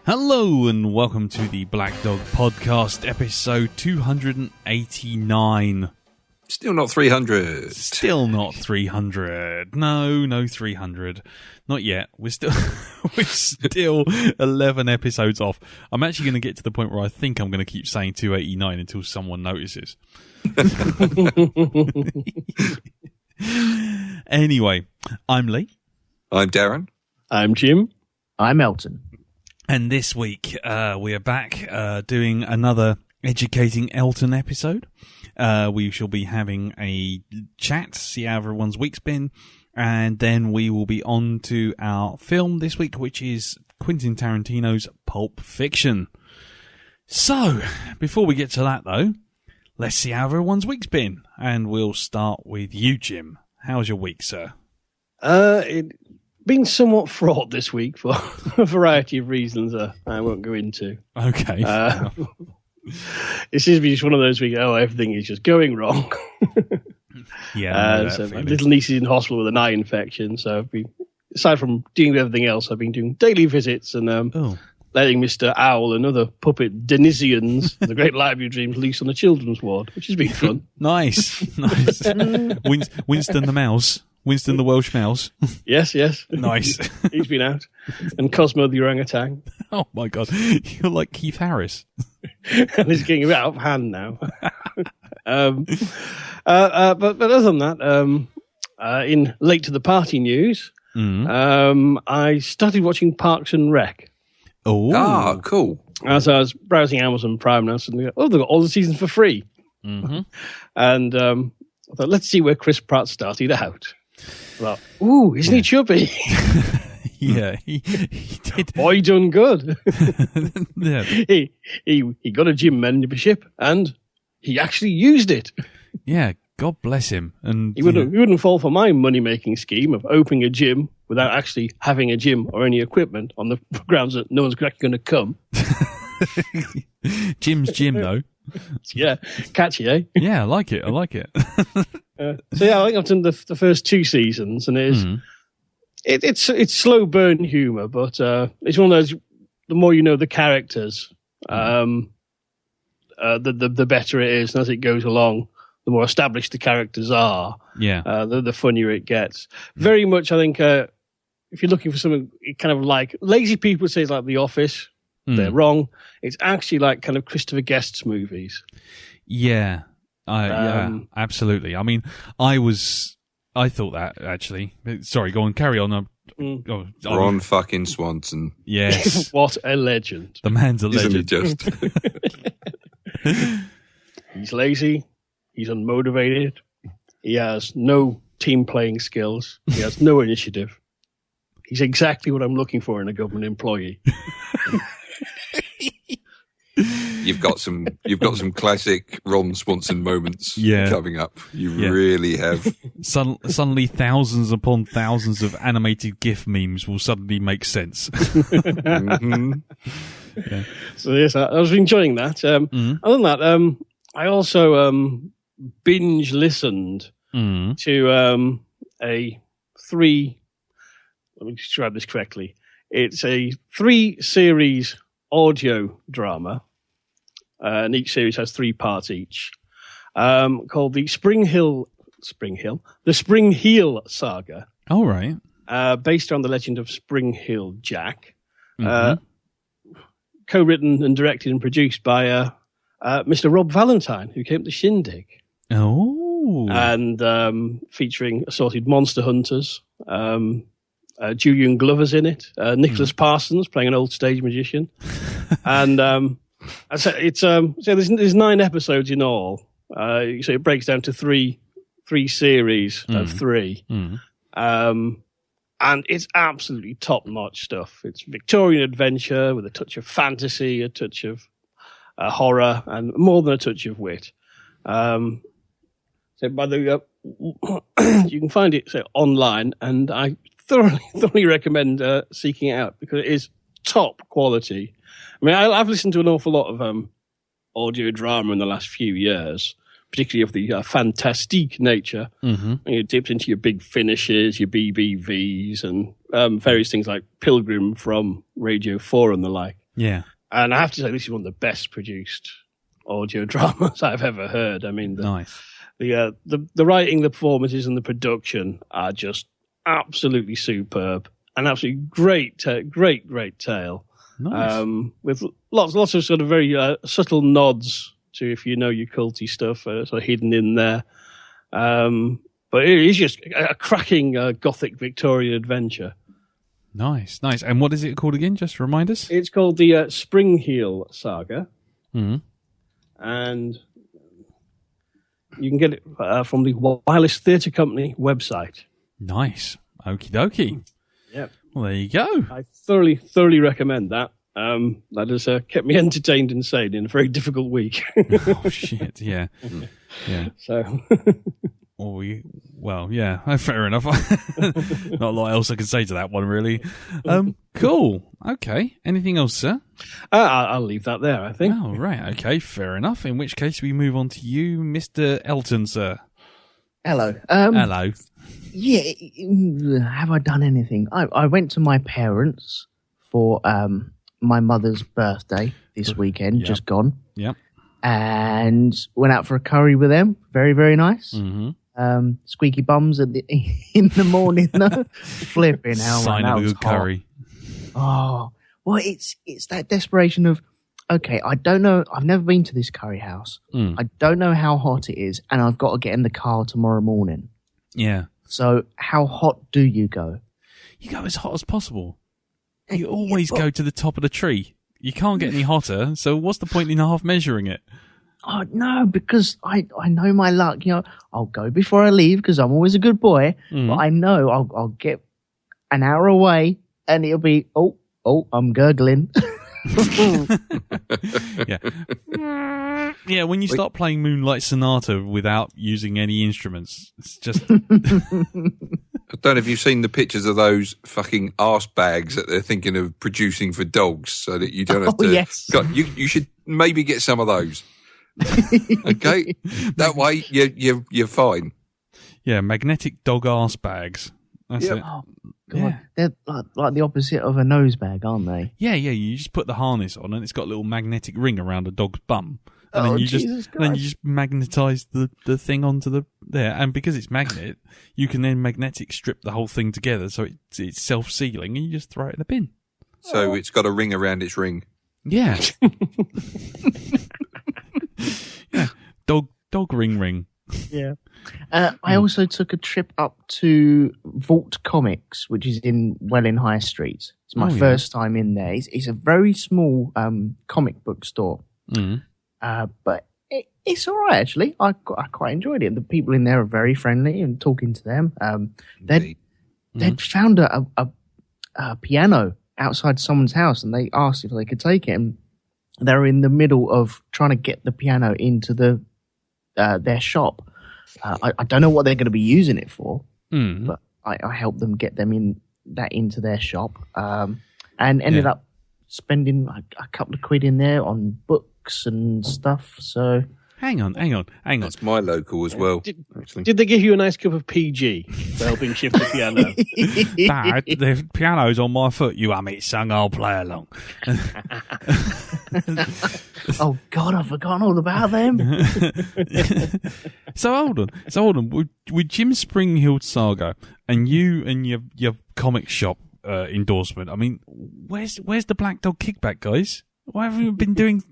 Hello and welcome to the Blackdog podcast, episode 289. Still not 300. Still not 300. No 300. Not yet. We're still 11 episodes off. I'm actually going to get to the point where I think I'm going to keep saying 289 until someone notices. Anyway, I'm Lee. I'm Darren. I'm Jim. I'm Elton. And this week, we are back doing another Educating Elton episode. We shall be having a chat, see how everyone's week's been, and then we will be on to our film this week, which is Quentin Tarantino's Pulp Fiction. So, before we get to that, though, let's see how everyone's week's been. And we'll start with you, Jim. How's your week, sir? It's been somewhat fraught this week for a variety of reasons I won't go into. Okay. It seems to be just one of those weeks, everything is just going wrong. Yeah. So my little niece is in hospital with an eye infection, so I've been, aside from doing everything else, I've been doing daily visits and letting Mr. Owl and other puppet denizens of the Great Library of Dreams loose on the children's ward, which has been fun. Nice. Winston the mouse. Winston the Welsh mouse. Yes. Nice. He's been out. And Cosmo the orangutan. Oh my God. You're like Keith Harris. And it's getting a bit out of hand now. But other than that, in late to the party news, I started watching Parks and Rec. Oh, cool. As I was browsing Amazon Prime now, suddenly they've got all the seasons for free. Mm-hmm. And I thought, let's see where Chris Pratt started out. Well, isn't he chubby? Yeah, he did. Boy, done good. Yeah. He got a gym membership and he actually used it. Yeah, God bless him. And he wouldn't fall for my money-making scheme of opening a gym without actually having a gym or any equipment on the grounds that no one's actually going to come. Jim's gym, though. Yeah, catchy, eh? Yeah, I like it. I think I've done the first two seasons, and it's slow burn humor, but it's one of those. The more you know the characters, the better it is, and as it goes along, the more established the characters are. Yeah, the funnier it gets. Very much, I think, if you're looking for something kind of like lazy people say it's like The Office. They're wrong. It's actually like kind of Christopher Guest's movies. Yeah. Yeah, absolutely. I mean, I thought that, actually. Sorry, go on, carry on. Ron fucking Swanson. Yes. What a legend. The man's a legend. Isn't he just? He's lazy. He's unmotivated. He has no team playing skills. He has no initiative. He's exactly what I'm looking for in a government employee. You've got some classic Ron Swanson moments coming up. You really have. Suddenly thousands upon thousands of animated GIF memes will suddenly make sense. Mm-hmm. Yeah. So yes, I was enjoying that. Other than that, I also binge listened to a 3. Let me describe this correctly. It's a 3-series audio drama, and each series has 3 parts each, called the Spring Heel Saga. All right. Based on the legend of Spring Heel Jack, co-written and directed and produced by Mr. Rob Valentine, who came to Shindig. Oh. And featuring assorted monster hunters. Julian Glover's in it. Nicholas Parsons playing an old stage magician, and it's there's 9 episodes in all. So it breaks down to three series of 3, and it's absolutely top notch stuff. It's Victorian adventure with a touch of fantasy, a touch of horror, and more than a touch of wit. So by the you can find it online, and I thoroughly recommend seeking it out because it is top quality. I mean, I've listened to an awful lot of audio drama in the last few years, particularly of the fantastique nature. And you dipped into your Big Finishes, your BBVs, and various things like Pilgrim from Radio 4 and the like. Yeah. And I have to say, this is one of the best produced audio dramas I've ever heard. I mean, Nice. The writing, the performances, and the production are just absolutely superb. An absolutely great tale. Nice. With lots of sort of very subtle nods to, if you know your culty stuff, sort of hidden in there. But it is just a cracking Gothic Victorian adventure. Nice. And what is it called again? Just remind us. It's called the Springheel Saga. Mm-hmm. And you can get it from the Wireless Theatre Company website. Nice. Okie dokie. Yep. Well, there you go. I thoroughly recommend that. That has kept me entertained and sane in a very difficult week. Oh, shit. Yeah. Yeah. So... Well, yeah, fair enough. Not a lot else I can say to that one, really. Cool. Okay. Anything else, sir? I'll leave that there, I think. Oh, right. Okay, fair enough. In which case, we move on to you, Mr. Elton, sir. Hello. Hello. Yeah, have I done anything? I went to my parents for my mother's birthday this weekend, just gone. Yep. And went out for a curry with them. Very, very nice. Mm-hmm. Squeaky bums in the morning, though. Flipping hell, Sign man, of a good curry. Oh, well, it's that desperation of, okay, I don't know. I've never been to this curry house. I don't know how hot it is, and I've got to get in the car tomorrow morning. Yeah. So how hot do you go? You go as hot as possible. You always go to the top of the tree. You can't get any hotter, so what's the point in half measuring it? Oh, no, because I know my luck. You know, I'll go before I leave because I'm always a good boy. But I know I'll get an hour away and it'll be, oh, I'm gurgling. Yeah. Yeah, when you start playing Moonlight Sonata without using any instruments, it's just... I don't know if you've seen the pictures of those fucking arse bags that they're thinking of producing for dogs so that you don't have to... Yes. God, you should maybe get some of those. Okay? That way you're fine. Yeah, magnetic dog arse bags. That's it. Oh, God. Yeah. They're like the opposite of a nose bag, aren't they? Yeah, you just put the harness on and it's got a little magnetic ring around a dog's bum. And then you just magnetize the thing onto there. And because it's magnet, you can then magnetic strip the whole thing together so it's self-sealing and you just throw it in the bin. So it's got a ring around its ring. Yeah. Yeah. Dog ring. Yeah. I also took a trip up to Vault Comics, which is in Welling High Street. It's my first time in there. It's a very small comic book store. But it's all right, actually. I quite enjoyed it. The people in there are very friendly and talking to them. They'd found a piano outside someone's house and they asked if they could take it. And they were in the middle of trying to get the piano into their shop. I don't know what they're going to be using it for, but I helped them get them into their shop and ended up spending a couple of quid in there on books and stuff. So hang on. That's my local as well. Did they give you a nice cup of PG for helping shift the piano? Dad, the piano's on my foot. You hum it, son. I'll play along. Oh God, I've forgotten all about them. So hold on. With Jim Springhill Saga and you and your comic shop endorsement, I mean, where's the Blackdog kickback, guys? Why haven't you been doing?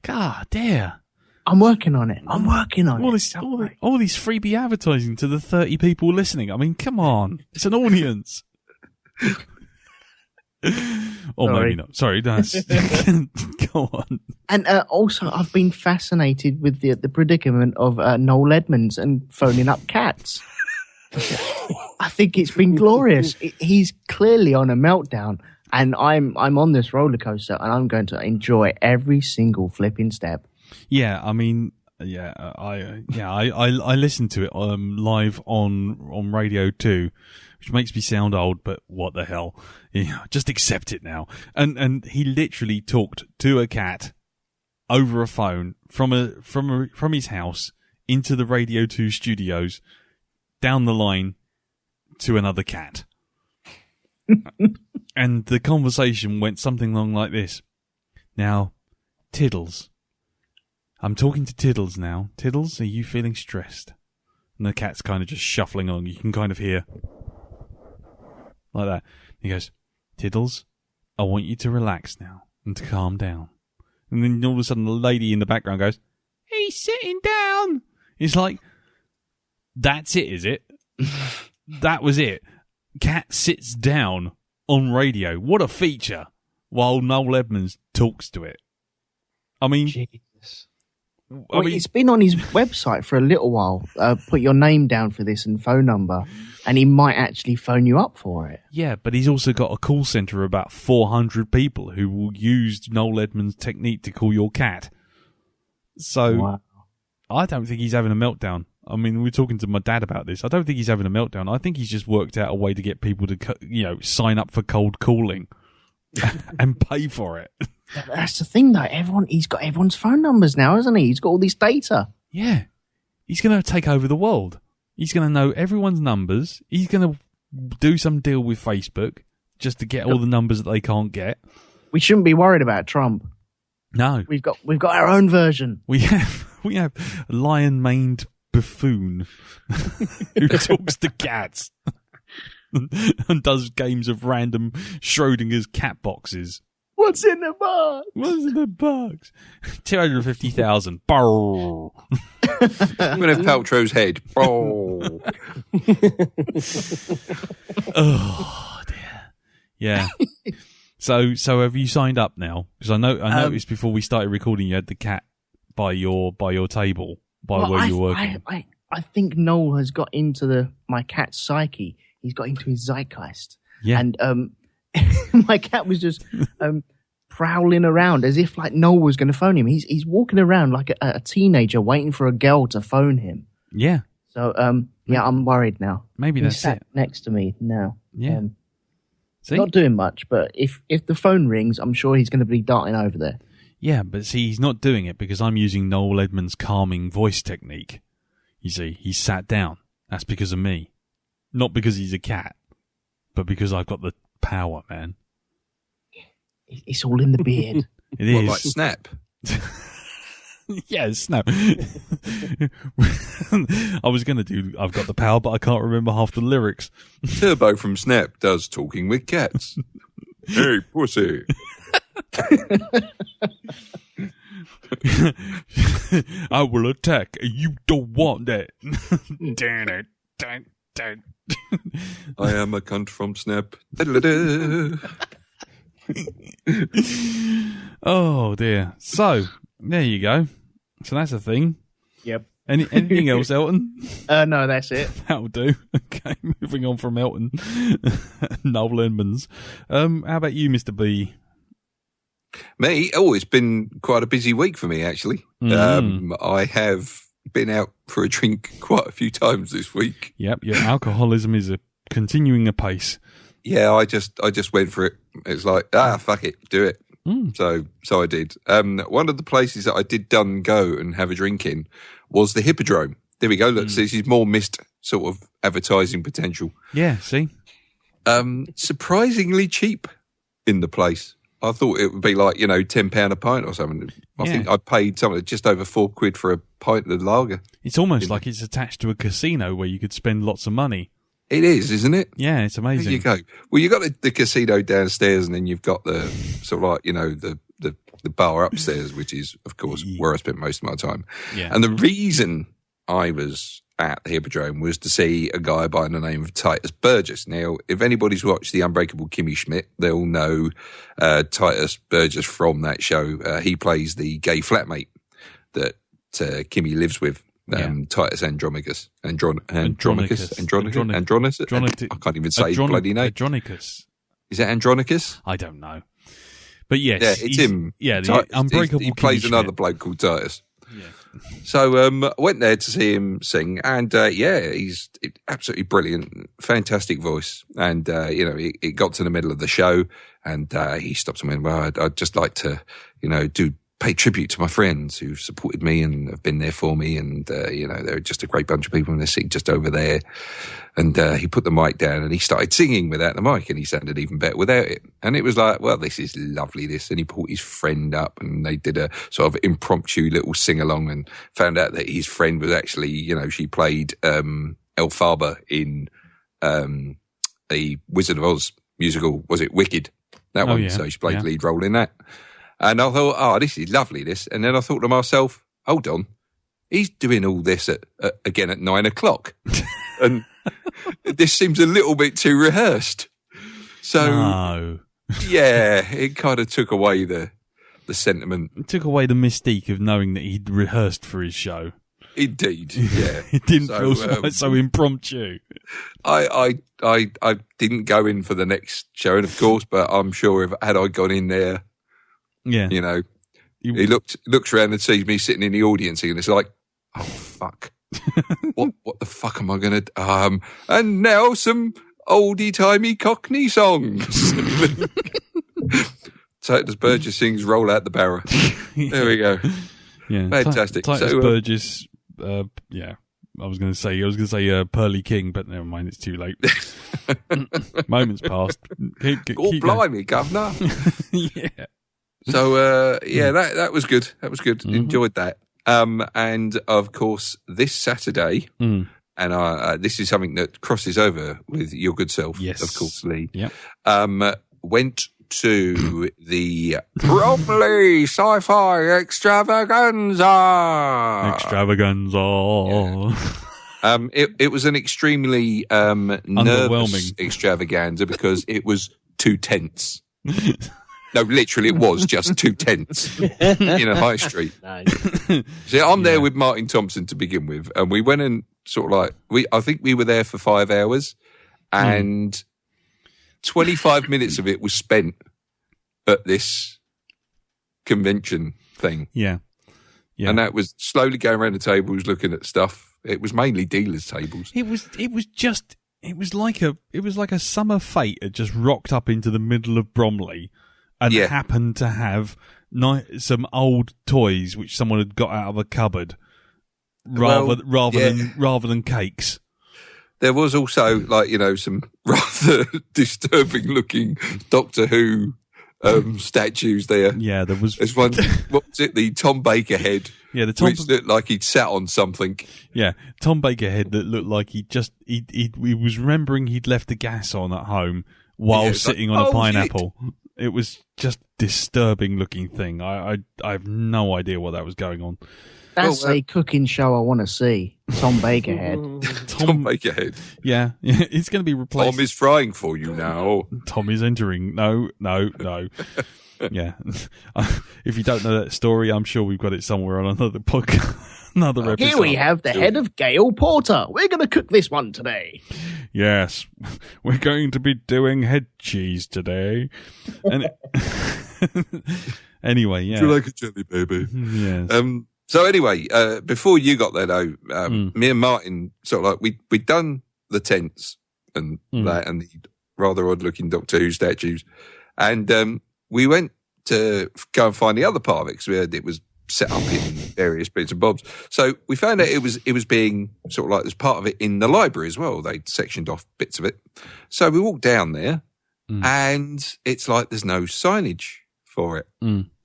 God, dear. I'm working on it. All this freebie advertising to the 30 people listening. I mean, come on. It's an audience. Or maybe not. Sorry, that's... Go on. And also, I've been fascinated with the predicament of Noel Edmonds and phoning up cats. I think it's been glorious. He's clearly on a meltdown. And I'm on this roller coaster, and I'm going to enjoy every single flipping step. Yeah, I mean, I listened to it live on Radio 2, which makes me sound old, but what the hell? Yeah, just accept it now. And he literally talked to a cat over a phone from his house into the Radio 2 studios, down the line to another cat. And the conversation went something along like this. Now, Tiddles. I'm talking to Tiddles now. Tiddles, are you feeling stressed? And the cat's kind of just shuffling on. You can kind of hear like that. He goes, Tiddles, I want you to relax now and to calm down. And then all of a sudden the lady in the background goes, he's sitting down. It's like, that's it, is it? That was it. Cat sits down on radio. What a feature. While Noel Edmonds talks to it. I mean, Jesus. Well, it's been on his website for a little while. Put your name down for this and phone number, and he might actually phone you up for it. Yeah, but he's also got a call centre of about 400 people who will use Noel Edmonds' technique to call your cat. So, wow. I don't think he's having a meltdown. I mean, we were talking to my dad about this. I don't think he's having a meltdown. I think he's just worked out a way to get people to, sign up for cold calling and pay for it. That's the thing, though. He's got everyone's phone numbers now, hasn't he? He's got all this data. Yeah. He's going to take over the world. He's going to know everyone's numbers. He's going to do some deal with Facebook just to get all the numbers that they can't get. We shouldn't be worried about Trump. No. We've got our own version. We have a lion-maned buffoon who talks to cats and does games of random Schrodinger's cat boxes. What's in the box? What's in the box? 250,000. I'm going to have Paltrow's head. Oh dear. Yeah. So have you signed up now? Because I noticed before we started recording, you had the cat by your table where you're working. I think Noel has got into my cat's psyche. He's got into his zeitgeist. Yeah. And my cat was just prowling around as if like Noel was going to phone him. He's walking around like a teenager waiting for a girl to phone him. Yeah. So I'm worried now. Maybe He's that's it. Next to me now. Yeah. See? Not doing much, but if the phone rings, I'm sure he's going to be darting over there. Yeah, but see, he's not doing it because I'm using Noel Edmonds' calming voice technique. You see, he's sat down. That's because of me. Not because he's a cat, but because I've got the power, man. It's all in the beard. It is. Like Snap? Yeah, Snap. I was going to do I've got the power, but I can't remember half the lyrics. Turbo from Snap does talking with cats. Hey, pussy. I will attack. You don't want that. Damn it. I am a cunt from Snap. Oh dear. So there you go. So that's a thing. Yep. Anything else, Elton? No, that's it. That'll do. Okay, moving on from Elton. Noel Edmonds. How about you, Mr. B? Me? Oh, it's been quite a busy week for me, actually. I have been out for a drink quite a few times this week. Yep, your alcoholism is continuing apace. Yeah, I just went for it. It's like, fuck it, do it. So I did. One of the places that I did go and have a drink in was the Hippodrome. There we go. Look, so this is more missed sort of advertising potential. Yeah, see? Surprisingly cheap in the place. I thought it would be like, £10 a pint or something. I think I paid something just over £4 for a pint of lager. It's almost like it's attached to a casino where you could spend lots of money. It is, isn't it? Yeah, it's amazing. There you go. Well, you've got the casino downstairs and then you've got the sort of like, the bar upstairs, which is, of course, where I spent most of my time. Yeah. And the reason I was at the Hippodrome was to see a guy by the name of Titus Burgess. Now, if anybody's watched The Unbreakable Kimmy Schmidt, they'll know Titus Burgess from that show. He plays the gay flatmate that Kimmy lives with. Titus Andronicus. Andronicus. I can't even say his bloody name. Andronicus. Is that Andronicus? I don't know. But yes. Yeah, it's him. Yeah, the Unbreakable He plays Kimmy another Schmidt. bloke called Titus. Yeah. So I went there to see him sing, and he's absolutely brilliant, fantastic voice. And it got to the middle of the show, and he stopped and went, "Well, I'd just like to, do pay tribute to my friends who've supported me and have been there for me. And, they're just a great bunch of people, and they're sitting just over there. And he put the mic down and he started singing without the mic, and he sounded even better without it. And it was like, well, this is lovely, this. And he brought his friend up, and they did a sort of impromptu little sing-along, and found out that his friend was actually, she played Elphaba in the Wizard of Oz musical. Was it Wicked? That one. Yeah. So she played lead role in that. And I thought, oh, this is lovely, this. And then I thought to myself, hold on, he's doing all this again at 9 o'clock. And this seems a little bit too rehearsed. So, no. Yeah, it kind of took away the sentiment. It took away the mystique of knowing that he'd rehearsed for his show. Indeed, yeah. It didn't feel so impromptu. I didn't go in for the next show, and of course, but I'm sure had I gone in there, he looks around and sees me sitting in the audience, and it's like, oh fuck, what the fuck am I gonna? And now some oldie timey Cockney songs. Titus Burgess sings "Roll Out the Barrow." There we go. Yeah, fantastic. Titus Burgess. I was going to say Pearly King, but never mind, it's too late. Moments passed. Keep blimey, governor. Yeah. So that was good. That was good. Mm-hmm. Enjoyed that. And of course, this Saturday, and this is something that crosses over with your good self. Yes, of course, Lee. Yeah. Went to the Bromley Sci-Fi Extravaganza. It was an extremely nervous extravaganza because it was 2 tents. No, literally, it was just 2 tents in a high street. Nice. See, I'm there with Martin Thompson to begin with, and we went and sort of I think we were there for 5 hours, and 25 minutes of it was spent at this convention thing. Yeah. And that was slowly going around the tables looking at stuff. It was mainly dealers' tables. It was like a summer fate had just rocked up into the middle of Bromley and happened to have some old toys which someone had got out of a cupboard rather than cakes. There was also, some rather disturbing-looking Doctor Who statues there. Yeah, there was. There's one. What was it? The Tom Baker head. Yeah, which looked like he'd sat on something. Yeah, Tom Baker head that looked like he was remembering he'd left the gas on at home while sitting on a pineapple. Shit. It was just disturbing-looking thing. I have no idea what that was going on. That's a cooking show I want to see. Tom Baker head. Tom Baker head. Yeah, it's going to be replaced. Tom is frying for you now. Tom is entering. No. Yeah. If you don't know that story, I'm sure we've got it somewhere on another podcast, another episode. Here we have the head of Gale Porter. We're going to cook this one today. Yes, we're going to be doing head cheese today. And anyway, yeah. Would you like a jelly, baby? Yes. So anyway, before you got there though, me and Martin sort of we'd done the tents and that and the rather odd looking Doctor Who statues, and we went to go and find the other part of it because we heard it was set up in various bits and bobs. So we found out it was being sort of there's part of it in the library as well. They sectioned off bits of it. So we walked down there, and it's there's no signage for it.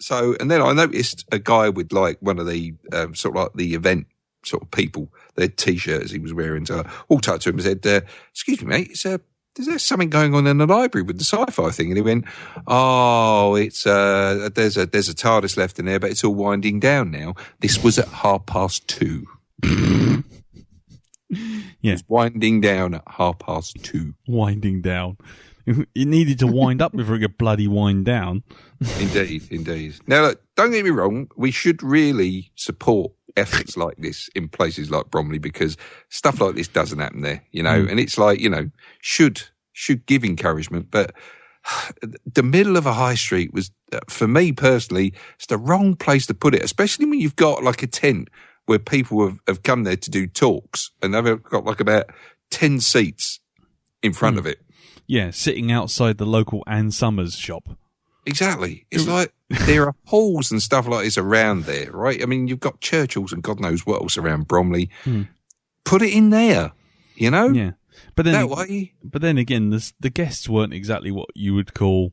So, and then I noticed a guy with one of the the event sort of people, their t-shirts he was wearing. So I walked up to him and said, "Excuse me, mate, is there something going on in the library with the sci-fi thing?" And he went, "Oh, it's there's a TARDIS left in there, but it's all winding down now. This was at 2:30." Yeah, it's winding down at 2:30. Winding down. It needed to wind up before it could bloody wind down. Indeed. Now, look, don't get me wrong. We should really support efforts like this in places like Bromley because stuff like this doesn't happen there, and it's should give encouragement. But the middle of a high street was, for me personally, it's the wrong place to put it, especially when you've got a tent where people have come there to do talks and they've got about 10 seats in front of it. Yeah, sitting outside the local Ann Summers shop. Exactly. It's like there are halls and stuff like this around there, right? I mean, you've got Churchill's and God knows what else around Bromley. Put it in there, you know? Yeah. But then, that way. But then again, the guests weren't exactly what you would call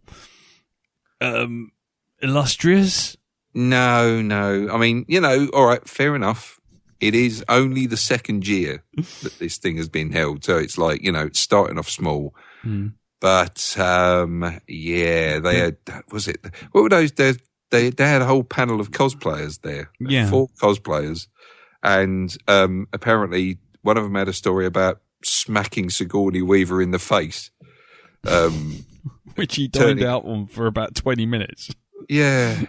illustrious. No. I mean, you know, all right, fair enough. It is only the second year that this thing has been held. So it's like, you know, it's starting off small. But, yeah, they had, what were those? They had a whole panel of cosplayers there. Yeah. 4 cosplayers. And apparently one of them had a story about smacking Sigourney Weaver in the face. Which he dined out on for about 20 minutes. Yeah.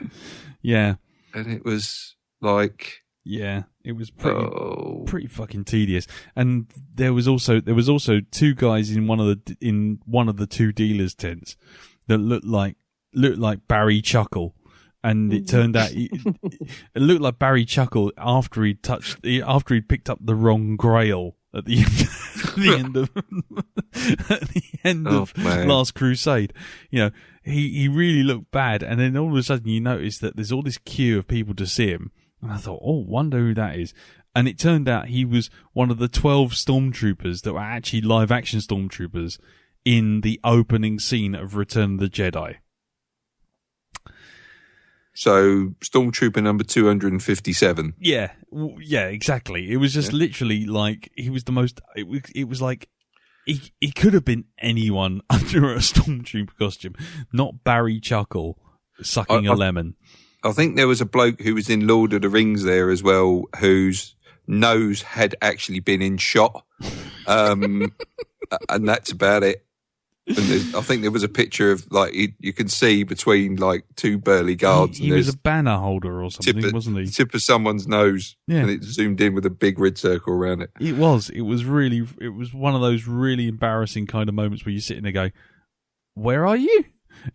Yeah. And it was like... Yeah, it was pretty fucking tedious. And there was also 2 guys in one of the 2 dealers' tents that looked like Barry Chuckle, and it turned out it looked like Barry Chuckle after he'd picked up the wrong Grail at the end of Last Crusade. You know, he really looked bad, and then all of a sudden you notice that there's all this queue of people to see him. And I thought, wonder who that is. And it turned out he was one of the 12 stormtroopers that were actually live-action stormtroopers in the opening scene of Return of the Jedi. So, Stormtrooper number 257. Yeah, exactly. It was just literally like, he was the most... It was like, he could have been anyone under a stormtrooper costume, not Barry Chuckle sucking a lemon. I think there was a bloke who was in Lord of the Rings there as well, whose nose had actually been in shot. And that's about it. And I think there was a picture of, like, you can see between, like, 2 burly guards. He was a banner holder or something, wasn't he? Tip of someone's nose. Yeah. And it zoomed in with a big red circle around it. It was one of those really embarrassing kind of moments where you sit in there and go, where are you?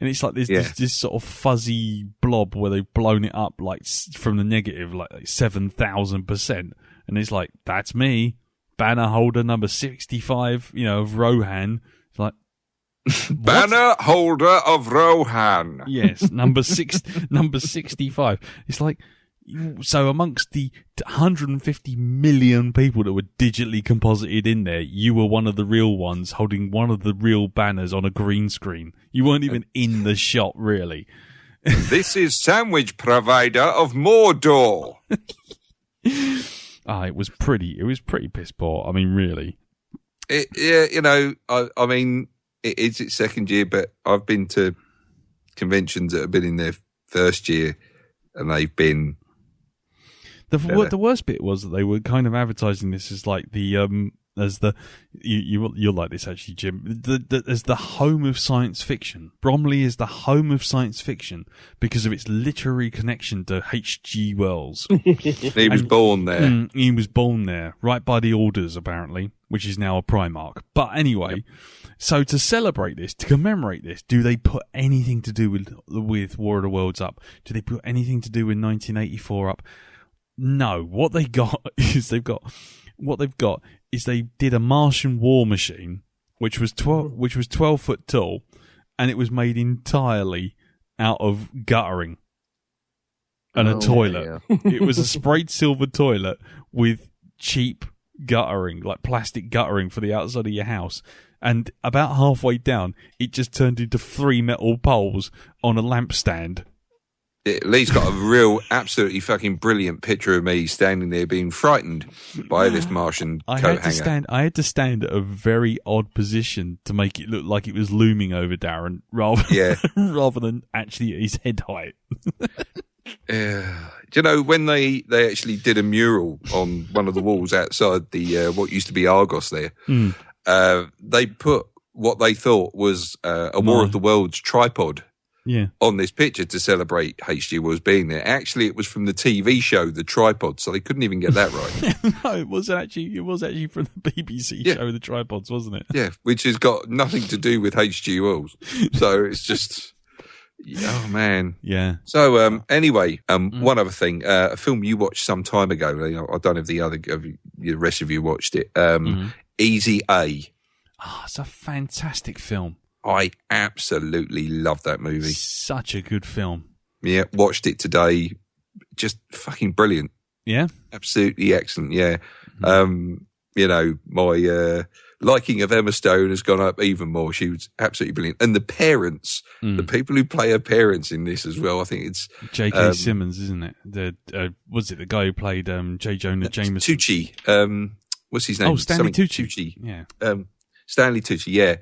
And it's like this sort of fuzzy blob where they've blown it up like from the negative, like 7,000%. And it's like, that's me, banner holder number 65, you know, of Rohan. It's like, banner holder of Rohan. Yes, number 65. It's like, so amongst the 150 million people that were digitally composited in there, you were one of the real ones holding one of the real banners on a green screen. You weren't even in the shot, really. This is sandwich provider of Mordor. It was pretty piss poor. I mean, really. You know, I mean, it is its second year, but I've been to conventions that have been in their first year, and they've been... The worst bit was that they were kind of advertising this as like you'll like this actually, Jim, as the home of science fiction. Bromley is the home of science fiction because of its literary connection to H.G. Wells. He was born there. He was born there, right by the Alders, apparently, which is now a Primark. But anyway, so to celebrate this, to commemorate this, do they put anything to do with War of the Worlds up? Do they put anything to do with 1984 up? No, what they did a Martian war machine, which was 12 foot tall, and it was made entirely out of guttering and a toilet. Yeah. It was a sprayed silver toilet with cheap guttering, like plastic guttering for the outside of your house. And about halfway down, it just turned into 3 metal poles on a lampstand. Lee's got a real, absolutely fucking brilliant picture of me standing there being frightened by this Martian coat hanger. I had to stand at a very odd position to make it look like it was looming over Darren, rather than actually at his head height. Do you know, when they actually did a mural on one of the walls outside the what used to be Argos there, they put what they thought was a War of the Worlds tripod on this picture to celebrate H.G. Wells being there. Actually, it was from the TV show The Tripod, so they couldn't even get that right. No, it was actually from the BBC show The Tripods, wasn't it? Yeah, which has got nothing to do with H.G. Wells. So it's just... Oh, man. Yeah. So, anyway, one other thing. A film you watched some time ago. I don't know if the rest of you watched it. Easy A. It's a fantastic film. I absolutely love that movie. Such a good film. Yeah, watched it today. Just fucking brilliant. Yeah? Absolutely excellent, yeah. My liking of Emma Stone has gone up even more. She was absolutely brilliant. And the parents, the people who play her parents in this as well, I think it's... J.K. Simmons, isn't it? Was it the guy who played J. Jonah Jameson? Tucci. What's his name? Oh, Stanley Tucci. Tucci. Yeah. Stanley Tucci, yeah.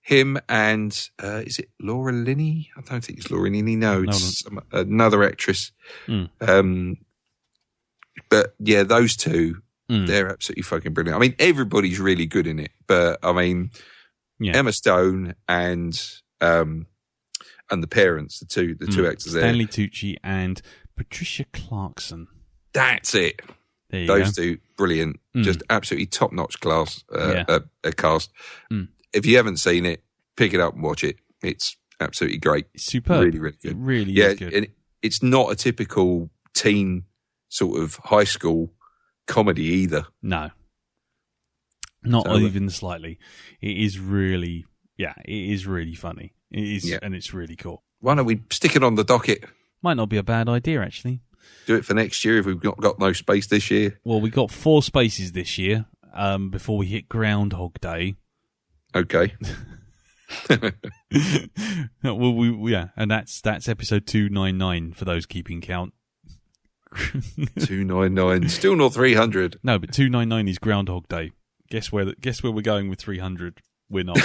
Him and, is it Laura Linney? I don't think it's Laura Linney. No, it's another actress. But yeah, those two, they're absolutely fucking brilliant. I mean, everybody's really good in it, but I mean, Emma Stone and the parents, the two actors there. Stanley Tucci and Patricia Clarkson. That's it. Those two, brilliant. Just absolutely top-notch cast. If you haven't seen it, pick it up and watch it. It's absolutely great. It's superb. Really, really good. It really is good. And it's not a typical teen sort of high school comedy either. No. Not even slightly. It is really funny. It is, and it's really cool. Why don't we stick it on the docket? Might not be a bad idea, actually. Do it for next year if we've not got no space this year. Well, we got 4 spaces this year before we hit Groundhog Day. Okay. And that's episode 299 for those keeping count. 299, still not 300. No, but 299 is Groundhog Day. Guess where we're going with 300? We're not.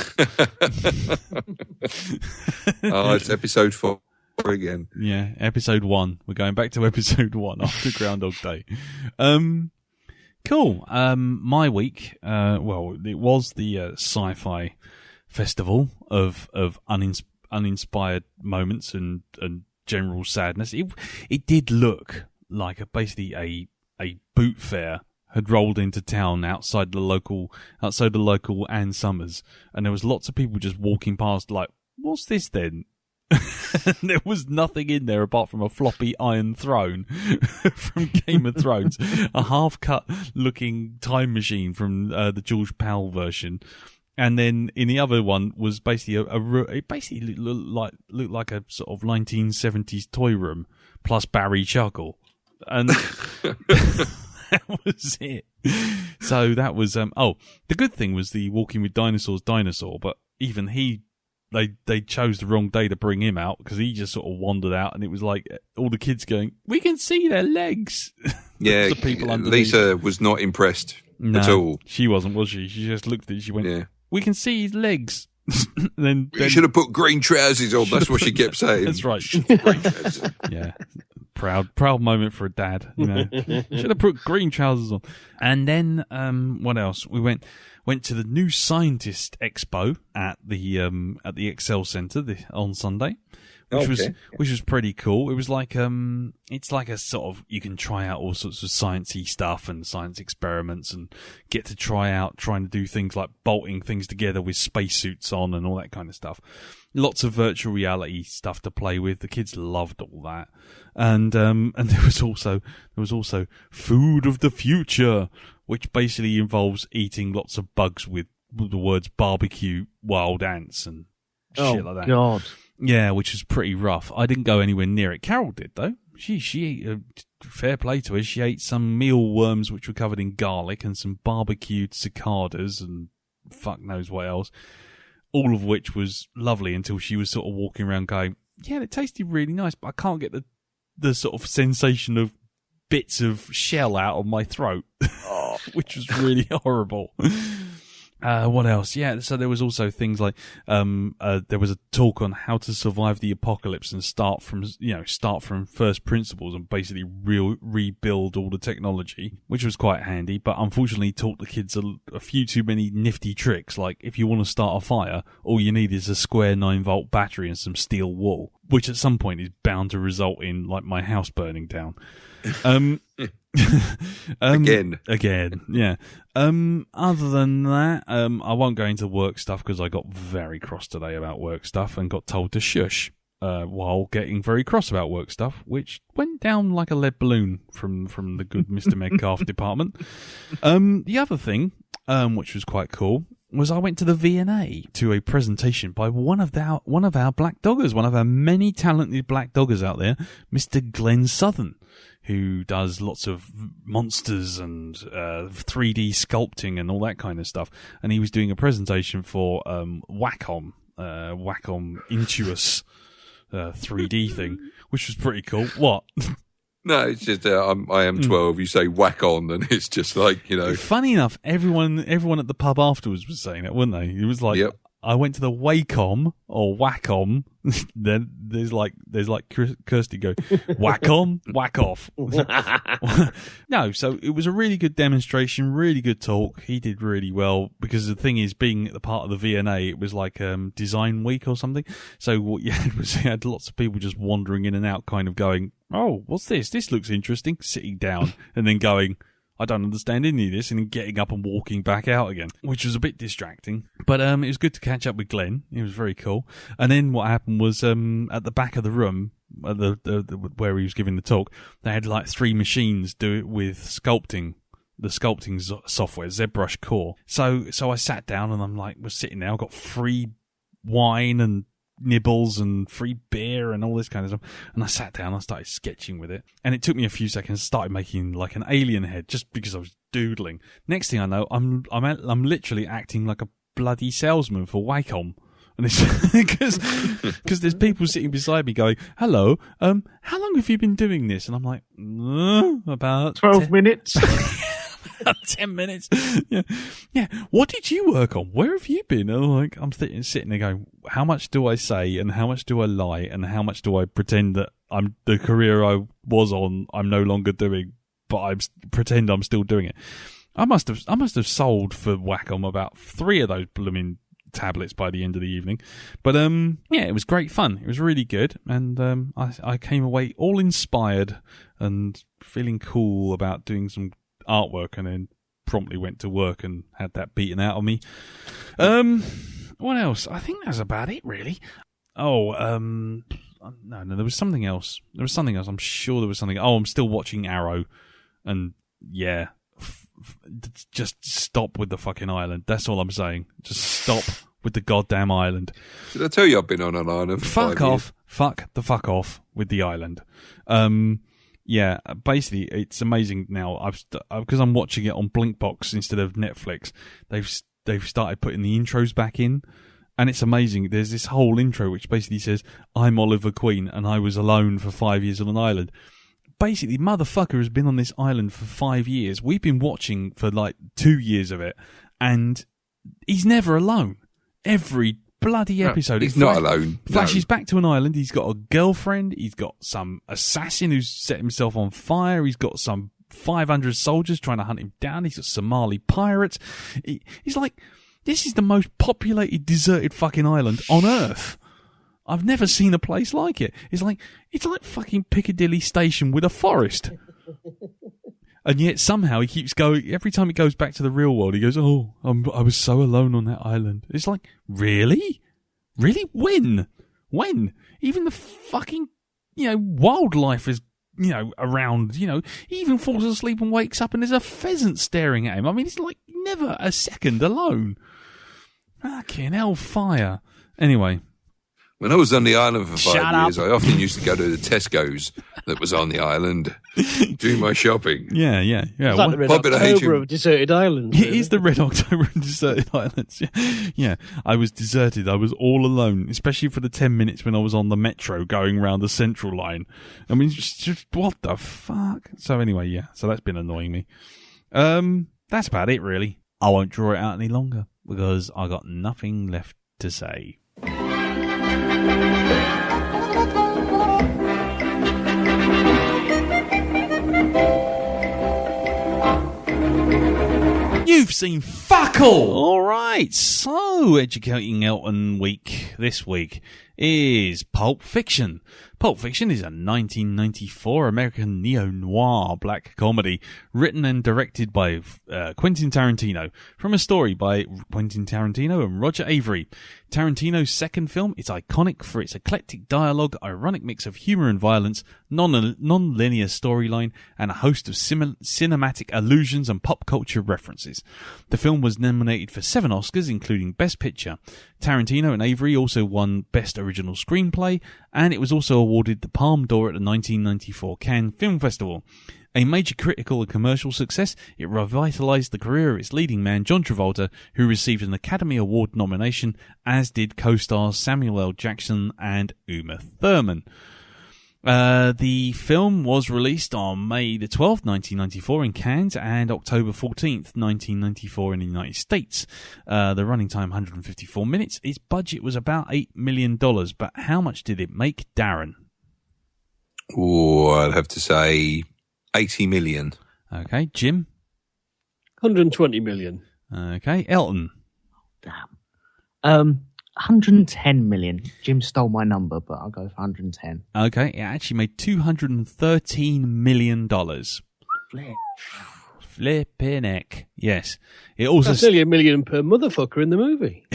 It's episode 4 again. Yeah, episode 1. We're going back to episode 1 after Groundhog Day. Cool. My week, it was the sci-fi festival of uninspired moments and general sadness. It did look like basically a boot fair had rolled into town outside the local Ann Summers, and there was lots of people just walking past like, what's this then? There was nothing in there apart from a floppy iron throne from Game of Thrones, a half-cut looking time machine from the George Powell version, and then in the other one was basically it basically looked like a sort of 1970s toy room plus Barry Chuckle, and that was it. So that was the good thing was the Walking with Dinosaurs dinosaur, but even he. They chose the wrong day to bring him out because he just sort of wandered out, and it was like all the kids going, "We can see their legs." Yeah, the people underneath. Lisa was not impressed at all. She wasn't, was she? She just looked at it. She went, "We can see his legs." then you should have put green trousers on. That's what she kept saying. That's right. Yeah, proud moment for a dad. You know, should have put green trousers on. And then what else? We went to the New Scientist Expo at the Excel Centre on Sunday, which was pretty cool. It was like it's like a sort of, you can try out all sorts of sciencey stuff and science experiments and get to trying to do things like bolting things together with spacesuits on and all that kind of stuff. Lots of virtual reality stuff to play with. The kids loved all that, and there was also food of the future, which basically involves eating lots of bugs with the words barbecue, wild ants, and shit like that. God. Yeah, which was pretty rough. I didn't go anywhere near it. Carol did, though. She ate, fair play to her, she ate some mealworms which were covered in garlic and some barbecued cicadas and fuck knows what else. All of which was lovely until she was sort of walking around going, yeah, it tasted really nice, but I can't get the sort of sensation of bits of shell out of my throat, which was really horrible. What else? Yeah, so there was also things like there was a talk on how to survive the apocalypse and start from first principles and basically rebuild all the technology, which was quite handy, but unfortunately taught the kids a few too many nifty tricks, like if you want to start a fire, all you need is a square 9-volt battery and some steel wool, which at some point is bound to result in like my house burning down. Again, yeah. Other than that, I won't go into work stuff because I got very cross today about work stuff and got told to shush while getting very cross about work stuff, which went down like a lead balloon from the good Mr. Metcalf department. The other thing, which was quite cool, was I went to the V&A to a presentation by one of our Black Doggers, one of our many talented Black Doggers out there, Mr. Glenn Southern, who does lots of monsters and 3D sculpting and all that kind of stuff. And he was doing a presentation for Wacom Intuos 3D thing, which was pretty cool. What? No, it's just I am 12. You say whack on, and it's just like, you know. Funny enough, everyone at the pub afterwards was saying that, weren't they? It was like, yep. I went to the Wacom or Wacom. Then there's like Kirsty go, Wacom, whack off. No, so it was a really good demonstration, really good talk. He did really well because the thing is, being the part of the V&A, it was like Design Week or something. So what you had was you had lots of people just wandering in and out, kind of going, oh, what's this? This looks interesting. Sitting down and then going, I don't understand any of this, and then getting up and walking back out again, which was a bit distracting. But it was good to catch up with Glenn. It was very cool. And then what happened was at the back of the room, at the where he was giving the talk, they had like 3 machines do it with sculpting. The sculpting software, ZBrush Core. So I sat down and I'm like, we're sitting there. I've got free wine and nibbles and free beer and all this kind of stuff, and I sat down, I started sketching with it, and it took me a few seconds, started making like an alien head just because I was doodling. Next thing I know, I'm literally acting like a bloody salesman for Wacom. And it's because there's people sitting beside me going, hello, how long have you been doing this? And I'm like, about 12 minutes. 10 minutes. Yeah. What did you work on? Where have you been? And I'm sitting there going, how much do I say and how much do I lie and how much do I pretend that I'm the career I was on, I'm no longer doing, but I pretend I'm still doing it. I must have sold for Wacom about 3 of those blooming tablets by the end of the evening. But yeah, it was great fun. It was really good, and I came away all inspired and feeling cool about doing some artwork, and then promptly went to work and had that beaten out of me. What else? I think that's about it, really. No, there was something else. I'm sure there was something. Oh, I'm still watching Arrow, and yeah, just stop with the fucking island. That's all I'm saying. Just stop with the goddamn island. Did I tell you I've been on an island for 5 years? Fuck off. Fuck the fuck off with the island. Yeah, basically, it's amazing now. Because I'm watching it on Blinkbox instead of Netflix. They've started putting the intros back in, and it's amazing. There's this whole intro which basically says, "I'm Oliver Queen, and I was alone for 5 years on an island." Basically, motherfucker has been on this island for 5 years. We've been watching for like 2 years of it, and he's never alone. Every bloody episode. He's not alone. Flashes back to an island. He's got a girlfriend. He's got some assassin who's set himself on fire. He's got some 500 soldiers trying to hunt him down. He's got Somali pirates. He's like, this is the most populated, deserted fucking island on Earth. I've never seen a place like it. It's like fucking Piccadilly Station with a forest. And yet somehow he keeps going, every time he goes back to the real world, he goes, oh, I was so alone on that island. It's like, really? Really? When? Even the fucking, wildlife is, around, he even falls asleep and wakes up and there's a pheasant staring at him. I mean, it's like never a second alone. Fucking hellfire. Anyway. When I was on the island for 5 years, up. I often used to go to the Tesco's that was on the island, do my shopping. Yeah. It's like the Red October of deserted islands. It is the Red October of deserted islands. Yeah, I was deserted. I was all alone, especially for the 10 minutes when I was on the metro going around the Central Line. I mean, just what the fuck? So anyway, yeah. So that's been annoying me. That's about it, really. I won't draw it out any longer because I got nothing left to say. You've seen fuck all! Alright, so Educating Elton week this week is Pulp Fiction. Pulp Fiction is a 1994 American neo-noir black comedy written and directed by Quentin Tarantino from a story by Quentin Tarantino and Roger Avery. Tarantino's second film is iconic for its eclectic dialogue, ironic mix of humor and violence, non-linear storyline, and a host of cinematic allusions and pop culture references. The film was nominated for 7 Oscars, including Best Picture. Tarantino and Avery also won Best Original Screenplay, and it was also awarded the Palme d'Or at the 1994 Cannes Film Festival. A major critical and commercial success, it revitalized the career of its leading man, John Travolta, who received an Academy Award nomination, as did co-stars Samuel L. Jackson and Uma Thurman. The film was released on May the 12th, 1994 in Cannes and October 14th, 1994 in the United States. The running time, 154 minutes. Its budget was about $8 million, but how much did it make, Darren? Oh, I'd have to say 80 million. Okay, Jim? 120 million. Okay, Elton? Damn. 110 million. Jim stole my number, but I'll go for 110. Okay, it actually made $213 million. Flippin' heck. Yes. It also That's nearly $1 million per motherfucker in the movie.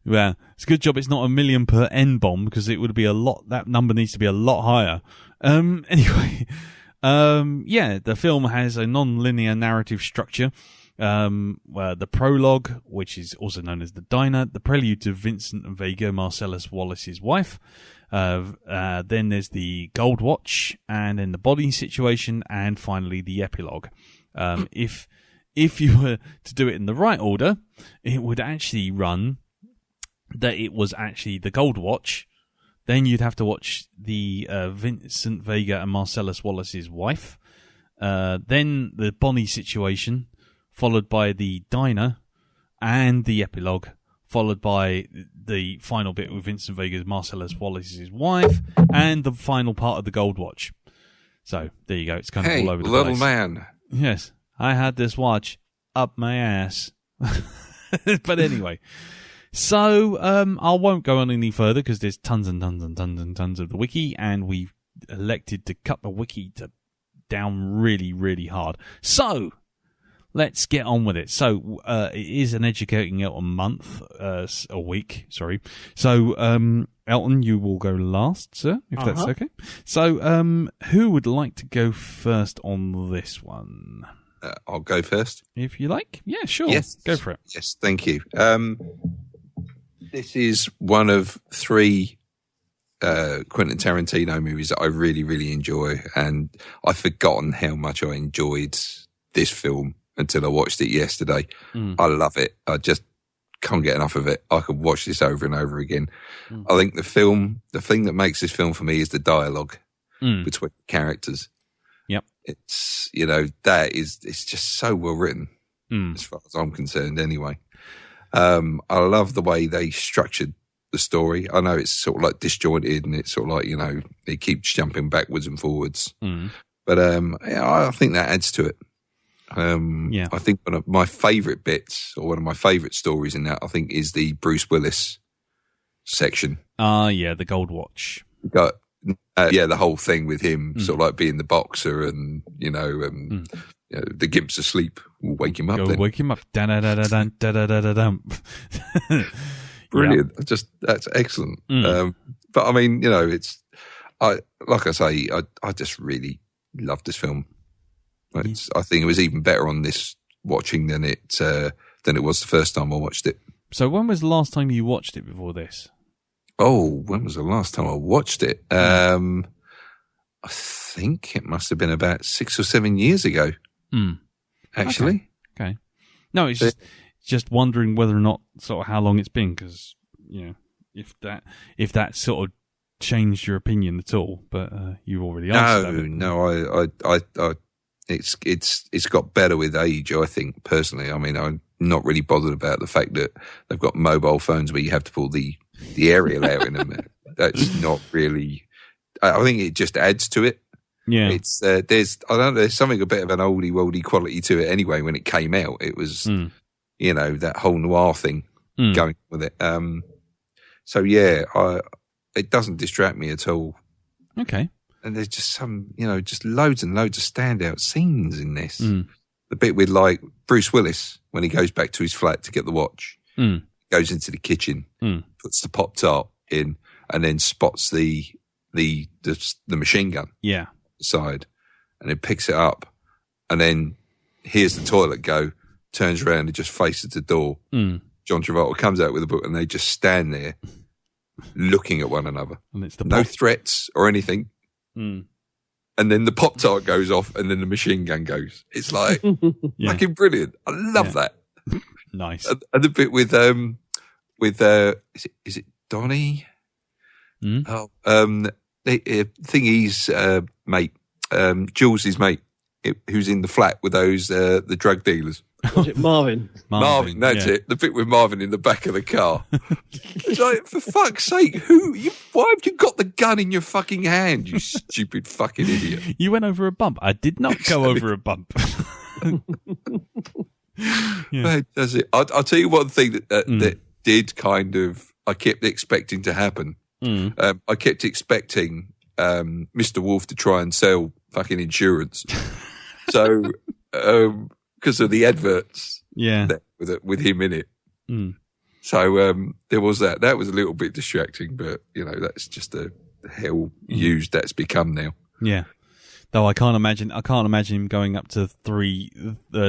Well, it's a good job it's not $1 million per N-bomb, because it would be a lot, that number needs to be a lot higher. Anyway, yeah, the film has a non-linear narrative structure. The prologue, which is also known as the diner, the prelude to Vincent and Vega, Marcellus Wallace's wife. Then there's the gold watch, and then the body situation, and finally the epilogue. If you were to do it in the right order, it would actually run that it was actually the gold watch. Then you'd have to watch the Vincent Vega and Marcellus Wallace's wife. Then the Bonnie situation, followed by the diner and the epilogue, followed by the final bit with Vincent Vega's Marcellus Wallace's wife, and the final part of the gold watch. So there you go. It's kind of all over the place. Hey, little man. Yes, I had this watch up my ass. But anyway, so I won't go on any further because there's tons and tons and tons and tons of the wiki, and we've elected to cut the wiki down really, really hard. So let's get on with it. So it is an Educating Elton month, a week, sorry. So Elton, you will go last, sir, if that's okay. So who would like to go first on this one? I'll go first. If you like. Yeah, sure. Yes. Go for it. Yes, thank you. This is one of 3 Quentin Tarantino movies that I really, really enjoy, and I've forgotten how much I enjoyed this film until I watched it yesterday. I love it. I just can't get enough of it. I could watch this over and over again. I think the thing that makes this film for me is the dialogue between characters. Yep. It's, it's just so well written as far as I'm concerned anyway. I love the way they structured the story. I know it's sort of like disjointed and it's sort of like, it keeps jumping backwards and forwards. But I think that adds to it. I think one of my favourite bits, or one of my favourite stories in that, I think, is the Bruce Willis section. Yeah, the gold watch. Got the whole thing with him sort of like being the boxer, and the gimp's asleep. We'll wake him up. Wake him up. Dun, dun, dun, dun, dun, dun. Brilliant. Just that's excellent. But I mean, like I say, I just really love this film. I think it was even better on this watching than it was the first time I watched it. So when was the last time you watched it before this? Oh, when was the last time I watched it? I think it must have been about 6 or 7 years ago. Actually. Okay. No, it's just wondering whether or not sort of how long it's been, because if that sort of changed your opinion at all, but you've already answered. No, I it's got better with age, I think, personally. I mean, I'm not really bothered about the fact that they've got mobile phones where you have to pull the aerial out in them. That's not really. I think it just adds to it. Yeah, it's there's something a bit of an oldie worldy quality to it anyway. When it came out, it was that whole noir thing going with it. So yeah, it doesn't distract me at all. Okay. And there's just some, just loads and loads of standout scenes in this. The bit with like Bruce Willis when he goes back to his flat to get the watch, goes into the kitchen, puts the Pop-Tart in, and then spots the machine gun side, and then picks it up, and then hears the toilet go, turns around and just faces the door. John Travolta comes out with a book, and they just stand there looking at one another. And it's no threats or anything. And then the Pop-Tart goes off, and then the machine gun goes. It's like fucking brilliant. I love that. Nice. And the bit with is it Donnie? Thingy's mate, Jules' mate, who's in the flat with those the drug dealers. Was it Marvin? Marvin, that's it. The bit with Marvin in the back of the car. It's like, for fuck's sake, why have you got the gun in your fucking hand, you stupid fucking idiot? You went over a bump. I did not go over a bump. Does it? I'll tell you one thing that did kind of, I kept expecting to happen. I kept expecting Mr. Wolf to try and sell fucking insurance. So, because of the adverts with him in it. So there was that. That was a little bit distracting, but, that's just the hell used that's become now. Yeah. Though I can't imagine him going up to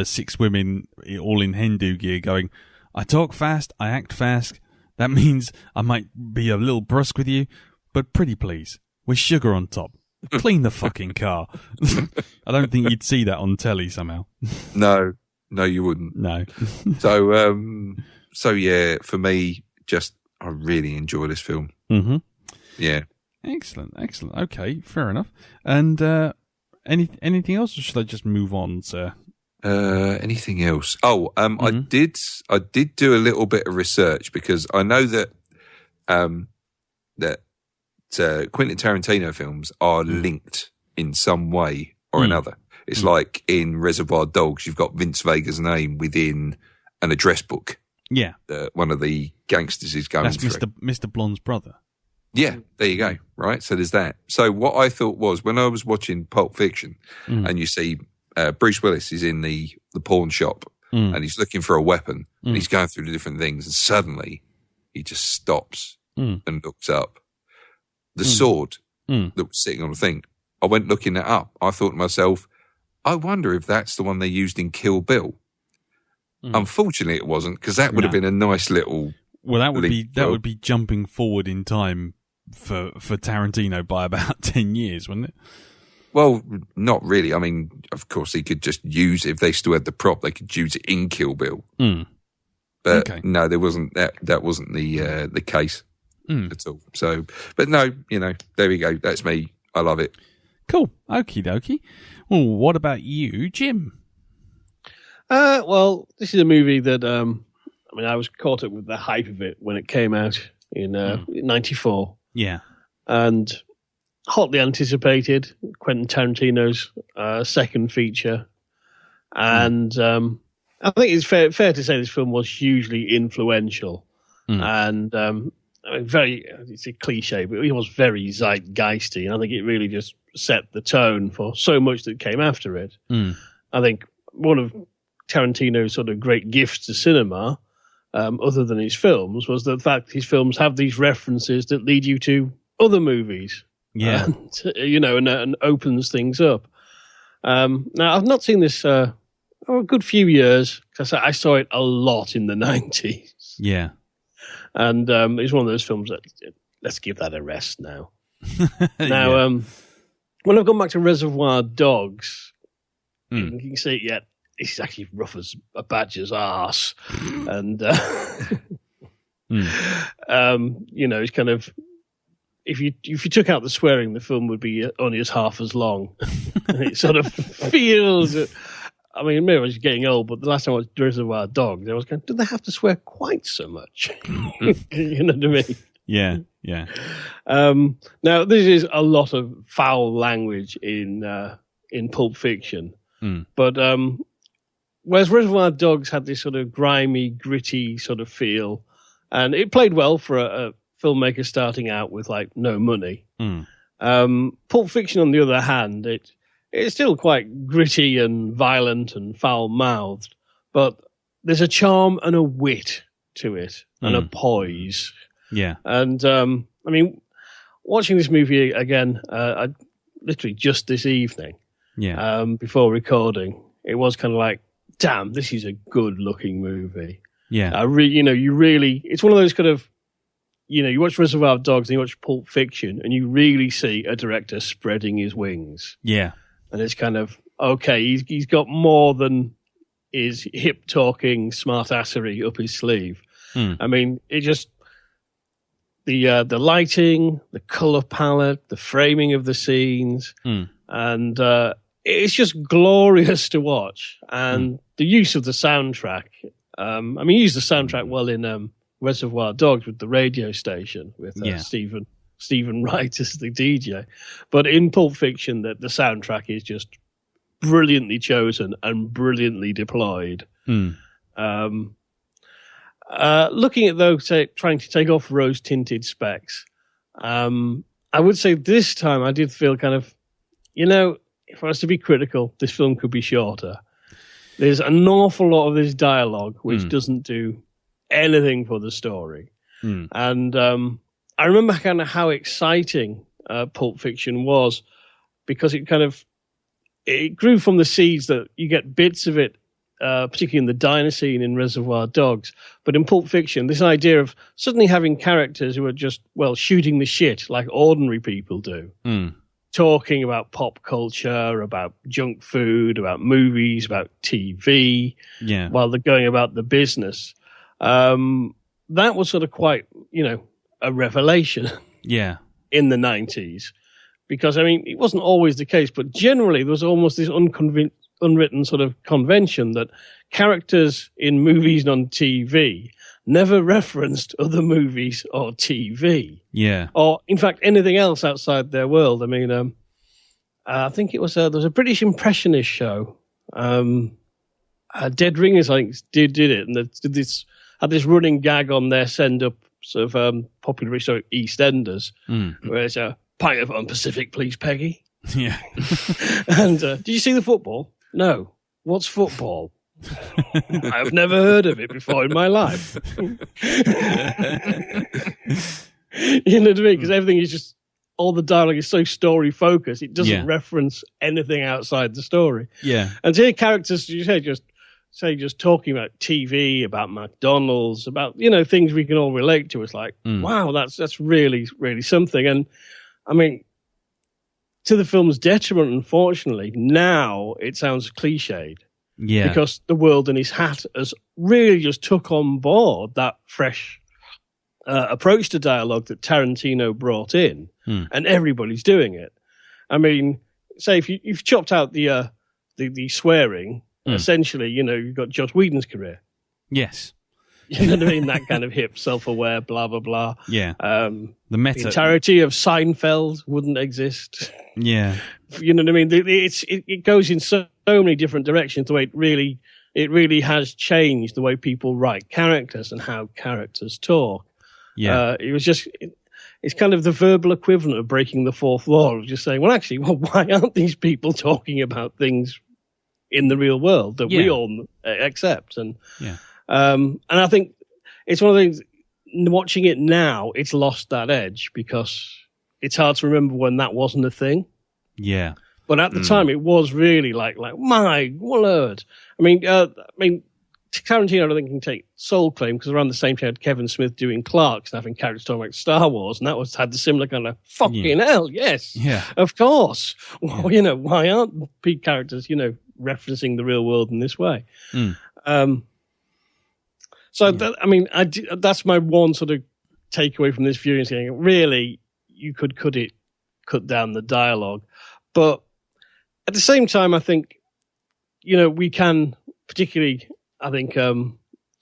6 women all in Hindu gear going, I talk fast, I act fast. That means I might be a little brusque with you, but pretty please, with sugar on top. Clean the fucking car. I don't think you'd see that on telly somehow. No, you wouldn't. No. So yeah, for me, I really enjoy this film. Mm-hmm. Yeah. Excellent. Okay, fair enough. And anything else, or should I just move on, sir? Anything else? Oh, I did do a little bit of research because I know that Quentin Tarantino films are linked in some way or another. It's like in Reservoir Dogs, you've got Vince Vega's name within an address book. Yeah, one of the gangsters is going through. That's Mr. Blonde's brother. Yeah, there you go. Right, so there's that. So what I thought was when I was watching Pulp Fiction, and you see Bruce Willis is in the pawn shop, and he's looking for a weapon, and he's going through the different things, and suddenly he just stops and looks up. The sword that was sitting on the thing, I went looking it up. I thought to myself, I wonder if that's the one they used in Kill Bill. Unfortunately, it wasn't, because that would have been a nice little. Well, that would be jumping forward in time for Tarantino by about 10 years, wouldn't it? Well, not really. I mean, of course, he could just use, if they still had the prop, they could use it in Kill Bill. But no, there wasn't that wasn't the case at all. So, but no, there we go. That's me. I love it. Cool. Okie dokie. Well, what about you, Jim? Well, this is a movie that I was caught up with the hype of it when it came out in '94. Yeah, and hotly anticipated Quentin Tarantino's second feature, and I think it's fair to say this film was hugely influential, and it's a cliche, but it was very zeitgeisty, and I think it really just set the tone for so much that came after it. I think one of Tarantino's sort of great gifts to cinema, other than his films, was the fact his films have these references that lead you to other movies. Yeah. And opens things up. Now, I've not seen this a good few years, because I saw it a lot in the 90s. Yeah. And it's one of those films that, let's give that a rest now. Now, when I've gone back to Reservoir Dogs, you can see, it's actually rough as a badger's arse. And, it's kind of, if you took out the swearing, the film would be only as half as long. And it sort of feels, maybe I was getting old, but the last time I watched Reservoir Dogs, I was going, do they have to swear quite so much? You know what I mean? Yeah. Now, this is a lot of foul language in Pulp Fiction. But whereas Reservoir Dogs had this sort of grimy, gritty sort of feel, and it played well for filmmaker starting out with like no money. Mm. Pulp Fiction, on the other hand, it's still quite gritty and violent and foul-mouthed, but there's a charm and a wit to it and a poise. Yeah. And, I mean, watching this movie again, literally just this evening, before recording, it was kind of like, damn, this is a good-looking movie. Yeah. It's one of those kind of, you watch Reservoir Dogs and you watch Pulp Fiction and you really see a director spreading his wings. Yeah. And it's kind of, okay, he's got more than his hip-talking smartassery up his sleeve. I mean, it just, the lighting, the color palette, the framing of the scenes, and it's just glorious to watch. And the use of the soundtrack, he used the soundtrack well in Reservoir Dogs with the radio station with Stephen Wright as the DJ. But in Pulp Fiction, the soundtrack is just brilliantly chosen and brilliantly deployed. Looking at those, trying to take off rose-tinted specs, I would say this time I did feel kind of, if I was to be critical, this film could be shorter. There's an awful lot of this dialogue which doesn't do anything for the story. And I remember kind of how exciting Pulp Fiction was, because it grew from the seeds that you get bits of it, particularly in the diner scene in Reservoir Dogs. But in Pulp Fiction, this idea of suddenly having characters who are just, shooting the shit like ordinary people do. Talking about pop culture, about junk food, about movies, about TV, while they're going about the business. That was sort of quite, a revelation in the 90s. Because, it wasn't always the case, but generally there was almost this unwritten sort of convention that characters in movies and on TV never referenced other movies or TV. Yeah. Or, in fact, anything else outside their world. I think it was there was a British Impressionist show. Dead Ringers, I think, did it, and they had this running gag on their send-up sort of popular historic EastEnders, where it's a pint of on Pacific, please, Peggy. Yeah. And did you see the football? No. What's football? I've never heard of it before in my life. You know what I mean? Because everything is just, all the dialogue is so story focused, it doesn't reference anything outside the story. Yeah. And to hear characters, you say, just talking about TV, about McDonald's, about, things we can all relate to, it's like, wow, that's really, really something. And to the film's detriment, unfortunately, now it sounds cliched. Yeah. Because The World in His Hat has really just took on board that fresh approach to dialogue that Tarantino brought in, and everybody's doing it. Say if you've chopped out the swearing, essentially, you've got Joss Whedon's career. Yes. You know what I mean? That kind of hip, self-aware, blah, blah, blah. Yeah. The meta. The entirety of Seinfeld wouldn't exist. Yeah. You know what I mean? It goes in so many different directions. The way it really has changed the way people write characters and how characters talk. Yeah. It was just, it's kind of the verbal equivalent of breaking the fourth wall, of just saying, well, actually, why aren't these people talking about things in the real world that we all accept? And I think it's one of the things, watching it now, it's lost that edge because it's hard to remember when that wasn't a thing. Yeah. But at the time, it was really like my word. Tarantino, I don't think, can take sole claim because around the same time, had Kevin Smith doing Clarks and having characters talking about Star Wars, and that had the similar kind of fucking hell, yes, of course. Well, why aren't peak characters, referencing the real world in this way? That's my one sort of takeaway from this viewing. Saying, really, you could cut down the dialogue, but at the same time, I think, we can, particularly, I think,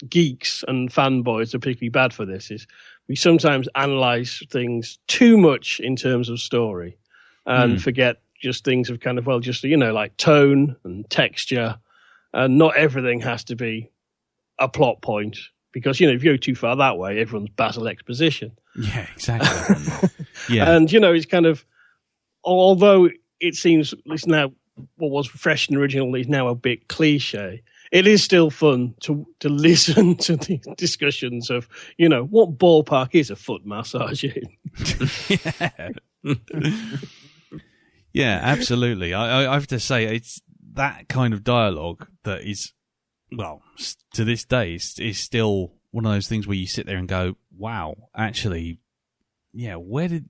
geeks and fanboys are particularly bad for this. Is we sometimes analyze things too much in terms of story and forget just things of kind of, like tone and texture, and not everything has to be a plot point, because if you go too far that way, everyone's Basil exposition. Yeah, exactly. Yeah. And, you know, it's kind of, although it seems it's now what was fresh and original is now a bit cliche, it is still fun to listen to the discussions of, you know, what ballpark is a foot massage in? Yeah, absolutely. I have to say, it's that kind of dialogue that is, well, to this day, is still one of those things where you sit there and go, wow, actually, yeah, where did,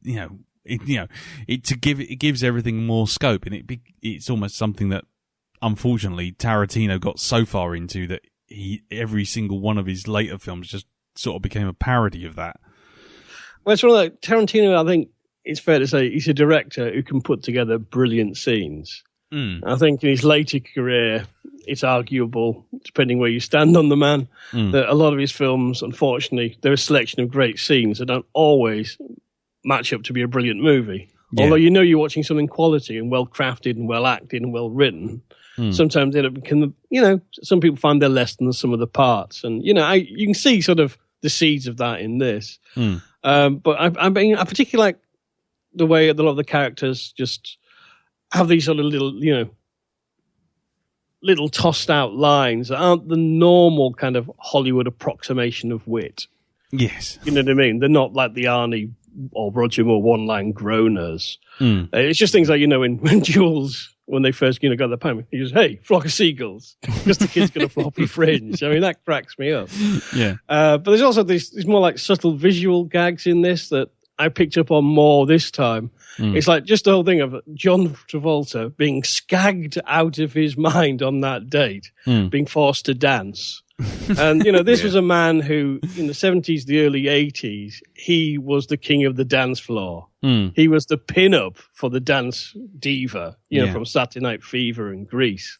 it gives everything more scope, and it's almost something that, unfortunately, Tarantino got so far into that every single one of his later films just sort of became a parody of that. Well, it's one of the, Tarantino, I think it's fair to say, he's a director who can put together brilliant scenes. I think in his later career, it's arguable, depending where you stand on the man, that a lot of his films, unfortunately, they're a selection of great scenes that don't always match up to be a brilliant movie. Yeah. Although you know you're watching something quality and well crafted and well acted and well written, sometimes it can, you know, some people find they're less than the sum of the parts, and you know you can see sort of the seeds of that in this. But I particularly like the way a lot of the characters just have these sort of little tossed out lines that aren't the normal kind of Hollywood approximation of wit. Yes. You know what I mean? They're not like the Arnie or Roger Moore one-line groaners. It's just things like, you know, when Jules, when they first, you know, got the poem, he goes, "Hey, flock of seagulls," because the kid's got a floppy fringe. I mean, that cracks me up. Yeah. But there's also these more like subtle visual gags in this that I picked up on more this time. It's like just the whole thing of John Travolta being skagged out of his mind on that date, being forced to dance. And, you know, this was a man who, in the 70s, the early 80s, he was the king of the dance floor. He was the pin-up for the dance diva, you know, from Saturday Night Fever and Grease.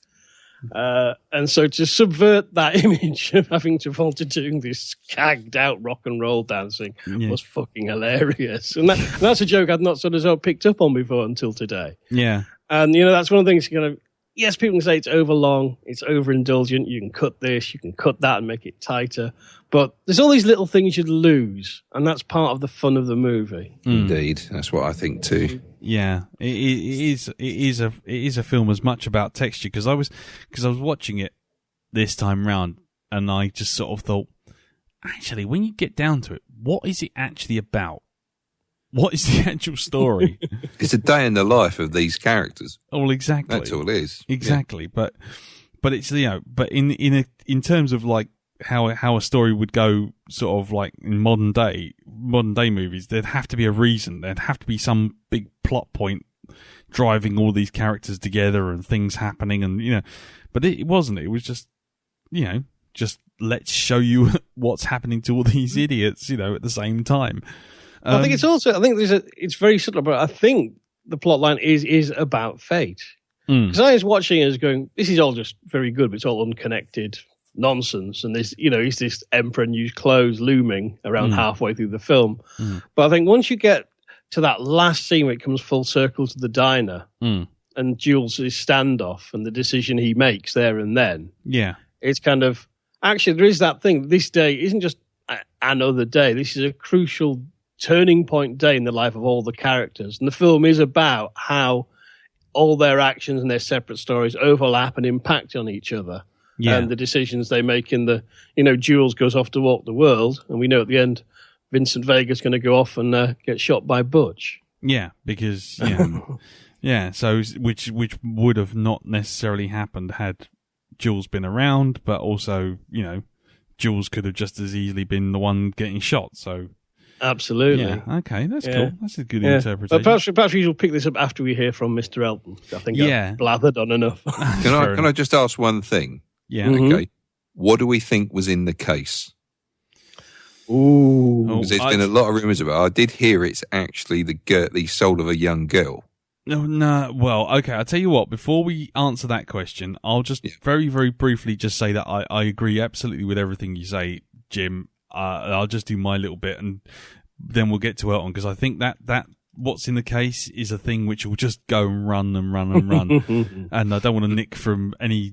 And so to subvert that image of having Travolta doing this skagged out rock and roll dancing was fucking hilarious. And that's a joke I'd not sort of picked up on before until today. Yeah. And, you know, that's one of the things, you know, yes, people can say it's overlong, it's overindulgent, you can cut this, you can cut that and make it tighter. But there's all these little things you'd lose, and that's part of the fun of the movie. Indeed, that's what I think too. Yeah, it is a film as much about texture, because I was watching it this time round, and I just sort of thought, actually, when you get down to it, what is it actually about? What is the actual story? It's a day in the life of these characters. Oh, exactly. That's all it is. Exactly, yeah. But it's, you know, but in terms of like how a story would go, sort of like in modern day movies, there'd have to be a reason. There'd have to be some big plot point driving all these characters together and things happening, and you know. But it wasn't. It was just, you know, just let's show you what's happening to all these idiots, you know, at the same time. I think it's very subtle, but I think the plot line is about fate. Because I was watching it as going, this is all just very good, but it's all unconnected nonsense. And there's, you know, is this emperor in new clothes looming around halfway through the film. But I think once you get to that last scene where it comes full circle to the diner and Jules' standoff and the decision he makes there and then, it's kind of, actually, there is that thing. This day isn't just another day. This is a crucial turning point day in the life of all the characters. And the film is about how all their actions and their separate stories overlap and impact on each other. And the decisions they make in the, you know, Jules goes off to walk the world, and we know at the end Vincent Vega's going to go off and get shot by Butch. Yeah, because, so which would have not necessarily happened had Jules been around, but also, you know, Jules could have just as easily been the one getting shot, so... Absolutely. Yeah, okay, that's cool. That's a good interpretation. But perhaps we will pick this up after we hear from Mr. Elton. I think I've blathered on enough. Can I just ask one thing? Yeah. Okay. What do we think was in the case? Ooh. Because there's been a lot of rumours about it. I did hear it's actually the soul of a young girl. No. Well, okay, I'll tell you what. Before we answer that question, I'll just very, very briefly just say that I agree absolutely with everything you say, Jim. I'll just do my little bit, and then we'll get to Elton, because I think that what's in the case is a thing which will just go and run and run and run. And I don't want to nick from any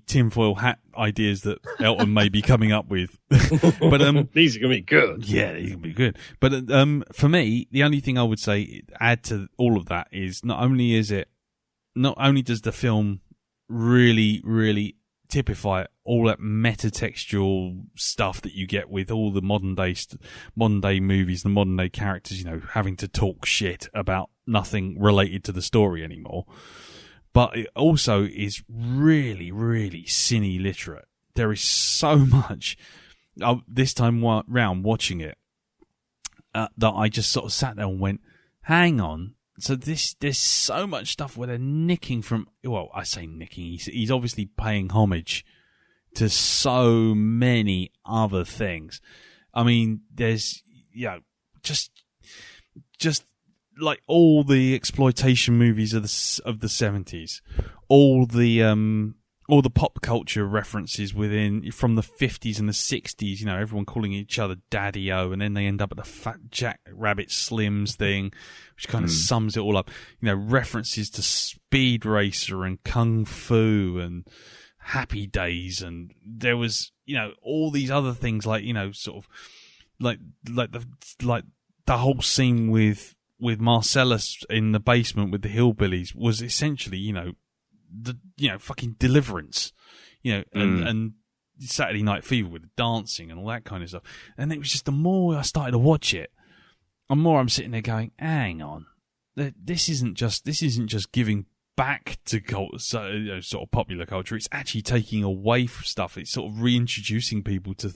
tinfoil hat ideas that Elton may be coming up with. But these are going to be good. Yeah, these are going to be good. But for me, the only thing I would say add to all of that is not only does the film really, really typify all that metatextual stuff that you get with all the modern day movies, the modern day characters, having to talk shit about nothing related to the story anymore. But it also is really, really cine literate. There is so much this time round watching it that I just sort of sat there and went, hang on. So there's so much stuff where they're nicking from. Well, I say nicking. He's obviously paying homage to so many other things. I mean, there's just like all the exploitation movies of the 70s, all the pop culture references from the 50s and the 60s, everyone calling each other Daddy-O, and then they end up at the Fat Jack Rabbit Slims thing, which kind of sums it all up. References to Speed Racer and Kung Fu and Happy Days, and there was, all these other things like, sort of like the whole scene with Marcellus in the basement with the hillbillies was essentially, fucking Deliverance, and Saturday Night Fever with the dancing and all that kind of stuff. And it was just the more I started to watch it, the more I'm sitting there going, hang on, this isn't just giving back to sort of popular culture. It's actually taking away from stuff. It's sort of reintroducing people to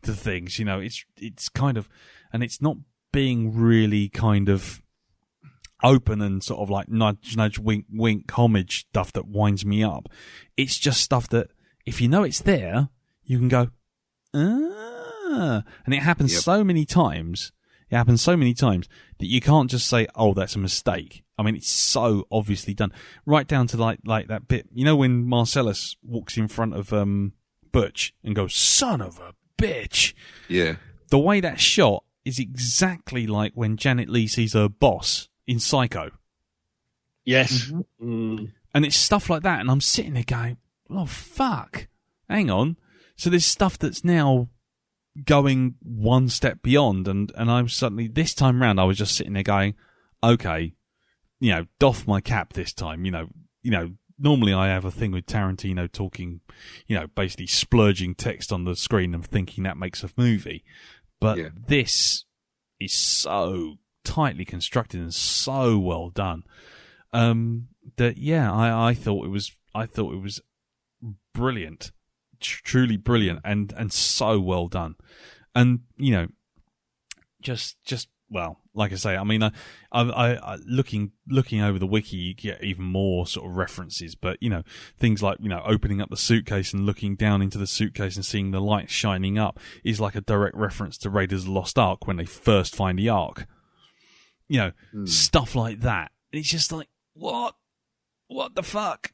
things. It's kind of, and it's not being really kind of open and sort of like nudge, nudge, wink, wink, homage stuff that winds me up. It's just stuff that if you know it's there, you can go, and it happens so many times. It happens so many times that you can't just say, "Oh, that's a mistake." I mean, it's so obviously done, right down to like that bit. When Marcellus walks in front of Butch and goes, "Son of a bitch!" Yeah, the way that's shot is exactly like when Janet Leigh sees her boss in Psycho. Yes. And it's stuff like that, and I'm sitting there going, oh, fuck. Hang on. So there's stuff that's now going one step beyond, and I was suddenly, this time round, I was just sitting there going, okay, doff my cap this time. Normally I have a thing with Tarantino talking, basically splurging text on the screen and thinking that makes a movie. But this is so tightly constructed and so well done that I thought it was brilliant, truly brilliant, and so well done. And just well, like I say, I mean, I looking over the wiki, you get even more sort of references, but things like opening up the suitcase and looking down into the suitcase and seeing the light shining up is like a direct reference to Raiders of the Lost Ark when they first find the Ark. Stuff like that. It's just like, what the fuck,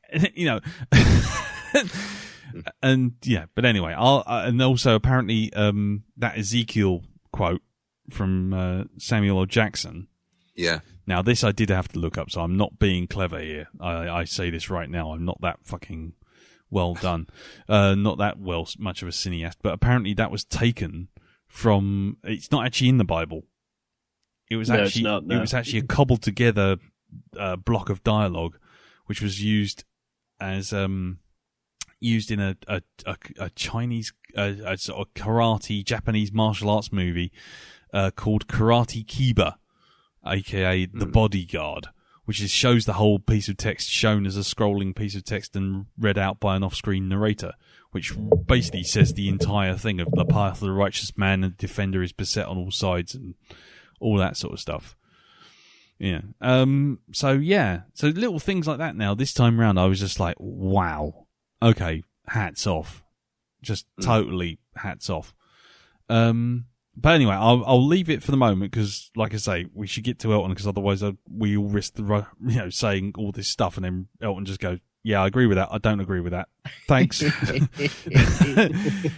and but anyway, and also apparently that Ezekiel quote from Samuel L. Jackson. Yeah. Now this I did have to look up, so I'm not being clever here. I say this right now. I'm not that fucking well done, not that much of a cineast. But apparently that was taken from. It's not actually in the Bible. It was actually it was actually a cobbled together block of dialogue, which was used as used in a Chinese a sort of karate Japanese martial arts movie called Karate Kiba, aka The Bodyguard, which shows the whole piece of text shown as a scrolling piece of text and read out by an off-screen narrator, which basically says the entire thing of the path of the righteous man and the defender is beset on all sides and all that sort of stuff. Yeah. So little things like that now. This time round, I was just like, wow. Okay, hats off. Just totally hats off. But anyway, I'll leave it for the moment because, like I say, we should get to Elton because otherwise we all risk saying all this stuff and then Elton just goes, yeah, I agree with that. I don't agree with that. Thanks.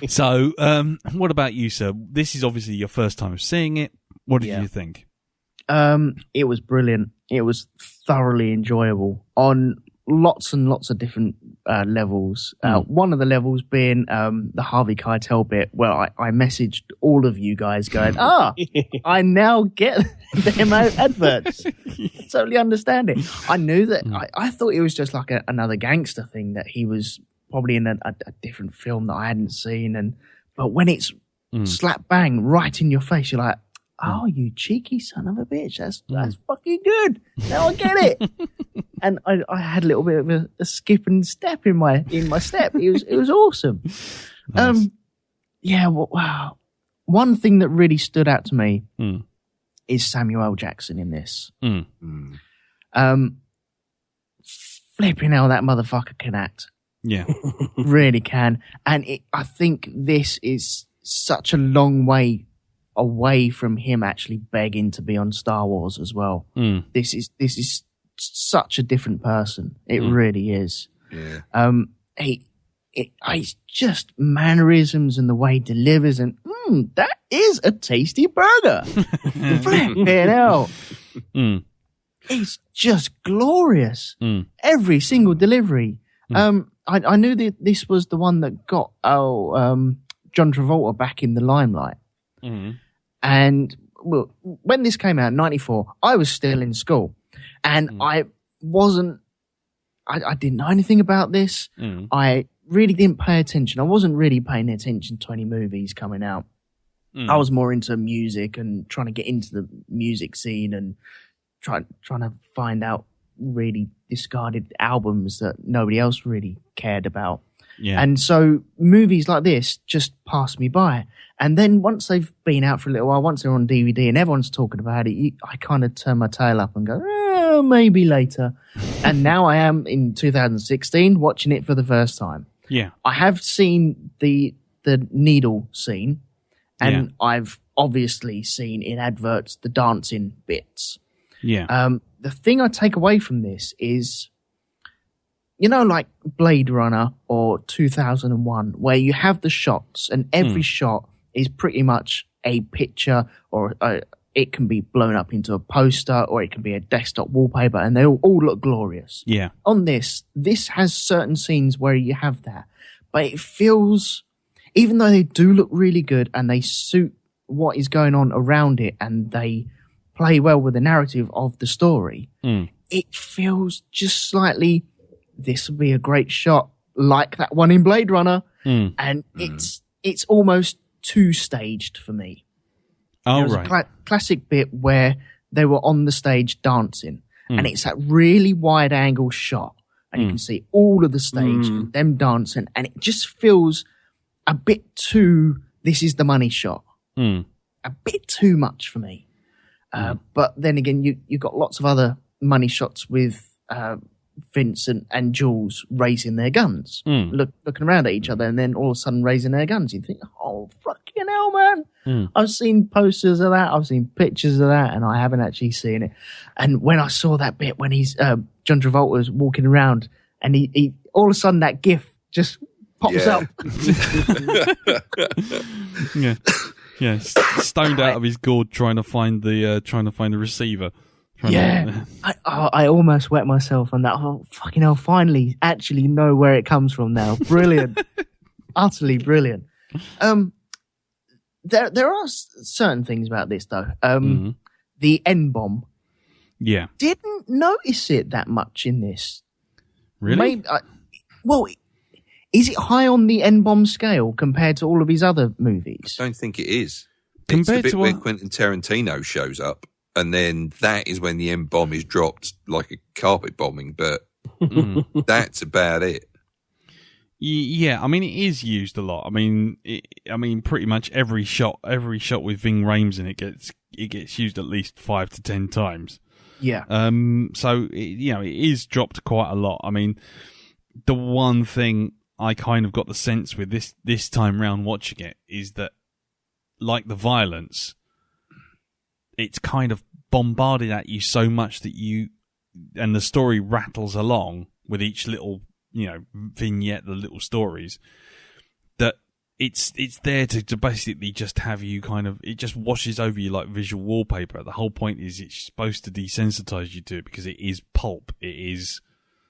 So, what about you, sir? This is obviously your first time of seeing it. What did you think? It was brilliant. It was thoroughly enjoyable on lots and lots of different levels. One of the levels being the Harvey Keitel bit, where I messaged all of you guys going, I now get them adverts. Totally understand it. I knew that. I thought it was just like another gangster thing, that he was probably in a different film that I hadn't seen. But when it's slap bang right in your face, you're like, oh, you cheeky son of a bitch. That's fucking good. Now I get it. And I had a little bit of a skip and step in my step. It was awesome. Nice. Wow. One thing that really stood out to me is Samuel L. Jackson in this. Flipping hell, that motherfucker can act. Yeah. Really can. And I think this is such a long way away from him actually begging to be on Star Wars as well. This is such a different person. It really is. Yeah. It's just mannerisms and the way he delivers, and that is a tasty burger. Flipping hell. It's just glorious. Every single delivery. I knew that this was the one that got John Travolta back in the limelight. And when this came out in 94, I was still in school, and I didn't know anything about this. I really didn't pay attention. I wasn't really paying attention to any movies coming out. I was more into music and trying to get into the music scene and trying to find out really discarded albums that nobody else really cared about. Yeah. And so movies like this just passed me by. And then once they've been out for a little while, once they're on DVD and everyone's talking about it, I kind of turn my tail up and go, maybe later. And now I am in 2016 watching it for the first time. Yeah. I have seen the needle scene, and I've obviously seen in adverts the dancing bits. Yeah. The thing I take away from this is, like Blade Runner or 2001, where you have the shots and every shot is pretty much a picture, or it can be blown up into a poster, or it can be a desktop wallpaper, and they all look glorious. Yeah. On this has certain scenes where you have that, but it feels, even though they do look really good and they suit what is going on around it and they play well with the narrative of the story, it feels just slightly, this would be a great shot like that one in Blade Runner. And it's almost too staged for me. There was a classic bit where they were on the stage dancing, and it's that really wide angle shot, and you can see all of the stage and them dancing, and it just feels a bit too, this is the money shot. A bit too much for me. But then again, you got lots of other money shots with Vincent and Jules raising their guns, looking around at each other, and then all of a sudden raising their guns. You think, oh, fucking hell, man. I've seen posters of that. I've seen pictures of that, and I haven't actually seen it. And when I saw that bit, when he's John Travolta was walking around, and he all of a sudden that gif just pops up. Yeah, stoned out of his gourd trying to find the receiver. I almost wet myself on that. Oh, fucking hell, finally actually know where it comes from now. Brilliant. Utterly brilliant. There are certain things about this, though. The N-bomb. Yeah. Didn't notice it that much in this. Really? Is it high on the N-bomb scale compared to all of his other movies? I don't think it is. Compared it's the bit to where Quentin Tarantino shows up, and then that is when the N-bomb is dropped like a carpet bombing, but that's about it. Yeah, I mean, it is used a lot. I mean, pretty much every shot with Ving Rhames in it gets used at least 5 to 10 times. Yeah. So it is dropped quite a lot. I mean, the one thing I kind of got the sense with this time round watching it is that, like the violence, it's kind of bombarded at you so much that and the story rattles along with each little, vignette, the little stories, that it's there to basically just have you kind of, it just washes over you like visual wallpaper. The whole point is it's supposed to desensitize you to it because it is pulp. It is,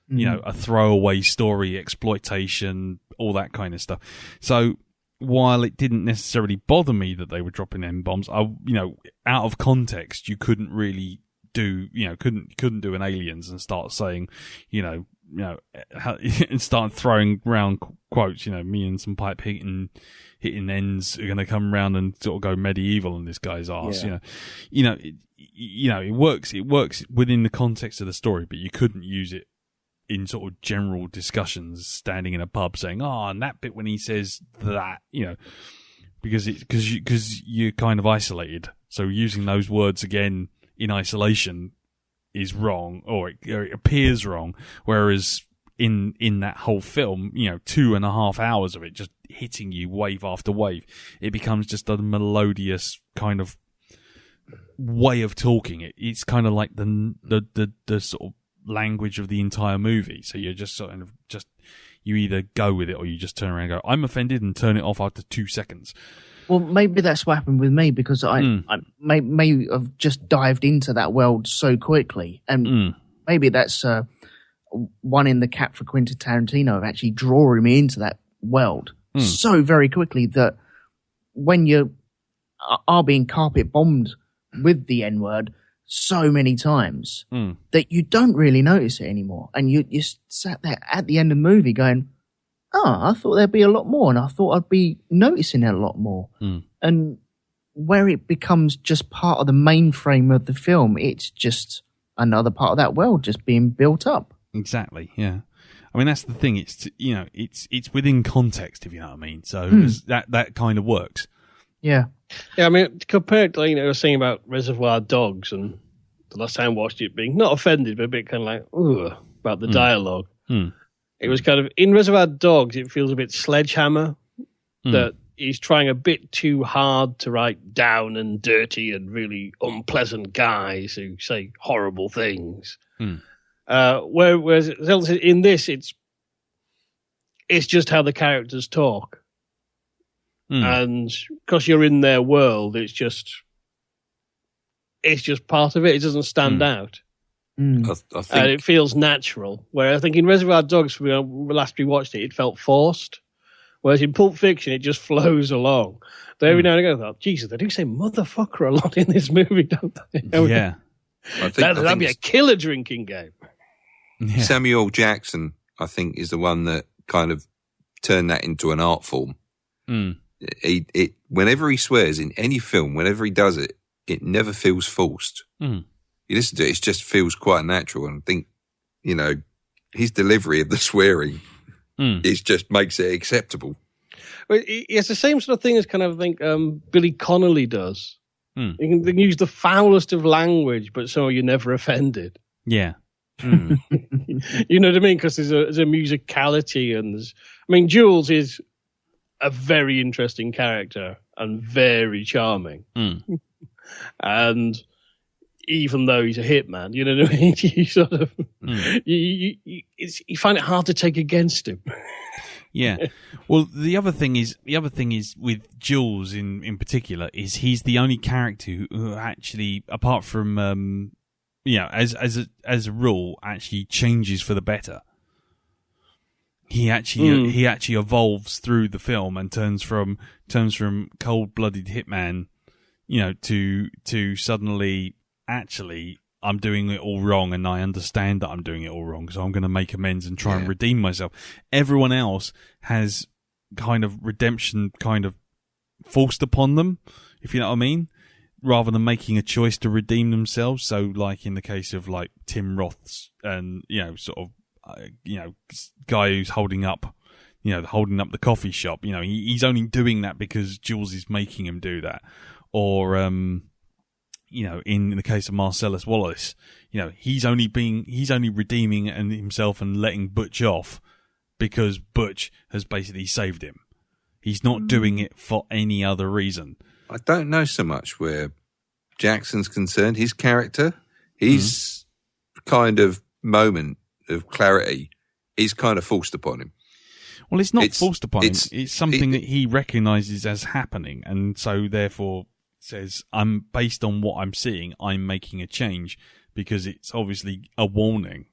you know, a throwaway story, exploitation, all that kind of stuff. So while it didn't necessarily bother me that they were dropping N-bombs, out of context, you couldn't really do, couldn't do an Aliens and start saying, and start throwing around quotes, me and some pipe hitting ends are going to come around and sort of go medieval on this guy's arse. Yeah. It works within the context of the story, but you couldn't use it in sort of general discussions, standing in a pub saying, and that bit when he says that, because you're kind of isolated. So using those words again in isolation is wrong, or it appears wrong. Whereas in that whole film, 2.5 hours of it just hitting you wave after wave, it becomes just a melodious kind of way of talking. It's kind of like the sort of language of the entire movie. So you're just sort of you either go with it or you just turn around and go, I'm offended, and turn it off after 2 seconds. Well, maybe that's what happened with me, because I may have just dived into that world so quickly. And maybe that's one in the cap for Quentin Tarantino of actually drawing me into that world so very quickly that when you are being carpet bombed with the N-word so many times that you don't really notice it anymore. And you sat there at the end of the movie going, I thought there'd be a lot more, and I thought I'd be noticing it a lot more. And where it becomes just part of the mainframe of the film, it's just another part of that world just being built up. Exactly, yeah. I mean, that's the thing. It's it's within context, if you know what I mean. So that kind of works. Yeah. Yeah, I mean, compared to, I was saying about Reservoir Dogs, and the last time I watched it being not offended, but a bit kind of like, ugh, about the dialogue. It was kind of, in Reservoir Dogs, it feels a bit Sledgehammer, that he's trying a bit too hard to write down and dirty and really unpleasant guys who say horrible things. Whereas in this, it's just how the characters talk. And because you're in their world, it's just part of it. It doesn't stand out. I think It feels natural. Where I think in Reservoir Dogs, last we watched it, it felt forced. Whereas in Pulp Fiction, it just flows along. But every now and again, I thought, Jesus, they do say motherfucker a lot in this movie, don't they? Yeah. That'd be a killer drinking game. Yeah. Samuel Jackson, I think, is the one that kind of turned that into an art form. Whenever he swears in any film, whenever he does it, it never feels forced. You listen to it, it just feels quite natural. And I think, his delivery of the swearing just makes it acceptable. Well, it's the same sort of thing as kind of, I think, Billy Connolly does. You can use the foulest of language, but so you're never offended. Yeah. You know what I mean? Because there's a musicality, and Jules is a very interesting character and very charming. And even though he's a hitman, you know what I mean? You sort of you find it hard to take against him. Yeah. Well, the other thing is with Jules in particular is he's the only character who actually, apart from as a rule, actually changes for the better. He actually evolves through the film and turns from cold-blooded hitman, to suddenly, actually, I'm doing it all wrong, and I understand that I'm doing it all wrong, so I'm going to make amends and try and redeem myself. Everyone else has kind of redemption kind of forced upon them, if you know what I mean, rather than making a choice to redeem themselves. So, like in the case of like Tim Roth's and guy who's holding up the coffee shop. He's only doing that because Jules is making him do that. Or in the case of Marcellus Wallace, he's only redeeming himself and letting Butch off because Butch has basically saved him. He's not doing it for any other reason. I don't know so much where Jackson's concerned. His character, his kind of moment of clarity is kind of forced upon him. Well, it's not forced upon him. It's something that he recognises as happening, and so therefore says, "I'm based on what I'm seeing. I'm making a change because it's obviously a warning."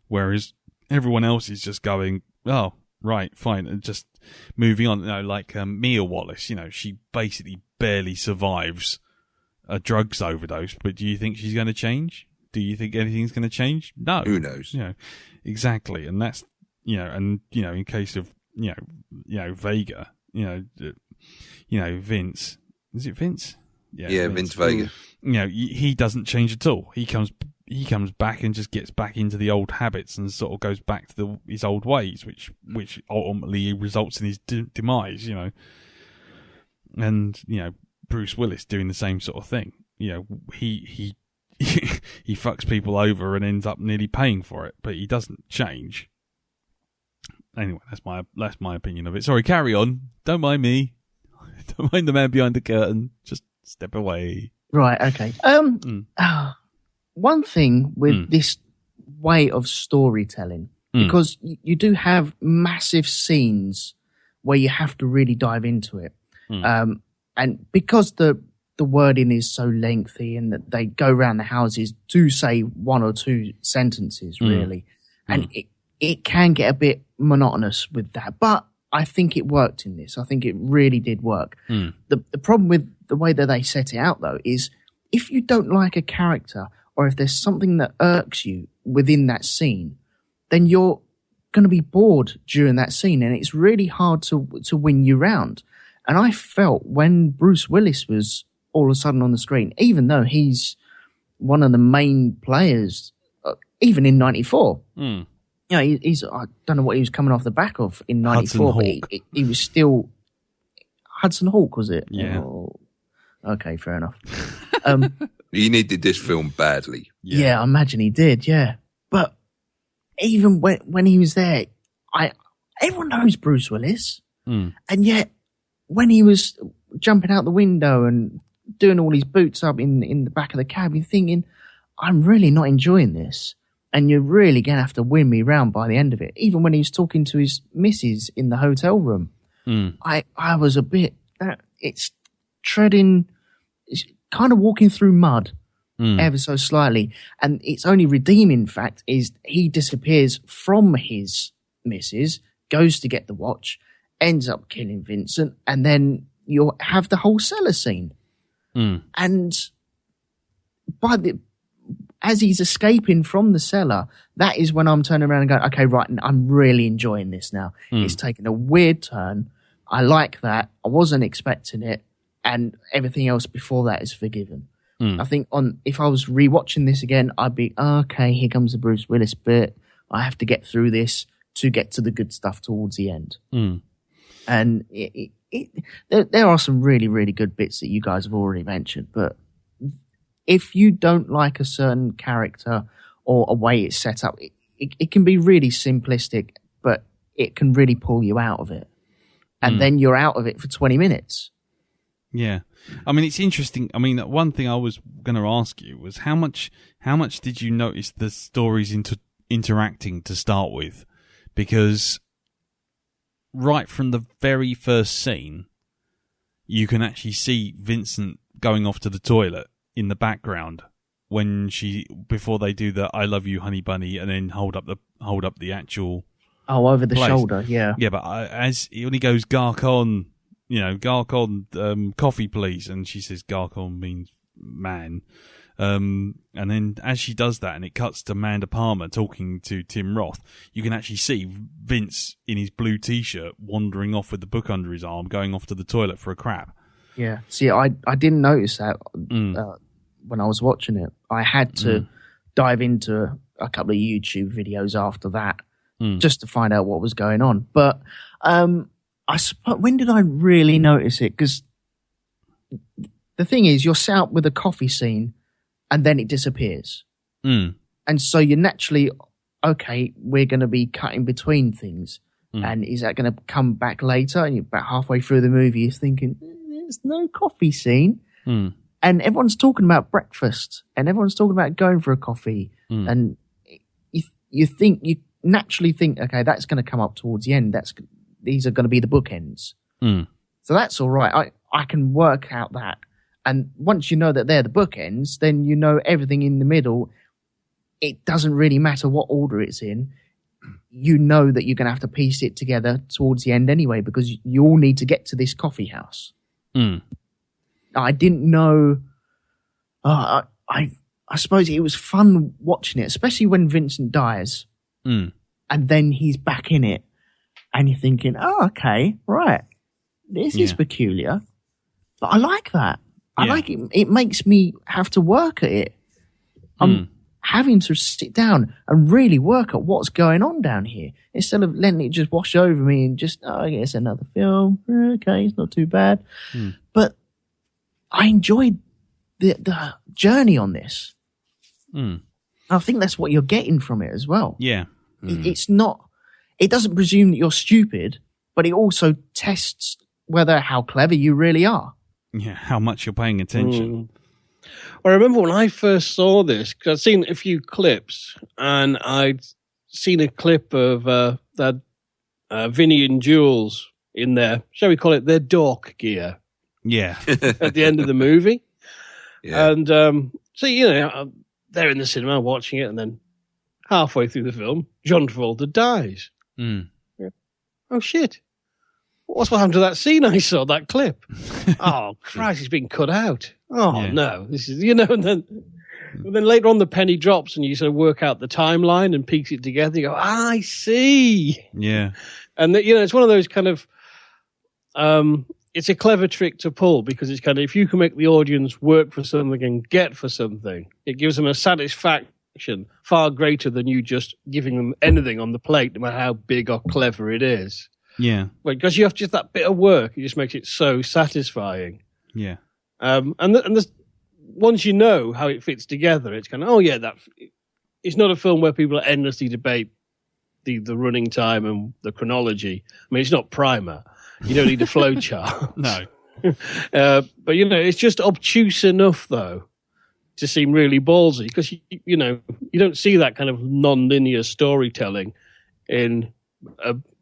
Whereas everyone else is just going, "Oh, right, fine," and just moving on. Like Mia Wallace, she basically barely survives a drugs overdose. But do you think she's going to change? Do you think anything's going to change? No. Who knows? Exactly, and that's in case of Vega, Vince. Is it Vince? Yeah, Vince Vega. He doesn't change at all. He comes back and just gets back into the old habits and sort of goes back to his old ways, which ultimately results in his demise. And Bruce Willis doing the same sort of thing. He he fucks people over and ends up nearly paying for it, but he doesn't change. Anyway, that's my opinion of it. Sorry, carry on. Don't mind me. Don't mind the man behind the curtain. Just step away. Right. Okay. One thing with this way of storytelling, because you do have massive scenes where you have to really dive into it, and because the wording is so lengthy and that they go around the houses to say one or two sentences really, and it can get a bit monotonous with that. But I think it worked in this. I think it really did work. The problem with the way that they set it out, though, is if you don't like a character or if there's something that irks you within that scene, then you're going to be bored during that scene, and it's really hard to win you round. And I felt when Bruce Willis was all of a sudden on the screen, even though he's one of the main players, even in '94. He's I don't know what he was coming off the back of in '94, but he was still Hudson Hawk, was it? Yeah. Oh, okay, fair enough. He needed this film badly. Yeah, I imagine he did. Yeah, but even when he was there, everyone knows Bruce Willis, and yet when he was jumping out the window and doing all his boots up in the back of the cab, you're thinking, I'm really not enjoying this. And you're really going to have to win me round by the end of it. Even when he was talking to his missus in the hotel room, I was a bit, it's kind of walking through mud ever so slightly. And its only redeeming fact is he disappears from his missus, goes to get the watch, ends up killing Vincent, and then you'll have the whole cellar scene. And as he's escaping from the cellar, that is when I'm turning around and going, okay, right, I'm really enjoying this now. It's taken a weird turn. I like that. I wasn't expecting it. And everything else before that is forgiven. I think if I was rewatching this again, I'd be, okay, here comes the Bruce Willis bit. I have to get through this to get to the good stuff towards the end. And there are some really, really good bits that you guys have already mentioned, but if you don't like a certain character or a way it's set up, it can be really simplistic, but it can really pull you out of it. And then you're out of it for 20 minutes. Yeah. I mean, it's interesting. I mean, one thing I was going to ask you was how much did you notice the stories interacting to start with? Because right from the very first scene, you can actually see Vincent going off to the toilet in the background before they do the "I love you, honey bunny," and then hold up the actual over the place. shoulder, yeah, but as when he goes Garcon, Garcon, coffee please, and she says Garcon means man, and then as she does that, and it cuts to Amanda Palmer talking to Tim Roth, you can actually see Vince in his blue t-shirt wandering off with the book under his arm, going off to the toilet for a crap. Yeah, see, I didn't notice that when I was watching it. I had to dive into a couple of YouTube videos after that just to find out what was going on. But I suppose, when did I really notice it? Because the thing is, you're set up with a coffee scene and then it disappears. And so you're naturally, okay, we're going to be cutting between things. And is that going to come back later? And you're about halfway through the movie, you're thinking, there's no coffee scene. And everyone's talking about breakfast and everyone's talking about going for a coffee. And you naturally think, okay, that's going to come up towards the end. these are going to be the bookends. Mm. So that's all right. I can work out that. And once you know that they're the bookends, then you know everything in the middle. It doesn't really matter what order it's in. You know that you're going to have to piece it together towards the end anyway, because you all need to get to this coffee house. Mm. I didn't know. I suppose it was fun watching it, especially when Vincent dies, and then he's back in it, and you're thinking, "Oh, okay, right, this is peculiar," but I like that. I like it. It makes me have to work at it. I'm having to sit down and really work at what's going on down here instead of letting it just wash over me and just, oh, yeah, it's another film. Okay, it's not too bad. But I enjoyed the journey on this. I think that's what you're getting from it as well. Yeah. It's not, it doesn't presume that you're stupid, but it also tests how clever you really are. Yeah, how much you're paying attention. I remember when I first saw this, because I'd seen a few clips, and I'd seen a clip of that Vinny and Jules in their, shall we call it, their dork gear. Yeah. At the end of the movie. Yeah. And so, they're in the cinema watching it, and then halfway through the film, John Travolta dies. Yeah. Oh, shit. What's what happened to that scene I saw, that clip? Oh, Christ, he's been cut out. Oh, no. This is, and then later on the penny drops and you sort of work out the timeline and piece it together. You go, I see. Yeah. And, it's one of those kind of, it's a clever trick to pull because it's kind of, if you can make the audience work for something and get for something, it gives them a satisfaction far greater than you just giving them anything on the plate, no matter how big or clever it is. Yeah. Because you have just that bit of work, it just makes it so satisfying. Yeah. And once you know how it fits together, it's kind of, it's not a film where people endlessly debate the running time and the chronology. I mean, it's not Primer. You don't need a flow chart. No. But, it's just obtuse enough, though, to seem really ballsy because, you don't see that kind of non-linear storytelling in,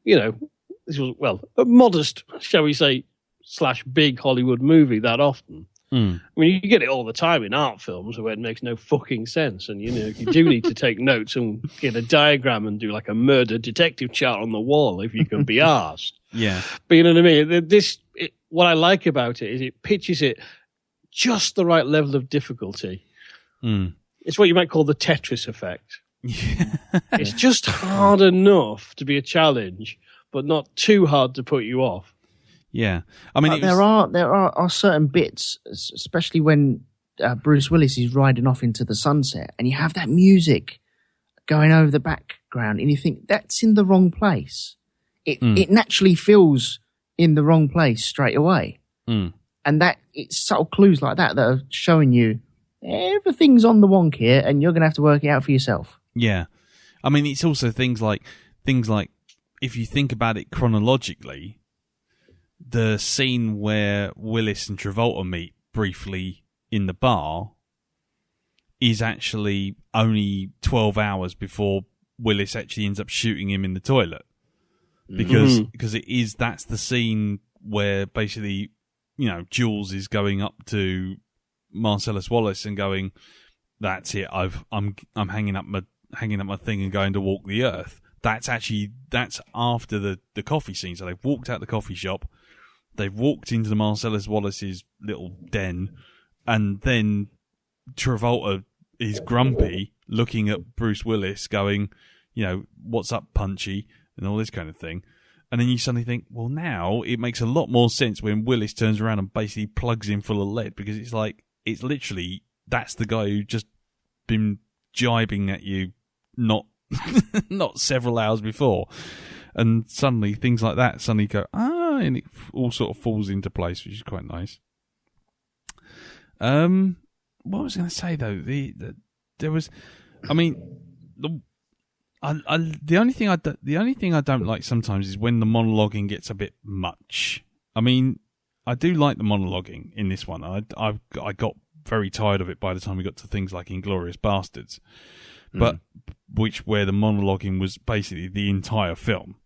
this was, a modest, shall we say, / big Hollywood movie that often. I mean, you get it all the time in art films where it makes no fucking sense. And, you do need to take notes and get a diagram and do like a murder detective chart on the wall if you can be asked. Yeah. But you know what I mean? What I like about it is it pitches it just the right level of difficulty. It's what you might call the Tetris effect. It's just hard enough to be a challenge, but not too hard to put you off. Yeah, I mean, there are certain bits, especially when Bruce Willis is riding off into the sunset, and you have that music going over the background, and you think that's in the wrong place. It naturally feels in the wrong place straight away, and that it's subtle clues like that are showing you everything's on the wonk here, and you're going to have to work it out for yourself. Yeah, I mean, it's also things like if you think about it chronologically. The scene where Willis and Travolta meet briefly in the bar is actually only 12 hours before Willis actually ends up shooting him in the toilet. Because that's the scene where basically, Jules is going up to Marcellus Wallace and going, that's it, I'm hanging up my thing and going to walk the earth. That's after the coffee scene. So they've walked out the coffee shop. They've walked into the Marcellus Wallace's little den, and then Travolta is grumpy, looking at Bruce Willis, going, what's up, Punchy, and all this kind of thing. And then you suddenly think, well, now it makes a lot more sense when Willis turns around and basically plugs him full of lead, because it's literally, that's the guy who just been jibing at you, not several hours before. And suddenly things like that suddenly go, and it all sort of falls into place, which is quite nice. What was I going to say though? There was, I mean, the only thing I don't like sometimes is when the monologuing gets a bit much. I mean, I do like the monologuing in this one. I got very tired of it by the time we got to things like Inglourious Bastards, but where the monologuing was basically the entire film.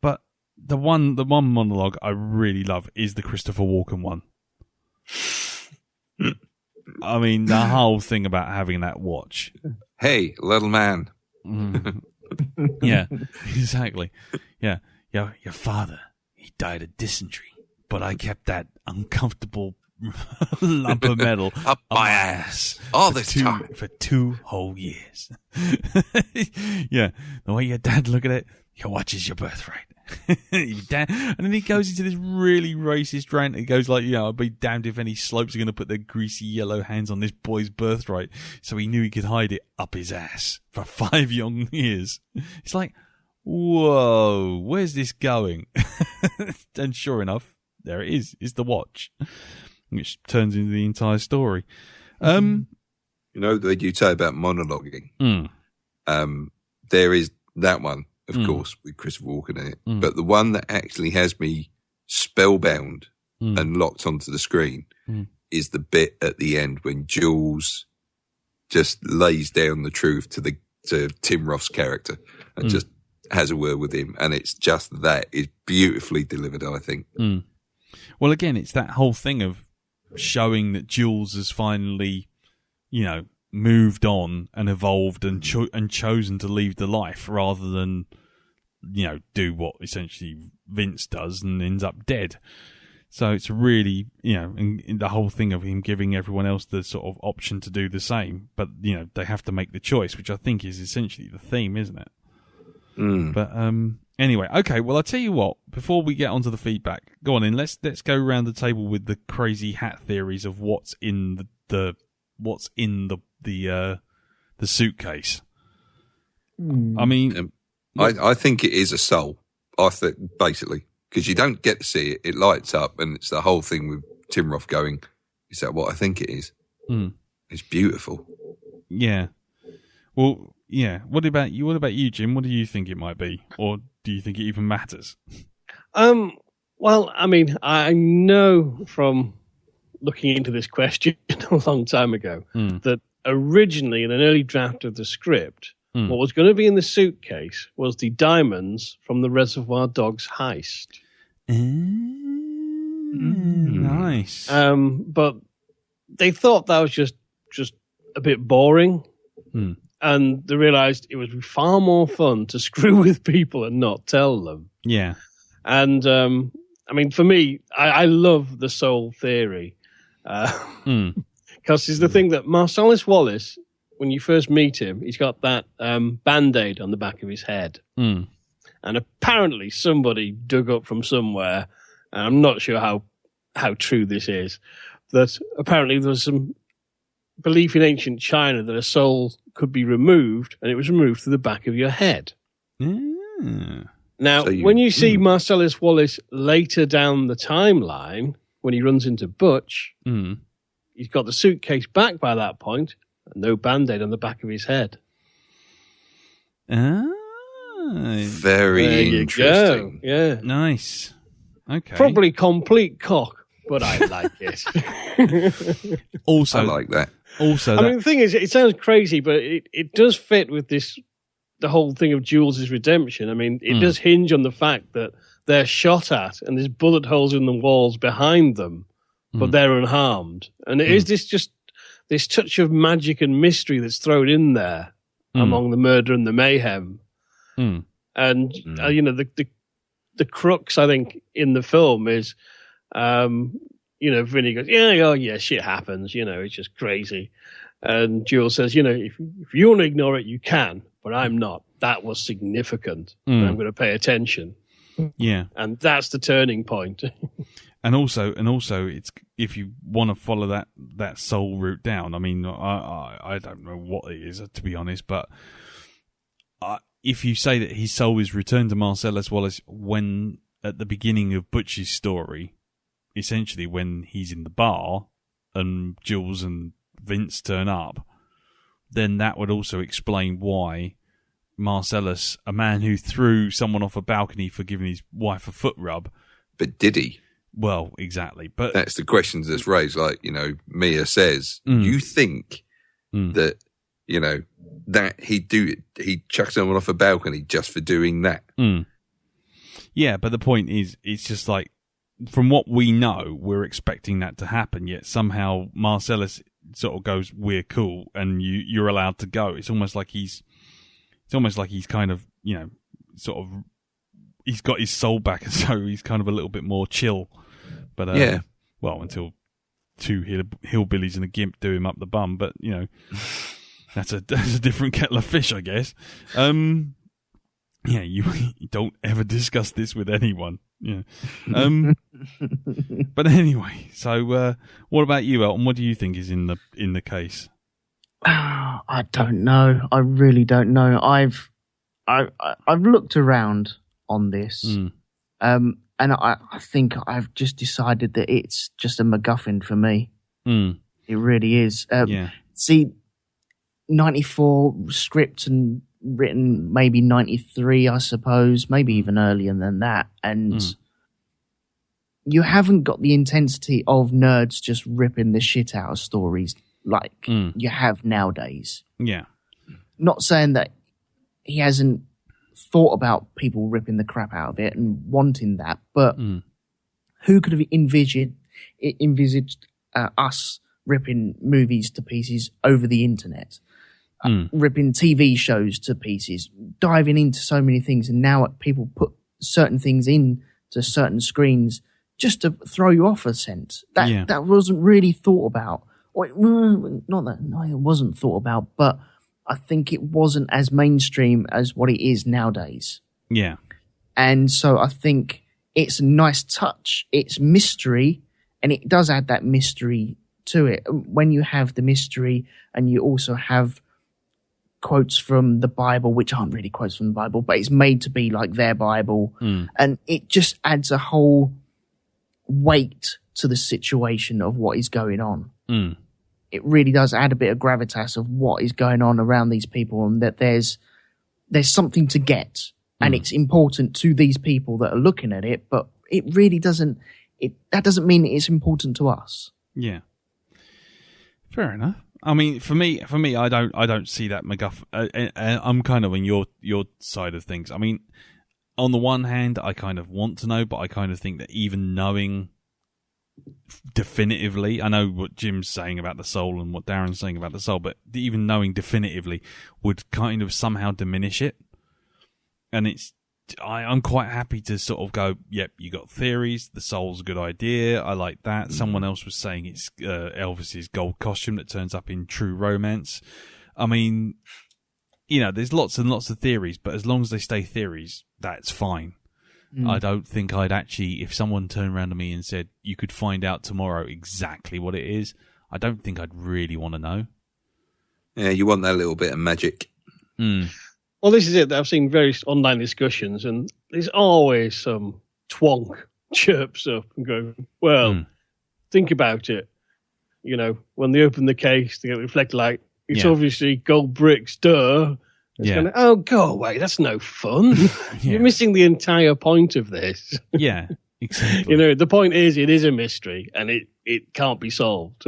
But the one monologue I really love is the Christopher Walken one. I mean, the whole thing about having that watch. Hey, little man. Yeah, exactly. Yeah, your father, he died of dysentery, but I kept that uncomfortable lump of metal up my ass all the time for 2 whole years. Yeah, the way your dad look at it, your watch is your birthright. And then he goes into this really racist rant. He goes like, I'd be damned if any slopes are going to put their greasy yellow hands on this boy's birthright. So he knew he could hide it up his ass for 5 young years. It's like, whoa, where's this going? And sure enough, there it is. It's the watch, which turns into the entire story. You you say about monologuing. There is that one, of course, with Christopher Walken in it. But the one that actually has me spellbound and locked onto the screen is the bit at the end when Jules just lays down the truth to Tim Roth's character and just has a word with him. And it's just that is beautifully delivered, I think. Well, again, it's that whole thing of showing that Jules has finally, moved on and evolved and chosen to leave the life rather than, do what essentially Vince does and ends up dead. So it's really, in the whole thing of him giving everyone else the sort of option to do the same, but, they have to make the choice, which I think is essentially the theme, isn't it? But anyway, okay, well, I'll tell you what, before we get onto the feedback, go on in, let's go around the table with the crazy hat theories of what's in the suitcase. I mean, I think it is a soul. I think basically because you don't get to see it, it lights up, and it's the whole thing with Tim Roth going, "Is that what I think it is?" It's beautiful. Yeah. Well, yeah. What about you? What about you, Jim? What do you think it might be, or do you think it even matters? Well, I mean, I know from looking into this question a long time ago that originally in an early draft of the script, what was going to be in the suitcase was the diamonds from the Reservoir Dogs heist. Nice. But they thought that was just a bit boring. And they realized it would be far more fun to screw with people and not tell them. Yeah. And, I mean, for me, I love the soul theory. Because it's the thing that Marcellus Wallace, when you first meet him, he's got that Band-Aid on the back of his head. And apparently somebody dug up from somewhere, and I'm not sure how true this is, that apparently there was some belief in ancient China that a soul could be removed, and it was removed through the back of your head. Now, when you see Marcellus Wallace later down the timeline, when he runs into Butch, he's got the suitcase back by that point, and no Band-Aid on the back of his head. Very interesting. Yeah. Nice. Okay. Probably complete cock, but I like it. Also, I like that. I mean, the thing is, it sounds crazy, but it does fit with the whole thing of Jules' redemption. I mean, it does hinge on the fact that they're shot at and there's bullet holes in the walls behind them, but they're unharmed. And it is this touch of magic and mystery that's thrown in there among the murder and the mayhem. And, the crux, I think, in the film is, Vinny goes, yeah, shit happens, it's just crazy. And Jules says, if you want to ignore it, you can, but I'm not. That was significant. And I'm going to pay attention. Yeah. And that's the turning point. And also, it's if you want to follow that soul route down. I mean, I don't know what it is, to be honest, but if you say that his soul is returned to Marcellus Wallace when at the beginning of Butch's story, essentially when he's in the bar and Jules and Vince turn up, then that would also explain why Marcellus, a man who threw someone off a balcony for giving his wife a foot rub. But did he? Well, exactly. But that's the questions that's raised. Like, Mia says, you think that, that he chucked someone off a balcony just for doing that. Yeah, but the point is, it's just like, from what we know, we're expecting that to happen, yet somehow Marcellus sort of goes, "We're cool," and you're allowed to go. It's almost like he's kind of, sort of, he's got his soul back, and so he's kind of a little bit more chill. But well, until two hillbillies and a gimp do him up the bum, but that's a different kettle of fish, I guess. Yeah, you don't ever discuss this with anyone. Yeah. But anyway, so what about you, Elton? What do you think is in the case? I don't know. I really don't know. I've looked around on this, and I think I've just decided that it's just a MacGuffin for me. It really is. See, 94 script and written maybe 93, I suppose, maybe even earlier than that, and you haven't got the intensity of nerds just ripping the shit out of stories like you have nowadays. Yeah. Not saying that he hasn't thought about people ripping the crap out of it and wanting that, but who could have envisaged us ripping movies to pieces over the internet? Ripping TV shows to pieces, diving into so many things, and now people put certain things into certain screens just to throw you off a scent. That wasn't really thought about. Not that it wasn't thought about, but I think it wasn't as mainstream as what it is nowadays. Yeah. And so I think it's a nice touch. It's mystery, and it does add that mystery to it. When you have the mystery and you also have quotes from the Bible, which aren't really quotes from the Bible, but it's made to be like their Bible, and it just adds a whole weight to the situation of what is going on. It really does add a bit of gravitas of what is going on around these people, and that there's something to get, and it's important to these people that are looking at it, but it really doesn't. That doesn't mean it's important to us. Yeah, fair enough. I mean, for me, I don't see that MacGuffin. I'm kind of on your side of things. I mean, on the one hand, I kind of want to know, but I kind of think that even knowing definitively, I know what Jim's saying about the soul and what Darren's saying about the soul, but even knowing definitively would kind of somehow diminish it. And I'm quite happy to sort of go, yep, you got theories, the soul's a good idea, I like that. Someone else was saying it's Elvis's gold costume that turns up in True Romance. I mean, there's lots and lots of theories, but as long as they stay theories, that's fine. I don't think I'd actually, if someone turned around to me and said, you could find out tomorrow exactly what it is, I don't think I'd really want to know. Yeah, you want that little bit of magic. Well, this is it. I've seen various online discussions, and there's always some twonk chirps up and go, well, think about it. When they open the case, they get reflect light. It's obviously gold bricks, duh. It's going, oh, go away. That's no fun. You're missing the entire point of this. Yeah, exactly. The point is it is a mystery, and it can't be solved.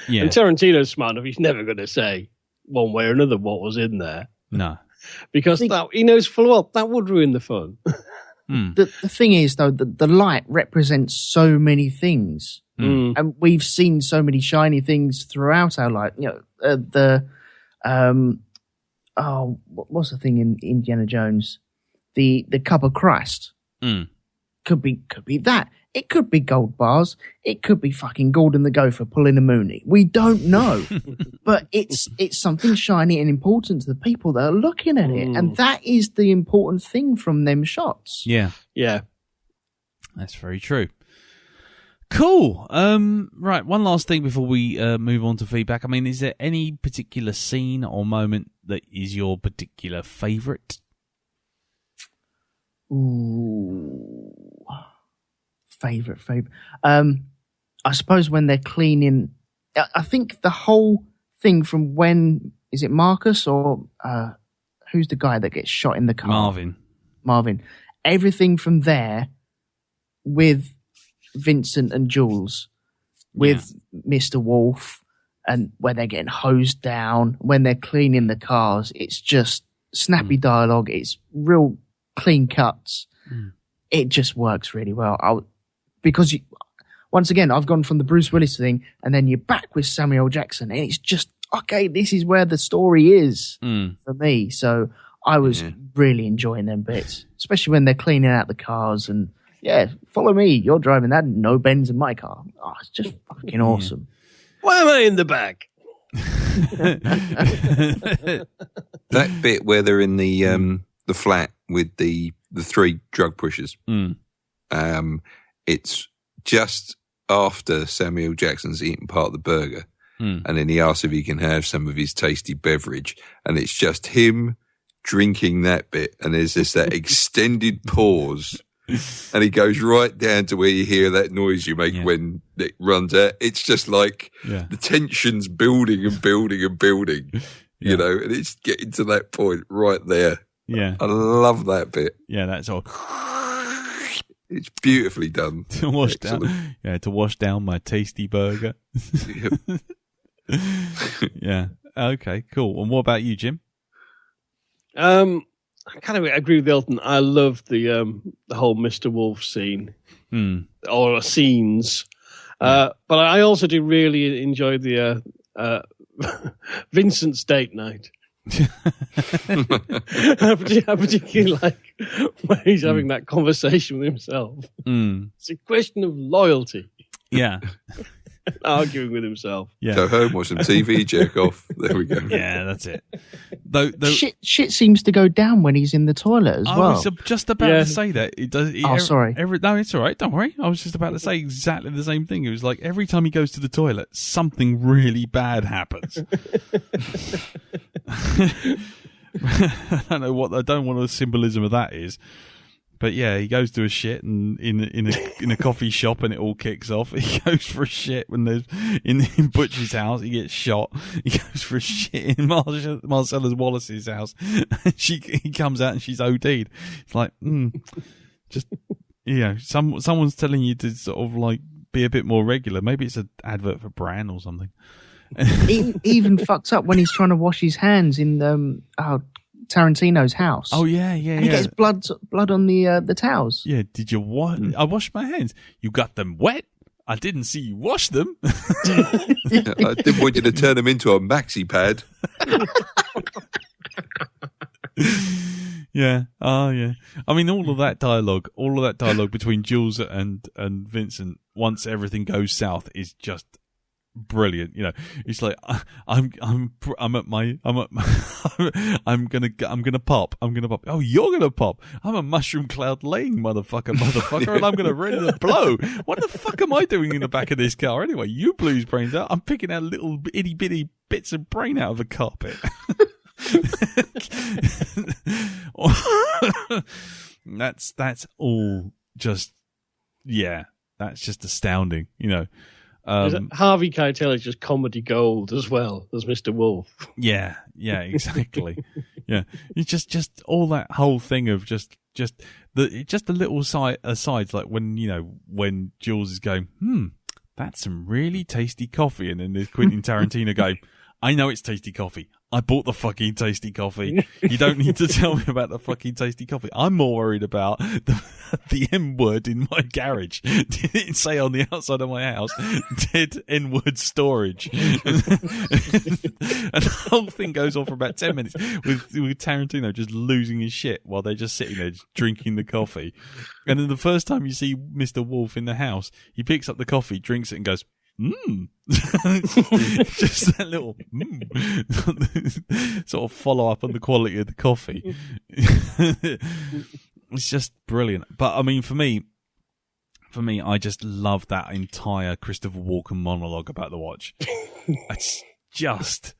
Yeah. And Tarantino's smart enough, he's never going to say one way or another what was in there. No. Because he knows full well that would ruin the fun. The thing is, though, the light represents so many things. And we've seen so many shiny things throughout our life. What's the thing in Indiana Jones? The cup of Christ. Could be that. It could be gold bars. It could be fucking Gordon the Gopher pulling a Mooney. We don't know. But it's something shiny and important to the people that are looking at it. And that is the important thing from them shots. Yeah. Yeah. That's very true. Cool. Right, one last thing before we move on to feedback. I mean, is there any particular scene or moment that is your particular favourite? Ooh. Favorite. I suppose when they're cleaning, I think the whole thing from when, is it Marcus or who's the guy that gets shot in the car? Marvin. Everything from there with Vincent and Jules, with Mr. Wolf, and when they're getting hosed down, when they're cleaning the cars, it's just snappy dialogue. It's real clean cuts. it just works really well. Because once again, I've gone from the Bruce Willis thing, and then you're back with Samuel Jackson, and it's just, okay, this is where the story is for me. So I was really enjoying them bits, especially when they're cleaning out the cars and, follow me, you're driving that, no bends in my car. Oh, it's just fucking awesome. Why am I in the back? That bit where they're in the flat with the three drug pushers, it's just after Samuel Jackson's eaten part of the burger, and then he asks if he can have some of his tasty beverage, and it's just him drinking that bit, and there's just that extended pause, and he goes right down to where you hear that noise you make when it runs out. It's just like the tension's building and building and building, you know, and it's getting to that point right there. Yeah. I love that bit. Yeah, that's all. It's beautifully done. To wash down my tasty burger. Yeah. Okay, cool. And what about you, Jim? I kind of agree with Elton. I love the whole Mr. Wolf scene or scenes, but I also do really enjoy the Vincent's date night. I particularly like when he's having that conversation with himself. It's a question of loyalty. Yeah. Arguing with himself. Yeah. Go home, watch some TV, jerk off. There we go. Yeah, that's it. Though shit seems to go down when he's in the toilet as well. I was just about to say that. It does. Sorry. No, it's all right. Don't worry. I was just about to say exactly the same thing. It was like every time he goes to the toilet, something really bad happens. I don't know what the symbolism of that is. But yeah, he goes to a shit and in a coffee shop and it all kicks off. He goes for a shit when there's in Butch's house, he gets shot. He goes for a shit in Marcellus Wallace's house, and he comes out and she's OD'd. It's like, just someone's telling you to sort of like be a bit more regular. Maybe it's an advert for Bran or something. He even fucks up when he's trying to wash his hands in Tarantino's house. Oh yeah. And he gets blood on the towels. Yeah, did you what? I washed my hands. You got them wet? I didn't see you wash them. I didn't want you to turn them into a maxi pad. Yeah. Oh yeah. I mean, all of that dialogue between Jules and Vincent once everything goes south is just brilliant. You know, it's like I'm gonna pop. Oh, you're gonna pop. I'm a mushroom cloud laying motherfucker, and I'm gonna ready to blow. What the fuck am I doing in the back of this car anyway? You blew his brains out. I'm picking out little itty bitty bits of brain out of the carpet. That's all just that's just astounding, you know. Harvey Keitel is just comedy gold as well as Mr. Wolf. Yeah, exactly. Yeah, it's just all that whole thing of just the little asides, like when Jules is going, that's some really tasty coffee, and then there's Quentin Tarantino going, I know it's tasty coffee. I bought the fucking tasty coffee. You don't need to tell me about the fucking tasty coffee. I'm more worried about the M word in my garage. Did it say on the outside of my house, dead N word storage? And the whole thing goes on for about 10 minutes with Tarantino just losing his shit while they're just sitting there just drinking the coffee. And then the first time you see Mr. Wolf in the house, he picks up the coffee, drinks it and goes, just that little sort of follow up on the quality of the coffee. It's just brilliant. But I mean, for me, I just love that entire Christopher Walken monologue about the watch. It's just,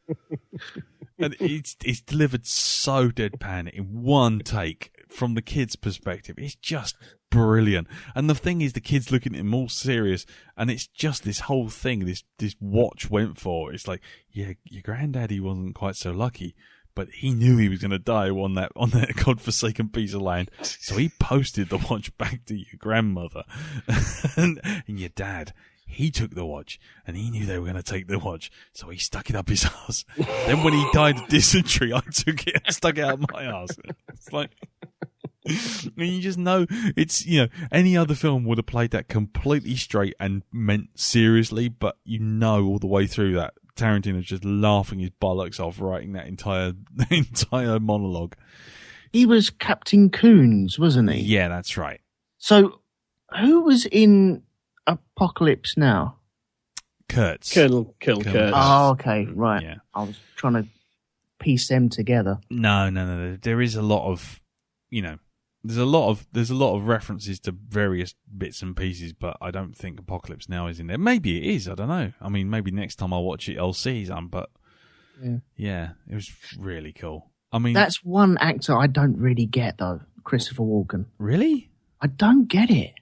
and it's delivered so deadpan in one take from the kid's perspective. It's just brilliant. And the thing is, the kid's looking at him all serious, and it's just this whole thing this watch went for. It's like, yeah, your granddaddy wasn't quite so lucky, but he knew he was going to die on that godforsaken piece of land, so he posted the watch back to your grandmother. and your dad, he took the watch, and he knew they were going to take the watch, so he stuck it up his ass. Then when he died of dysentery, I took it and stuck it out my ass. It's like, And you just know it's, any other film would have played that completely straight and meant seriously, but all the way through that Tarantino's just laughing his bollocks off writing that entire monologue. He was Captain Coons, wasn't he? Yeah, that's right. So, who was in Apocalypse Now? Kurtz. Colonel Kurtz. Oh, okay, right. Yeah. I was trying to piece them together. No. There is a lot of, there's a lot of references to various bits and pieces, but I don't think Apocalypse Now is in there. Maybe it is. I don't know. I mean, maybe next time I watch it, I'll see some. But yeah, it was really cool. I mean, that's one actor I don't really get though, Christopher Walken. Really? I don't get it.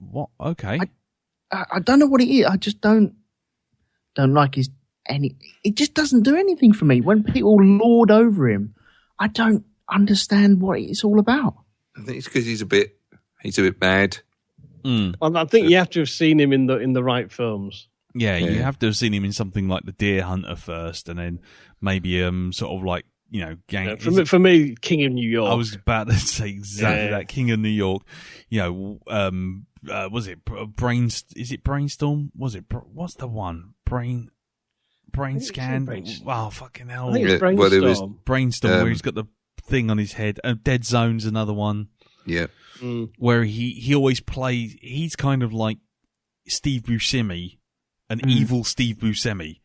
What? Okay. I don't know what it is. I just don't like his any. It just doesn't do anything for me. When people lord over him, I don't understand what it's all about. I think it's because he's a bit mad. I think you have to have seen him in the right films. Yeah, you have to have seen him in something like The Deer Hunter first, and then maybe sort of like gang. For me, King of New York. I was about to say exactly that, King of New York. Was it Is it Brainstorm? What's the one? Brain Scan. Wow, fucking hell! I think it's Brainstorm. Well, it was Brainstorm, where he's got the thing on his head. Dead Zone's another one. Yeah. Where he always plays. He's kind of like Steve Buscemi, an evil Steve Buscemi.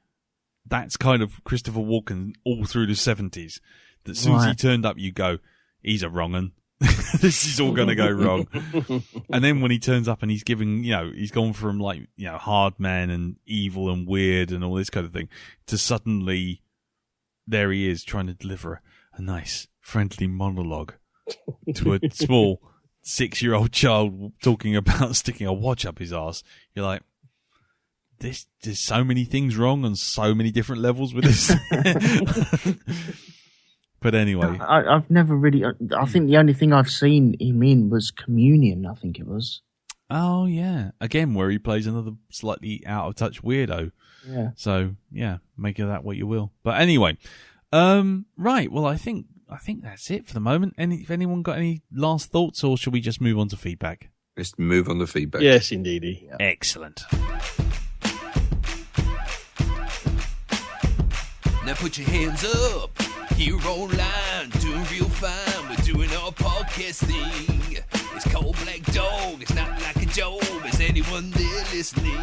That's kind of Christopher Walken all through the 70s. That as soon as he turned up, you go, he's a wrong 'un. This is all going to go wrong. And then when he turns up and he's giving, he's gone from like, hard man and evil and weird and all this kind of thing to suddenly there he is trying to deliver a nice, friendly monologue to a small 6-year-old child talking about sticking a watch up his arse. You're like, there's so many things wrong on so many different levels with this. But anyway, I've never really. I think the only thing I've seen him in was Communion. I think it was. Oh yeah, again where he plays another slightly out of touch weirdo. Yeah. So yeah, make of that what you will. But anyway, right. Well, I think that's it for the moment. If anyone got any last thoughts, or should we just move on to feedback? Let's move on to feedback. Yes, indeedy. Yeah. Excellent. Now put your hands up, here online, doing real fine. We're doing our podcast thing. It's called Blackdog, it's not like a joke. Is anyone there listening?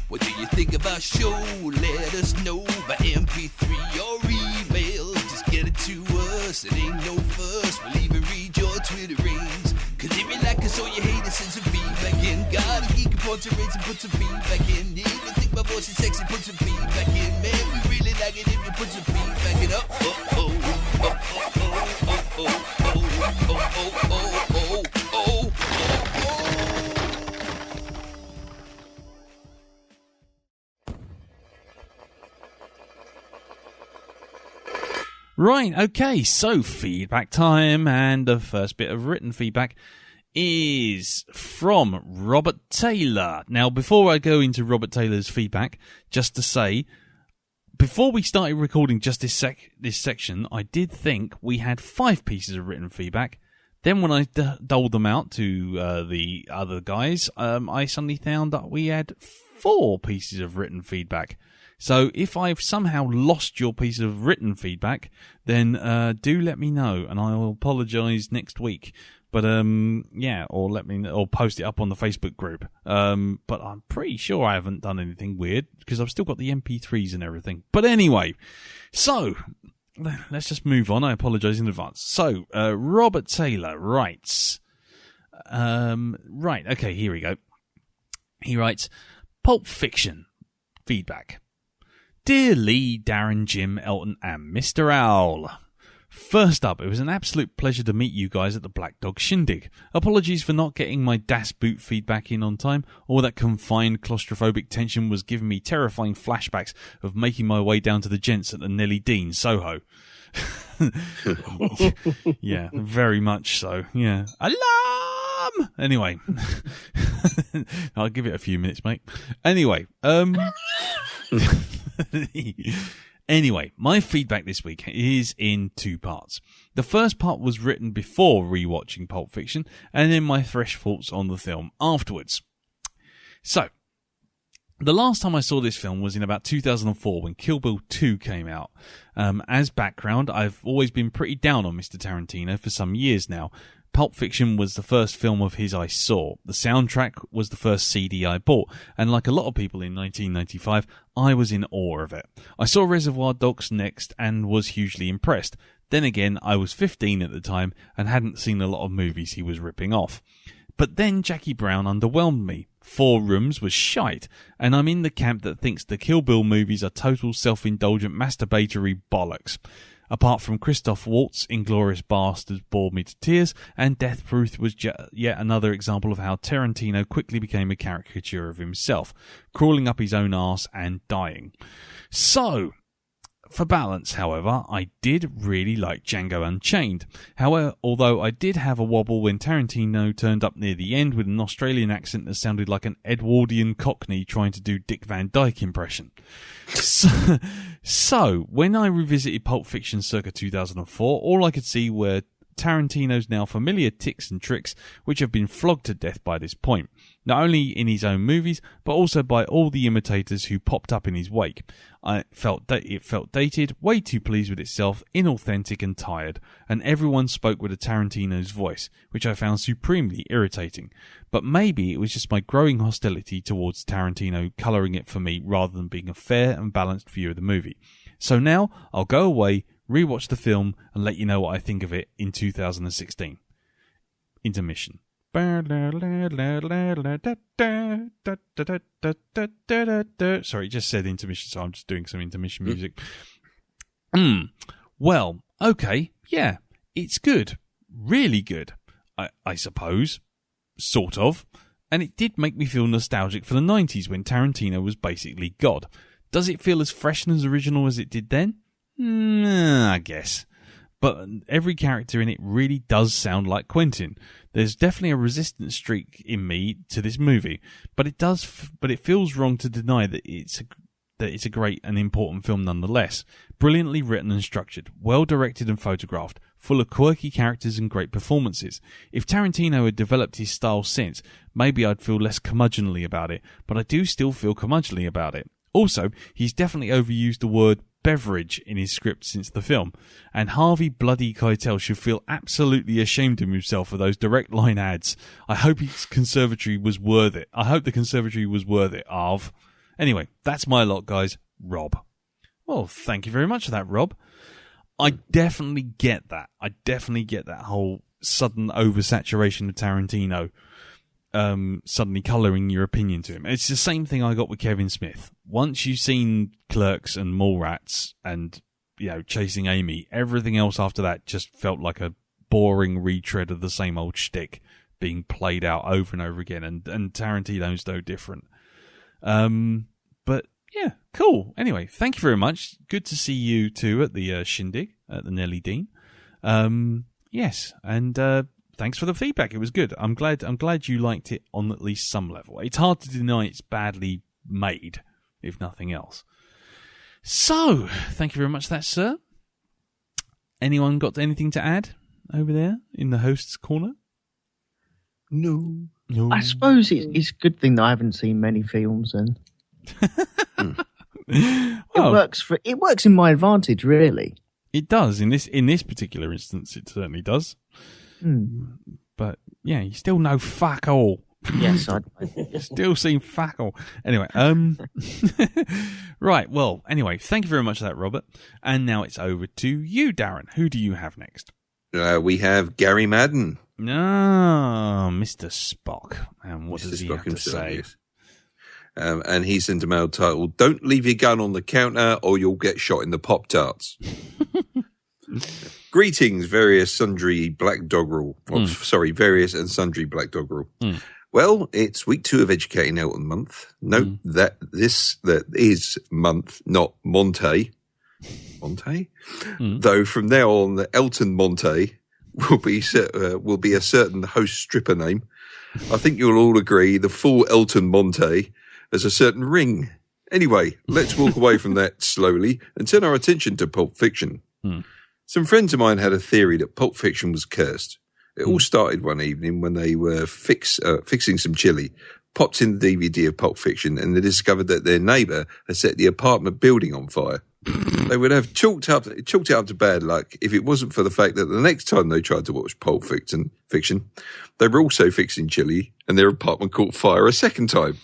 What do you think of our show? Let us know by MP3 or email. Just get it to us, it ain't no fuss. We'll even read your Twitter rings. Cause if you like us or you hate us, send some feedback in. Gotta geek upon to rates and put some feedback in. If you think my voice is sexy, put some feedback in. Man, we really like it if you put some feedback in. Right, okay, so feedback time, and the first bit of written feedback is from Robert Taylor. Now, before I go into Robert Taylor's feedback, just to say, before we started recording just this section, I did think we had 5 pieces of written feedback. Then when I doled them out to the other guys, I suddenly found that we had 4 pieces of written feedback. So if I've somehow lost your piece of written feedback, then do let me know, and I'll apologise next week. But or let me or post it up on the Facebook group. But I'm pretty sure I haven't done anything weird because I've still got the MP3s and everything. But anyway, so let's just move on. I apologise in advance. So Robert Taylor writes. Right, okay, here we go. He writes, Pulp Fiction feedback. Dear Lee, Darren, Jim, Elton, and Mr. Owl. First up, it was an absolute pleasure to meet you guys at the Blackdog Shindig. Apologies for not getting my Das Boot feedback in on time. All that confined claustrophobic tension was giving me terrifying flashbacks of making my way down to the gents at the Nelly Dean, Soho. Yeah, very much so. Yeah. Alarm! Anyway. I'll give it a few minutes, mate. Anyway, Anyway, my feedback this week is in two parts. The first part was written before rewatching Pulp Fiction, and then my fresh thoughts on the film afterwards. So, the last time I saw this film was in about 2004 when Kill Bill 2 came out. As background, I've always been pretty down on Mr. Tarantino for some years now. Pulp Fiction was the first film of his I saw. The soundtrack was the first CD I bought, and like a lot of people in 1995, I was in awe of it. I saw Reservoir Dogs next and was hugely impressed. Then again, I was 15 at the time and hadn't seen a lot of movies he was ripping off. But then Jackie Brown underwhelmed me. 4 Rooms was shite, and I'm in the camp that thinks the Kill Bill movies are total self-indulgent masturbatory bollocks. Apart from Christoph Waltz, Inglourious Basterds bored me to tears, and Death Proof was yet another example of how Tarantino quickly became a caricature of himself, crawling up his own arse and dying. So, for balance, however, I did really like Django Unchained. However, although I did have a wobble when Tarantino turned up near the end with an Australian accent that sounded like an Edwardian Cockney trying to do Dick Van Dyke impression. So, when I revisited Pulp Fiction circa 2004, all I could see were Tarantino's now familiar tics and tricks, which have been flogged to death by this point, not only in his own movies, but also by all the imitators who popped up in his wake. It felt dated, way too pleased with itself, inauthentic and tired, and everyone spoke with a Tarantino's voice, which I found supremely irritating. But maybe it was just my growing hostility towards Tarantino colouring it for me rather than being a fair and balanced view of the movie. So now I'll go away, rewatch the film, and let you know what I think of it in 2016. Intermission. Sorry, it just said intermission, so I'm just doing some intermission music. Well, okay, yeah, it's good. Really good, I suppose. Sort of. And it did make me feel nostalgic for the 90s when Tarantino was basically God. Does it feel as fresh and as original as it did then? I guess. But every character in it really does sound like Quentin. There's definitely a resistance streak in me to this movie, but it feels wrong to deny that it's a great and important film nonetheless. Brilliantly written and structured, well directed and photographed, full of quirky characters and great performances. If Tarantino had developed his style since, maybe I'd feel less curmudgeonly about it, but I do still feel curmudgeonly about it. Also, he's definitely overused the word beverage in his script since the film, and Harvey Bloody Keitel should feel absolutely ashamed of himself for those direct line ads. I hope his conservatory was worth it. Arv. Anyway, that's my lot, guys. Rob. Well, thank you very much for that, Rob. I definitely get that. Whole sudden oversaturation of Tarantino suddenly colouring your opinion to him. It's the same thing I got with Kevin Smith. Once you've seen Clerks and Mallrats and, Chasing Amy, everything else after that just felt like a boring retread of the same old shtick being played out over and over again, and Tarantino's no different. But yeah, cool. Anyway, thank you very much. Good to see you too at the shindig at the Nelly Dean. Yes, and thanks for the feedback. It was good. I'm glad you liked it on at least some level. It's hard to deny it's badly made, if nothing else. So, thank you very much for that, sir. Anyone got anything to add over there in the host's corner? No. I suppose it's a good thing that I haven't seen many films, and it works in my advantage, really. It does in this particular instance. It certainly does. But yeah, you still know fuck all. Yes, I still seem fuck all. Anyway, right. Well, anyway, thank you very much for that, Robert. And now it's over to you, Darren. Who do you have next? We have Gary Madden. Mr. Spock. And what does he have to say? Yes. And he sent a mail titled, "Don't leave your gun on the counter or you'll get shot in the Pop-Tarts." Greetings, various and sundry Black Dog Rule. Well, it's week 2 of Educating Elton month. Note that that is month, not Monte. Monte? Though from now on, the Elton Monte will be a certain host stripper name. I think you'll all agree the full Elton Monte has a certain ring Anyway, let's walk away from that slowly and turn our attention to Pulp Fiction. Some friends of mine had a theory that Pulp Fiction was cursed. It all started one evening when they were fixing some chili, popped in the DVD of Pulp Fiction, and they discovered that their neighbour had set the apartment building on fire. They would have chalked it up to bad luck if it wasn't for the fact that the next time they tried to watch Pulp Fiction, they were also fixing chili and their apartment caught fire a second time.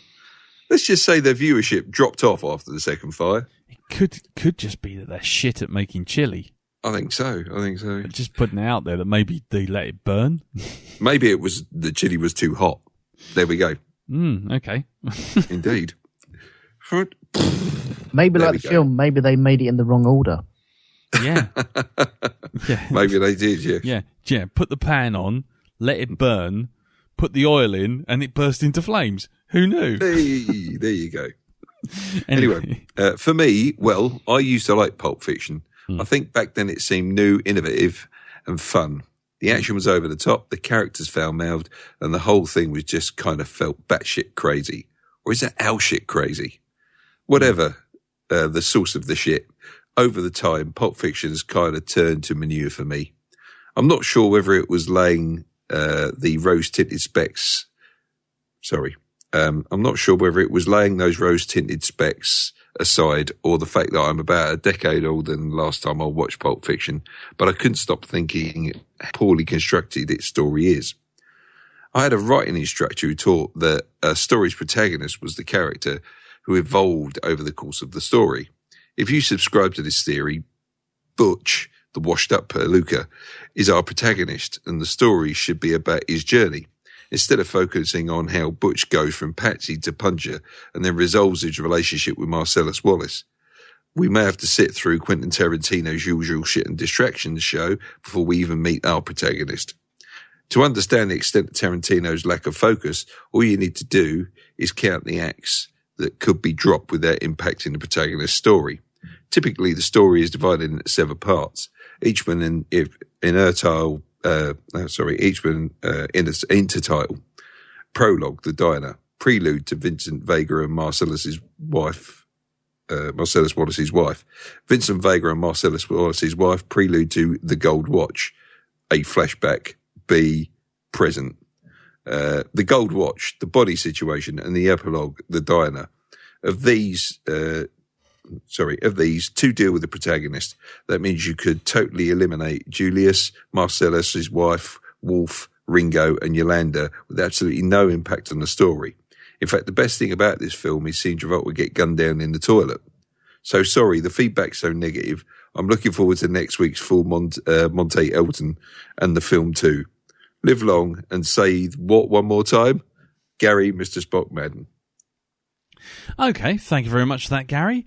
Let's just say their viewership dropped off after the second fire. It could just be that they're shit at making chili. I think so. Just putting it out there that maybe they let it burn. Maybe it was the chili was too hot. There we go. Okay. Indeed. Maybe like the film, maybe they made it in the wrong order. Yeah. Maybe they did, yeah. Yeah. Put the pan on, let it burn, put the oil in, and it burst into flames. Who knew? Hey, there you go. Anyway, for me, well, I used to like Pulp Fiction. I think back then it seemed new, innovative, and fun. The action was over the top, the characters foul-mouthed, and the whole thing was just kind of felt batshit crazy. Or is it owl shit crazy? Whatever the source of the shit, over the time, Pulp Fiction's kind of turned to manure for me. I'm not sure whether it was laying the rose-tinted specs. I'm not sure whether it was laying those rose-tinted specs aside or the fact that I'm about a decade older than the last time I watched Pulp Fiction, but I couldn't stop thinking how poorly constructed its story is. I had a writing instructor who taught that a story's protagonist was the character who evolved over the course of the story. If you subscribe to this theory, Butch, the washed-up perluca, is our protagonist, and the story should be about his journey, instead of focusing on how Butch goes from patsy to puncher and then resolves his relationship with Marcellus Wallace. We may have to sit through Quentin Tarantino's Usual Shit and Distractions show before we even meet our protagonist. To understand the extent of Tarantino's lack of focus, all you need to do is count the acts that could be dropped without impacting the protagonist's story. Typically, the story is divided into 7 parts, each one in intertitle. Prologue, the diner. Prelude to Vincent Vega and Marcellus Wallace's wife. Vincent Vega and Marcellus Wallace's wife. Prelude to The Gold Watch. A flashback. B. Present. The Gold Watch, the body situation, and the epilogue, the diner. Of these, 2 deal with the protagonist. That means you could totally eliminate Julius, Marcellus, his wife, Wolf, Ringo, and Yolanda with absolutely no impact on the story. In fact, the best thing about this film is seeing Travolta get gunned down in the toilet. So sorry, the feedback's so negative. I'm looking forward to next week's full Monte Elton and the film too. Live long and say what one more time? Gary, Mr. Spock Madden. Okay, thank you very much for that, Gary.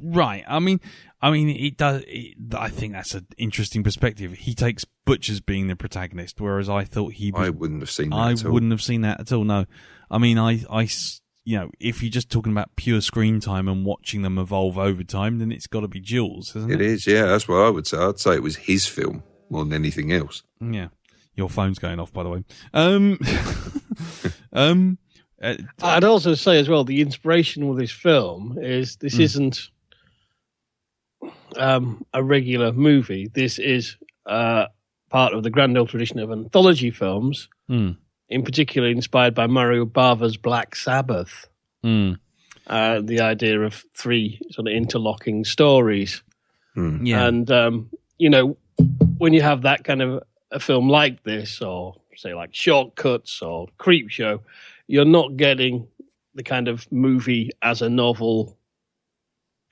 Right, I mean, it does. I think that's an interesting perspective. He takes Butch as being the protagonist, whereas I thought I wouldn't have seen that. I wouldn't have seen that at all. No, I mean, if you're just talking about pure screen time and watching them evolve over time, then it's got to be Jules, isn't it? It is, yeah. That's what I would say. I'd say it was his film more than anything else. Yeah, your phone's going off, by the way. I'd also say as well, the inspiration with this film is this isn't a regular movie. This is part of the grand old tradition of anthology films, in particular inspired by Mario Bava's Black Sabbath. The idea of 3 sort of interlocking stories. Yeah. And, when you have that kind of a film like this, or say like Shortcuts or Creepshow, you're not getting the kind of movie as a novel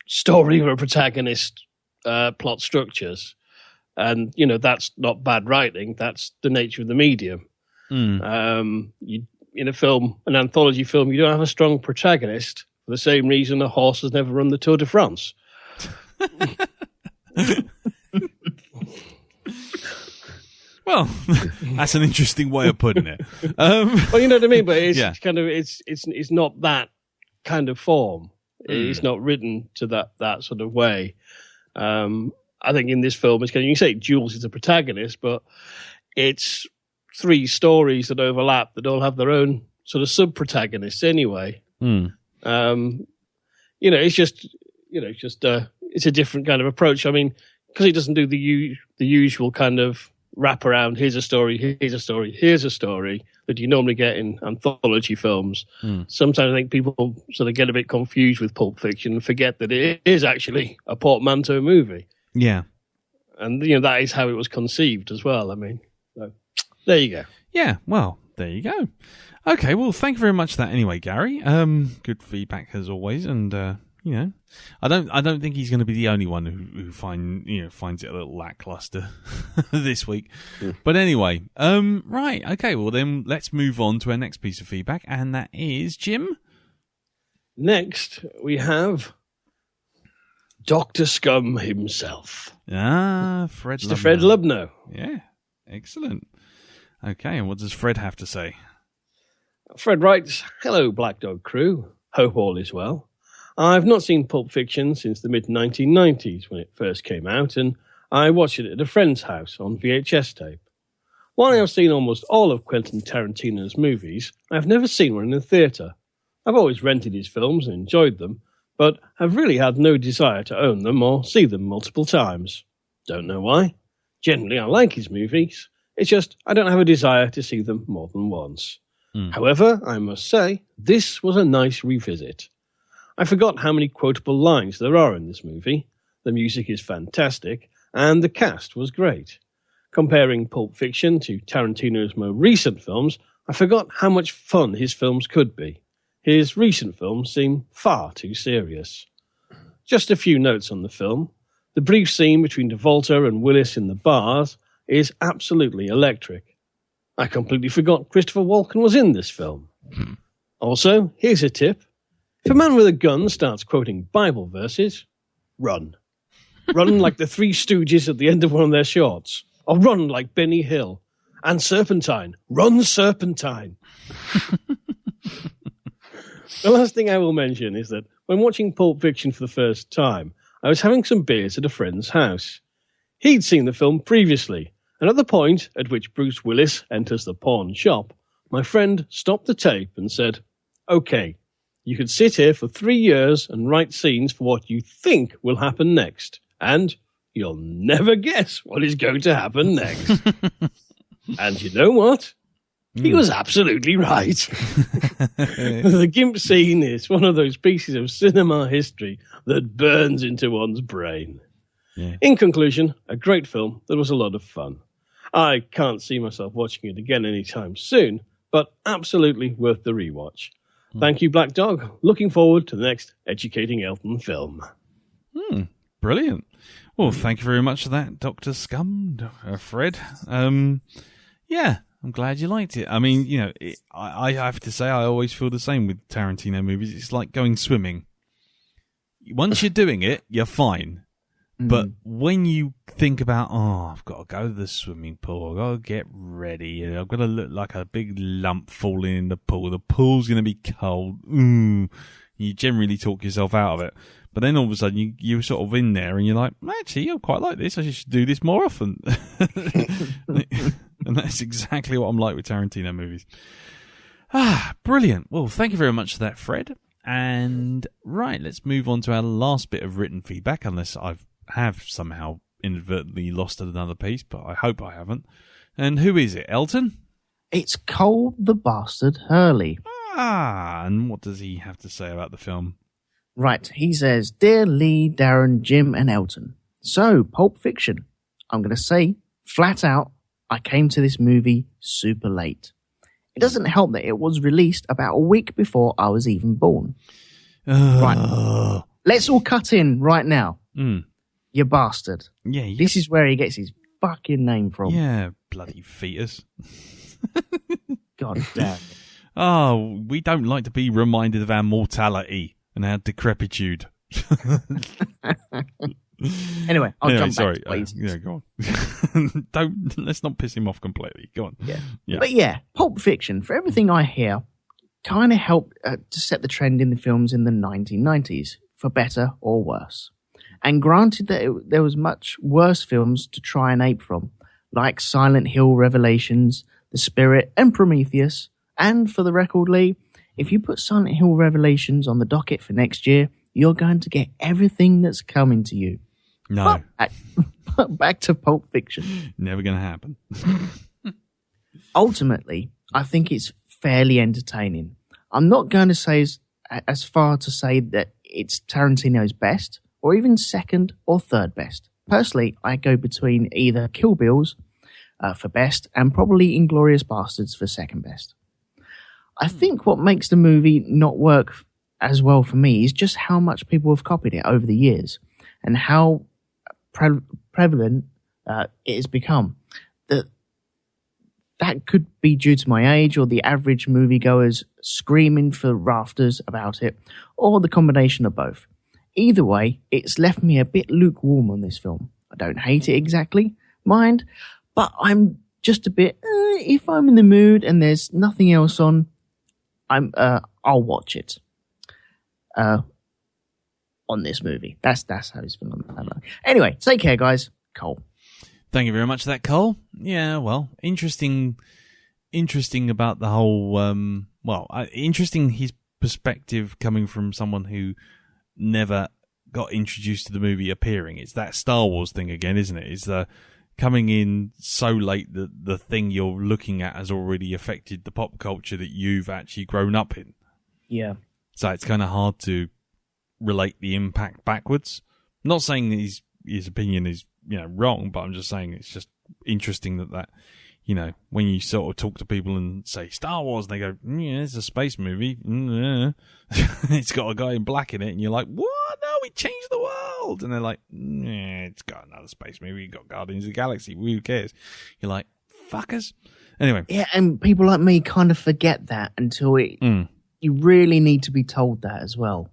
story or a protagonist plot structures. And, that's not bad writing. That's the nature of the medium. In a film, an anthology film, you don't have a strong protagonist for the same reason a horse has never run the Tour de France. Well, that's an interesting way of putting it. Well, you know what I mean, but it's kind of it's not that kind of form. It's not written to that sort of way. I think in this film, it's kind of, you can say Jules is the protagonist, but it's 3 stories that overlap that all have their own sort of sub-protagonists anyway. It's a different kind of approach. I mean, because he doesn't do the usual kind of wrap around. Here's a story. Here's a story. Here's a story that you normally get in anthology films. Sometimes I think people sort of get a bit confused with Pulp Fiction and forget that it is actually a portmanteau movie. Yeah. And, that is how it was conceived as well. I mean, so, there you go. Yeah, well, there you go. Okay, well, thank you very much for that anyway, Gary. Good feedback as always, and I don't think he's going to be the only one who finds it a little lackluster this week. But anyway, right, okay, well then let's move on to our next piece of feedback, and that is Jim. Next, we have Dr. Scum himself. Fred Mr. Fred Lubno. Yeah, excellent. Okay, and what does Fred have to say? Fred writes, "Hello, Blackdog crew. Hope all is well. I've not seen Pulp Fiction since the mid-1990s when it first came out, and I watched it at a friend's house on VHS tape. While I've seen almost all of Quentin Tarantino's movies, I've never seen one in a theatre. I've always rented his films and enjoyed them, but have really had no desire to own them or see them multiple times. Don't know why. Generally, I like his movies. It's just I don't have a desire to see them more than once. However, I must say, this was a nice revisit. I forgot how many quotable lines there are in this movie. The music is fantastic, and the cast was great. Comparing Pulp Fiction to Tarantino's more recent films, I forgot how much fun his films could be. His recent films seem far too serious. Just a few notes on the film. The brief scene between Travolta and Willis in the bars is absolutely electric. I completely forgot Christopher Walken was in this film. Also, here's a tip. If a man with a gun starts quoting Bible verses, run. Run like the Three Stooges at the end of one of their shorts. Or run like Benny Hill. And Serpentine. Run, Serpentine. The last thing I will mention is that when watching Pulp Fiction for the first time, I was having some beers at a friend's house. He'd seen the film previously, and at the point at which Bruce Willis enters the pawn shop, my friend stopped the tape and said, "Okay, you could sit here for 3 years and write scenes for what you think will happen next, and you'll never guess what is going to happen next." And you know what? He was absolutely right. The Gimp scene is one of those pieces of cinema history that burns into one's brain. Yeah. In conclusion, a great film that was a lot of fun. I can't see myself watching it again anytime soon, but absolutely worth the rewatch. Thank you, Black Dog. Looking forward to the next Educating Elton film. Brilliant. Well, thank you very much for that, Dr. Scum, Fred. Yeah, I'm glad you liked it. I mean, I have to say I always feel the same with Tarantino movies. It's like going swimming. Once you're doing it, you're fine. But when you think about, I've got to go to the swimming pool, I've got to get ready, I've got to look like a big lump falling in the pool's going to be cold, you generally talk yourself out of it. But then all of a sudden you're sort of in there and you're like, actually, I quite like this, I should do this more often. And that's exactly what I'm like with Tarantino movies. Brilliant. Well, thank you very much for that, Fred. And right, let's move on to our last bit of written feedback, unless I have somehow inadvertently lost another piece, but I hope I haven't. And who is it, Elton? It's Cole the Bastard Hurley. And what does he have to say about the film? Right, he says, "Dear Lee, Darren, Jim and Elton. So, Pulp Fiction. I'm going to say, flat out, I came to this movie super late. It doesn't help that it was released about a week before I was even born." Right, let's all cut in right now. You bastard. Yeah. This is where he gets his fucking name from. Yeah, bloody fetus. God damn it. Oh, we don't like to be reminded of our mortality and our decrepitude. Anyway, I'll jump sorry. back, please. Yeah, go on. Let's not piss him off completely. Go on. Yeah. But yeah, Pulp Fiction, for everything I hear, kind of helped to set the trend in the films in the 1990s, for better or worse. And granted that there was much worse films to try and ape from, like Silent Hill Revelations, The Spirit, and Prometheus. And for the record, Lee, If you put Silent Hill Revelations on the docket for next year, you're going to get everything that's coming to you. No. But back to Pulp Fiction. Never going to happen. Ultimately, I think it's fairly entertaining. I'm not going to say as far to say that it's Tarantino's best, or even second or third best. Personally, I go between either Kill Bills for best and probably Inglourious Bastards for second best. I think what makes the movie not work as well for me is just how much people have copied it over the years and how prevalent it has become. That could be due to my age or the average moviegoers screaming for rafters about it, or the combination of both. Either way, it's left me a bit lukewarm on this film. I don't hate it exactly, mind, but I'm just a bit, if I'm in the mood and there's nothing else on, I'll watch it. On this movie. That's how it's feeling. Anyway, take care, guys. Cole. Thank you very much for that, Cole. Yeah, well, interesting about the whole, interesting his perspective coming from someone who never got introduced to the movie appearing. It's that Star Wars thing again, isn't it? It's the coming in so late that the thing you're looking at has already affected the pop culture that you've actually grown up in. Yeah. So it's kind of hard to relate the impact backwards. I'm not saying that his opinion is, wrong, but I'm just saying it's just interesting that, when you sort of talk to people and say Star Wars, they go, yeah, it's a space movie. It's got a guy in black in it. And you're like, what? No, it changed the world. And they're like, yeah, it's got another space movie. You got Guardians of the Galaxy. Who cares? You're like, fuckers. Anyway. Yeah, and people like me kind of forget that until you really need to be told that as well.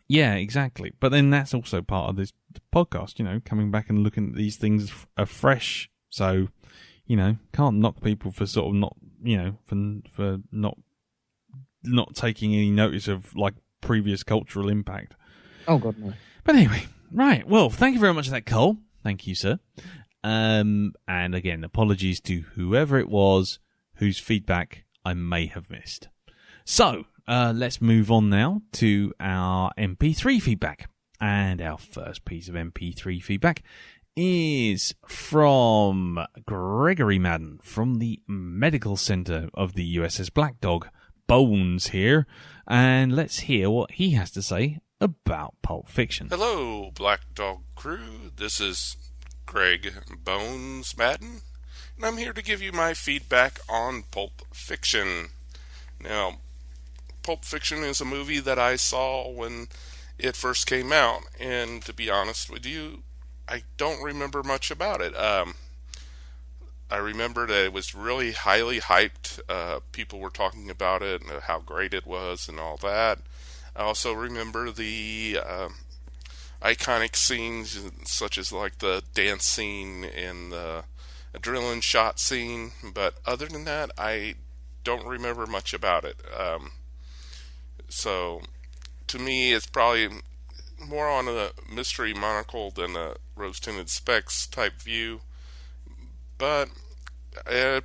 Yeah, exactly. But then that's also part of this podcast, coming back and looking at these things afresh. So, can't knock people for sort of not, for not taking any notice of like previous cultural impact. Oh God, no. But anyway, right. Well, thank you very much for that, Cole. Thank you, sir. And again, apologies to whoever it was whose feedback I may have missed. So, let's move on now to our MP3 feedback. And our first piece of MP3 feedback is from Gregory Madden from the Medical Center of the USS Blackdog. Bones here. And let's hear what he has to say about Pulp Fiction. Hello, Blackdog crew. This is Greg Bones Madden. And I'm here to give you my feedback on Pulp Fiction. Now, Pulp Fiction is a movie that I saw when it first came out, and to be honest with you, I don't remember much about it. I remember that it was really highly hyped. People were talking about it and how great it was and all that. I also remember the iconic scenes such as like the dance scene and the adrenaline shot scene, but other than that, I don't remember much about it. So, to me, it's probably more on a mystery monocle than a rose-tinted specs type view, but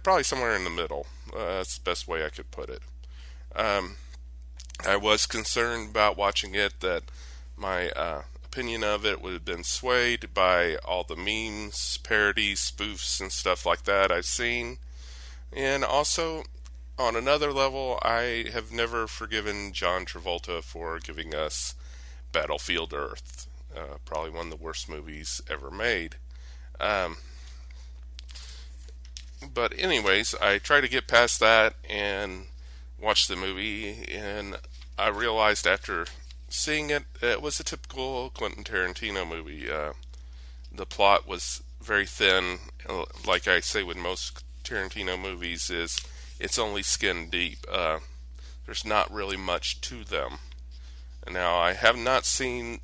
probably somewhere in the middle. That's the best way I could put it. I was concerned about watching it that my opinion of it would have been swayed by all the memes, parodies, spoofs, and stuff like that I've seen. And also, on another level, I have never forgiven John Travolta for giving us Battlefield Earth. Probably one of the worst movies ever made. But anyways, I try to get past that and watch the movie, and I realized after seeing it, it was a typical Quentin Tarantino movie. The plot was very thin. Like I say with most Tarantino movies, it's only skin deep. There's not really much to them. Now, I have not seen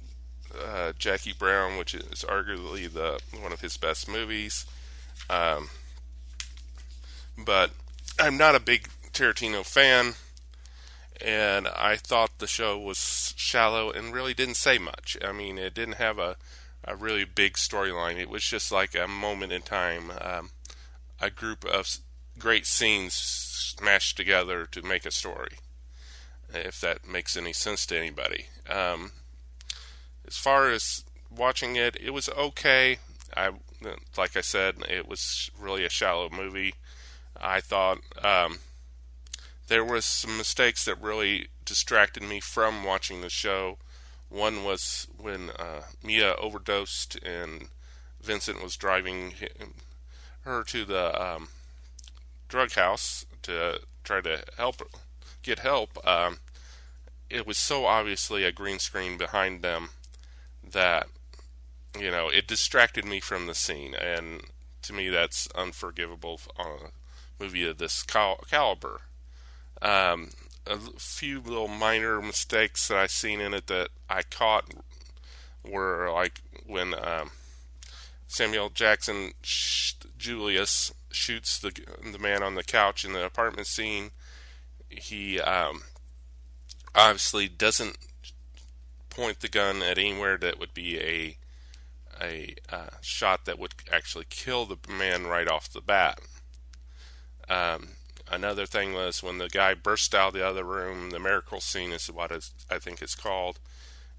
Jackie Brown, which is arguably one of his best movies. But I'm not a big Tarantino fan, and I thought the show was shallow and really didn't say much. I mean, it didn't have a really big storyline. It was just like a moment in time, a group of great scenes smashed together to make a story. if that makes any sense to anybody. As far as watching it, it was okay. Like I said, it was really a shallow movie. I thought there was some mistakes that really distracted me from watching the show. One was when Mia overdosed and Vincent was driving her to the drug house to try to get help. It was so obviously a green screen behind them that, it distracted me from the scene, and to me that's unforgivable on a movie of this caliber. A few little minor mistakes that I seen in it that I caught were like when Samuel Jackson Julius shoots the man on the couch in the apartment scene. He obviously doesn't point the gun at anywhere that would be a shot that would actually kill the man right off the bat. Another thing was when the guy burst out of the other room, the miracle scene is what I think it's called,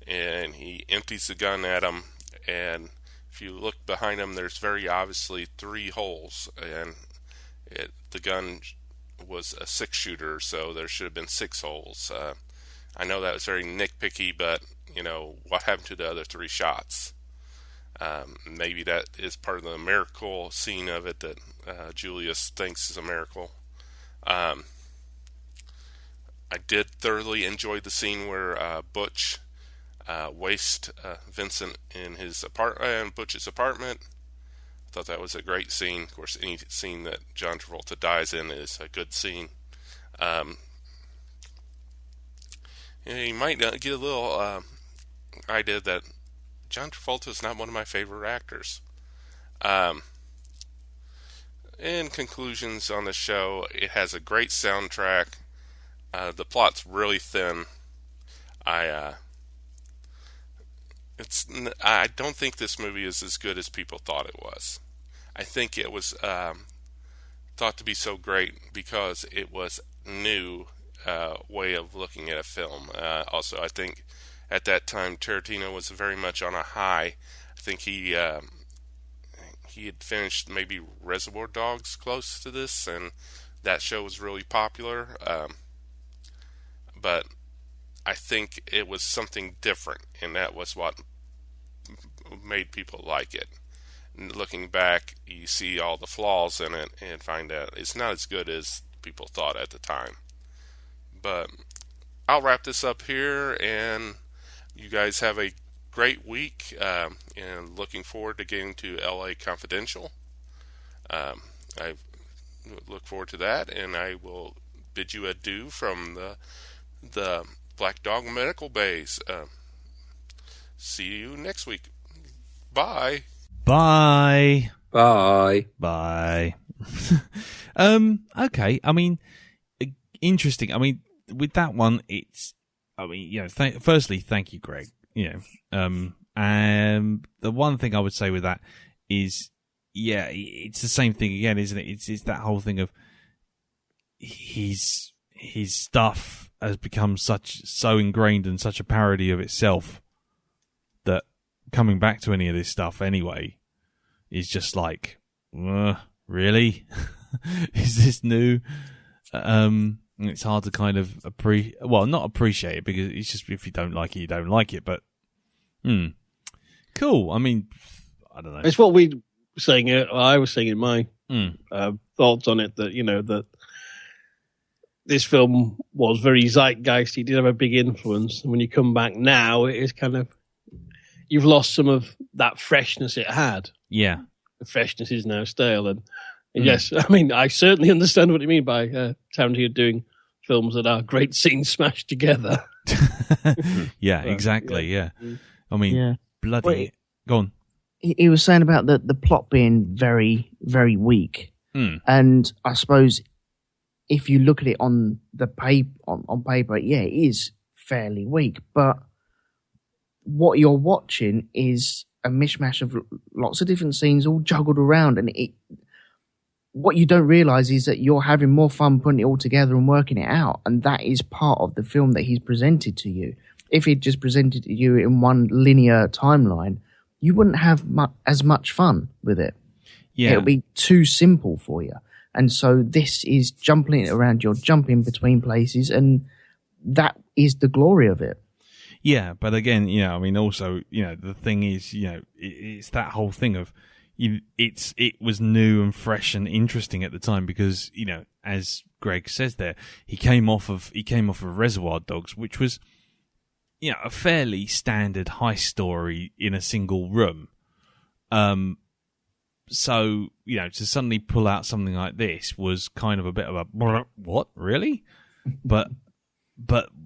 and he empties the gun at him, and if you look behind him, there's very obviously 3 holes, and the gun was a 6-shooter, so there should have been 6 holes. I know that was very nitpicky, but, what happened to the other 3 shots? Maybe that is part of the miracle scene of it that Julius thinks is a miracle. I did thoroughly enjoy the scene where Butch wastes Vincent in Butch's apartment. I thought that was a great scene. Of course, any scene that John Travolta dies in is a good scene. You might get a little idea that John Travolta is not one of my favorite actors. In conclusions on the show, it has a great soundtrack. The plot's really thin. I don't think this movie is as good as people thought it was. I think it was thought to be so great because it was new way of looking at a film. Also, I think at that time Tarantino was very much on a high. I think he had finished maybe Reservoir Dogs close to this, and that show was really popular. But I think it was something different, and that was what made people like it. And looking back, you see all the flaws in it and find out it's not as good as people thought at the time. But I'll wrap this up here, and you guys have a great week, and looking forward to getting to LA Confidential. I look forward to that, and I will bid you adieu from the Blackdog Medical Bays. See you next week. Bye. Bye. Bye. Bye. Okay. I mean, interesting. I mean, with that one, firstly, thank you, Greg. And the one thing I would say with that is, it's the same thing again, isn't it? It's that whole thing of his stuff has become so ingrained and such a parody of itself that coming back to any of this stuff anyway is just like, really? Is this new? It's hard to kind of not appreciate it, because it's just, if you don't like it, you don't like it. But cool. I mean, I don't know. It's what we were saying. I was saying in my thoughts on it that that this film was very zeitgeist. It did have a big influence. And when you come back now, it is kind of, you've lost some of that freshness it had. Yeah, the freshness is now stale. And yes, I mean, I certainly understand what you mean by Tarantino doing films that are great scenes smashed together. Yeah, exactly. Yeah. I mean, bloody. Wait. Go on. He was saying about the plot being very, very weak. And I suppose if you look at it on the on paper, it is fairly weak. But what you're watching is a mishmash of lots of different scenes all juggled around, and what you don't realize is that you're having more fun putting it all together and working it out. And that is part of the film that he's presented to you. If he'd just presented to you in one linear timeline, you wouldn't have as much fun with it. Yeah. It'll be too simple for you. And so this is jumping it around, you're jumping between places, and that is the glory of it. Yeah, but again, I mean, also, the thing is, it's that whole thing of, it was new and fresh and interesting at the time because, as Greg says there, he came off of Reservoir Dogs, which was, a fairly standard heist story in a single room. So, to suddenly pull out something like this was kind of a bit of a, what, really? But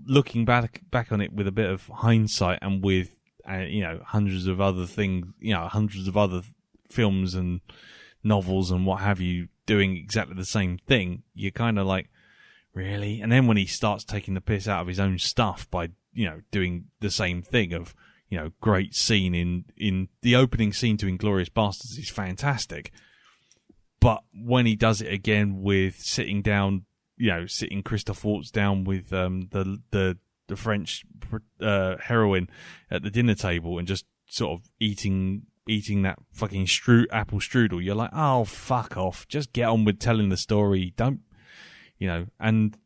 looking back on it with a bit of hindsight and with, hundreds of other things, hundreds of other films and novels and what have you doing exactly the same thing, you're kind of like, really? And then when he starts taking the piss out of his own stuff by, doing the same thing of, great scene in the opening scene to Inglourious Basterds is fantastic. But when he does it again with sitting Christoph Waltz down with the French heroine at the dinner table and just sort of eating that fucking apple strudel, you're like, oh, fuck off. Just get on with telling the story. Don't, and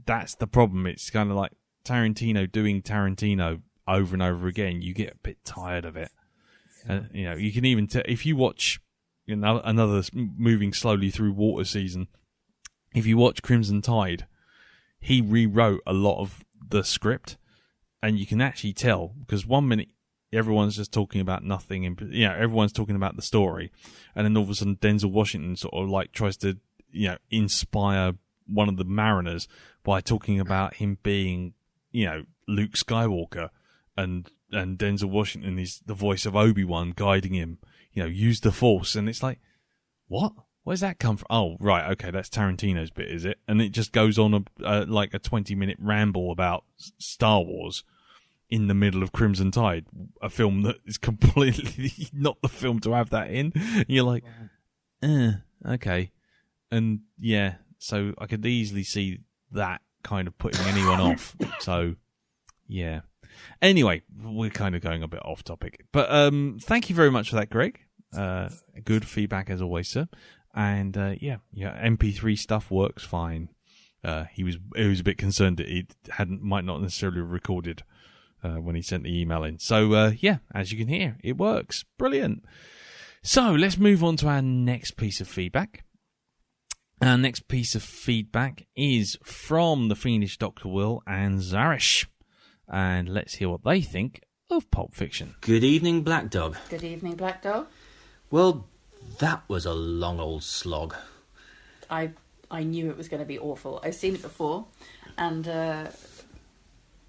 that's the problem. It's kind of like Tarantino doing Tarantino over and over again. You get a bit tired of it. And, you can even if you watch another moving slowly through water season, if you watch Crimson Tide, he rewrote a lot of the script, and you can actually tell because 1 minute everyone's just talking about nothing, and everyone's talking about the story, and then all of a sudden Denzel Washington sort of like tries to inspire one of the mariners by talking about him being Luke Skywalker, and Denzel Washington is the voice of Obi-Wan guiding him, use the Force, and it's like, what? Where's that come from? Oh, right, okay, that's Tarantino's bit, is it? And it just goes on like a 20-minute ramble about Star Wars in the middle of Crimson Tide, a film that is completely not the film to have that in. And you're like, okay. And yeah, so I could easily see that kind of putting anyone off. So, yeah. Anyway, we're kind of going a bit off topic. But thank you very much for that, Greg. Good feedback as always, sir. And MP3 stuff works fine. He was a bit concerned that it might not necessarily have recorded when he sent the email in. So as you can hear, it works. Brilliant. So let's move on to our next piece of feedback. Our next piece of feedback is from the Fiendish Dr. Will and Zarish. And let's hear what they think of Pulp Fiction. Good evening, Blackdog. Good evening, Blackdog. Well, that was a long old slog. I knew it was going to be awful. I've seen it before, and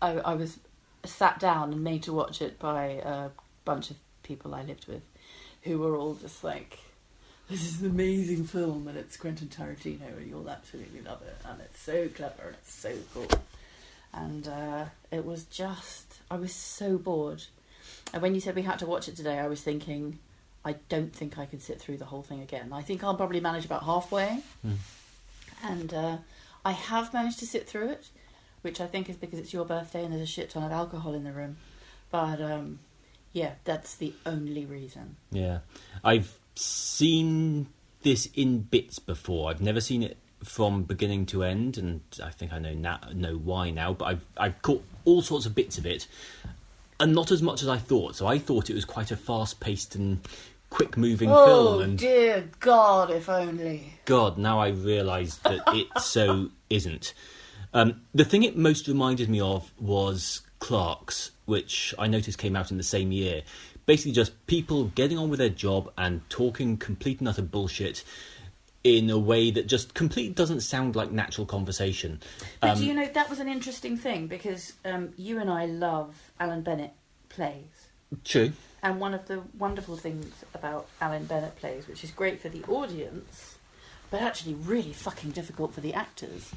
I was sat down and made to watch it by a bunch of people I lived with, who were all just like, this is an amazing film, and it's Quentin Tarantino, and you'll absolutely love it, and it's so clever, and it's so cool. And it was just, I was so bored. And when you said we had to watch it today, I was thinking, I don't think I can sit through the whole thing again. I think I'll probably manage about halfway. And I have managed to sit through it, which I think is because it's your birthday and there's a shit ton of alcohol in the room. But that's the only reason. Yeah. I've seen this in bits before. I've never seen it from beginning to end, and I think I know why now, but I've caught all sorts of bits of it, and not as much as I thought. So I thought it was quite a fast-paced and quick-moving film. And dear God, if only. God, now I realise that it so isn't. The thing it most reminded me of was Clerks, which I noticed came out in the same year. Basically just people getting on with their job and talking complete and utter bullshit in a way that just completely doesn't sound like natural conversation. But that was an interesting thing, because you and I love Alan Bennett plays. True. And one of the wonderful things about Alan Bennett plays, which is great for the audience, but actually really fucking difficult for the actors,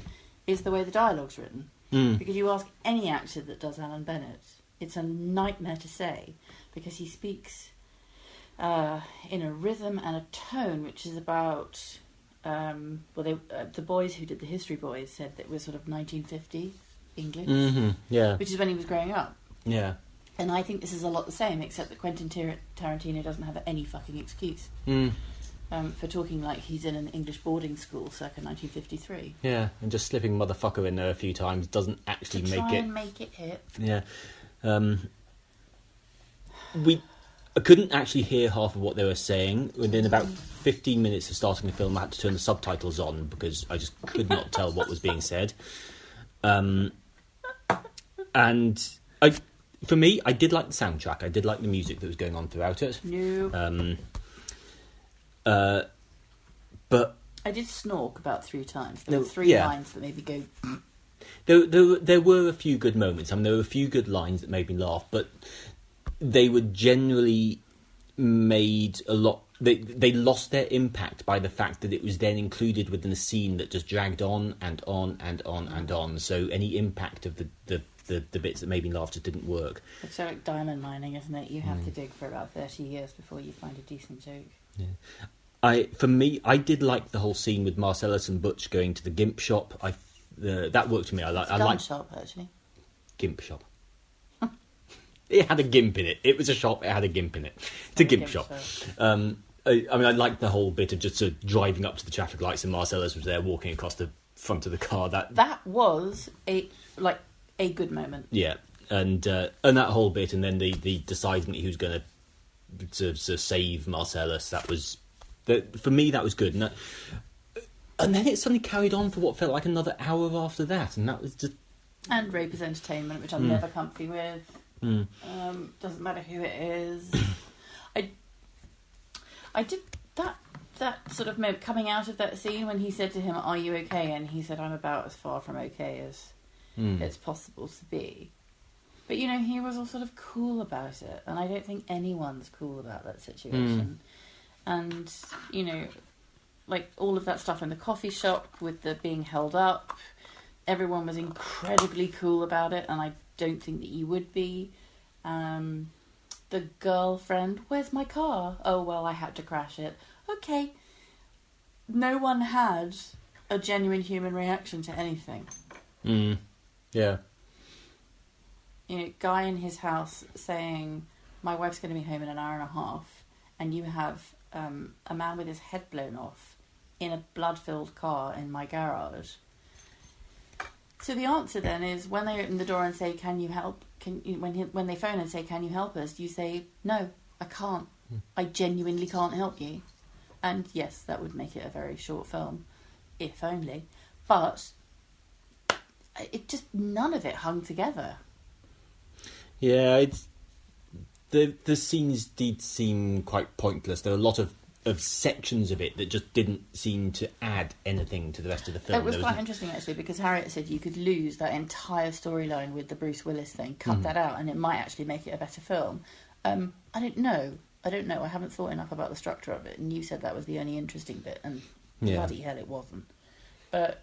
is the way the dialogue's written. Because you ask any actor that does Alan Bennett, it's a nightmare to say, because he speaks in a rhythm and a tone which is about the boys who did the History Boys said that it was sort of 1950 English, yeah, which is when he was growing up. yeah. And I think this is a lot the same, except that Quentin Tarantino doesn't have any fucking excuse for talking like he's in an English boarding school circa 1953. Yeah, and just slipping motherfucker in there a few times doesn't actually make it hit. Yeah. I couldn't actually hear half of what they were saying. Within about 15 minutes of starting the film, I had to turn the subtitles on because I just could not tell what was being said. For me, I did like the soundtrack. I did like the music that was going on throughout it. No. But I did snork about 3 times. There were 3 lines that made me go... There were a few good moments. I mean, there were a few good lines that made me laugh, but they were generally made a lot... They lost their impact by the fact that it was then included within a scene that just dragged on and on and on and on. So any impact of the bits that made me laugh just didn't work. It's so like diamond mining, isn't it? You have to dig for about 30 years before you find a decent joke. Yeah. For me, I did like the whole scene with Marcellus and Butch going to the gimp shop. That worked for me. I like shop, actually. Gimp shop. It had a gimp in it. It was a shop. It had a gimp in it. It's a gimp shop. I mean, I liked the whole bit of just sort of driving up to the traffic lights and Marcellus was there walking across the front of the car. That was a good moment. Yeah, and that whole bit, and then the deciding who's going to save Marcellus. For me, that was good. And then it suddenly carried on for what felt like another hour after that, and that was just... And rape is entertainment, which I'm never comfy with. Doesn't matter who it is. I did that sort of moment coming out of that scene when he said to him, "Are you okay?" And he said, "I'm about as far from okay as it's possible to be." But, he was all sort of cool about it, and I don't think anyone's cool about that situation. And, like all of that stuff in the coffee shop with the being held up, everyone was incredibly cool about it, and I don't think that you would be. The girlfriend, "Where's my car?" "Oh, well, I had to crash it." Okay. No one had a genuine human reaction to anything. Yeah. Guy in his house saying, "My wife's going to be home in an hour and a half," and you have a man with his head blown off in a blood-filled car in my garage. So the answer then is, when they open the door and say, "Can you help?" When they phone and say, "Can you help us?" you say, "No, I can't. I genuinely can't help you." And yes, that would make it a very short film, if only. But it just, none of it hung together. Yeah, the scenes did seem quite pointless. There were a lot of sections of it that just didn't seem to add anything to the rest of the film. It was quite interesting, actually, because Harriet said you could lose that entire storyline with the Bruce Willis thing, cut that out, and it might actually make it a better film. I don't know. I haven't thought enough about the structure of it, and you said that was the only interesting bit, and bloody hell it wasn't. But...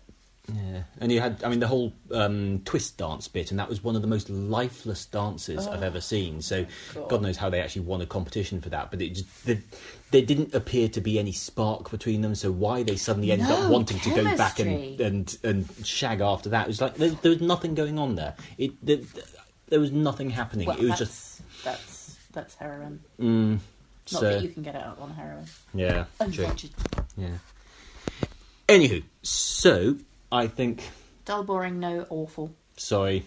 Yeah, and you had, the whole twist dance bit, and that was one of the most lifeless dances I've ever seen. So God knows how they actually won a competition for that, but it just there didn't appear to be any spark between them. So why they suddenly ended up wanting to go back and shag after that, it was like there was nothing going on there. There was nothing happening. Well, it was that's heroin. Not that you can get it out on heroin. Yeah, true. Yeah. Anywho, so. I think... Dull, boring, no, awful. Sorry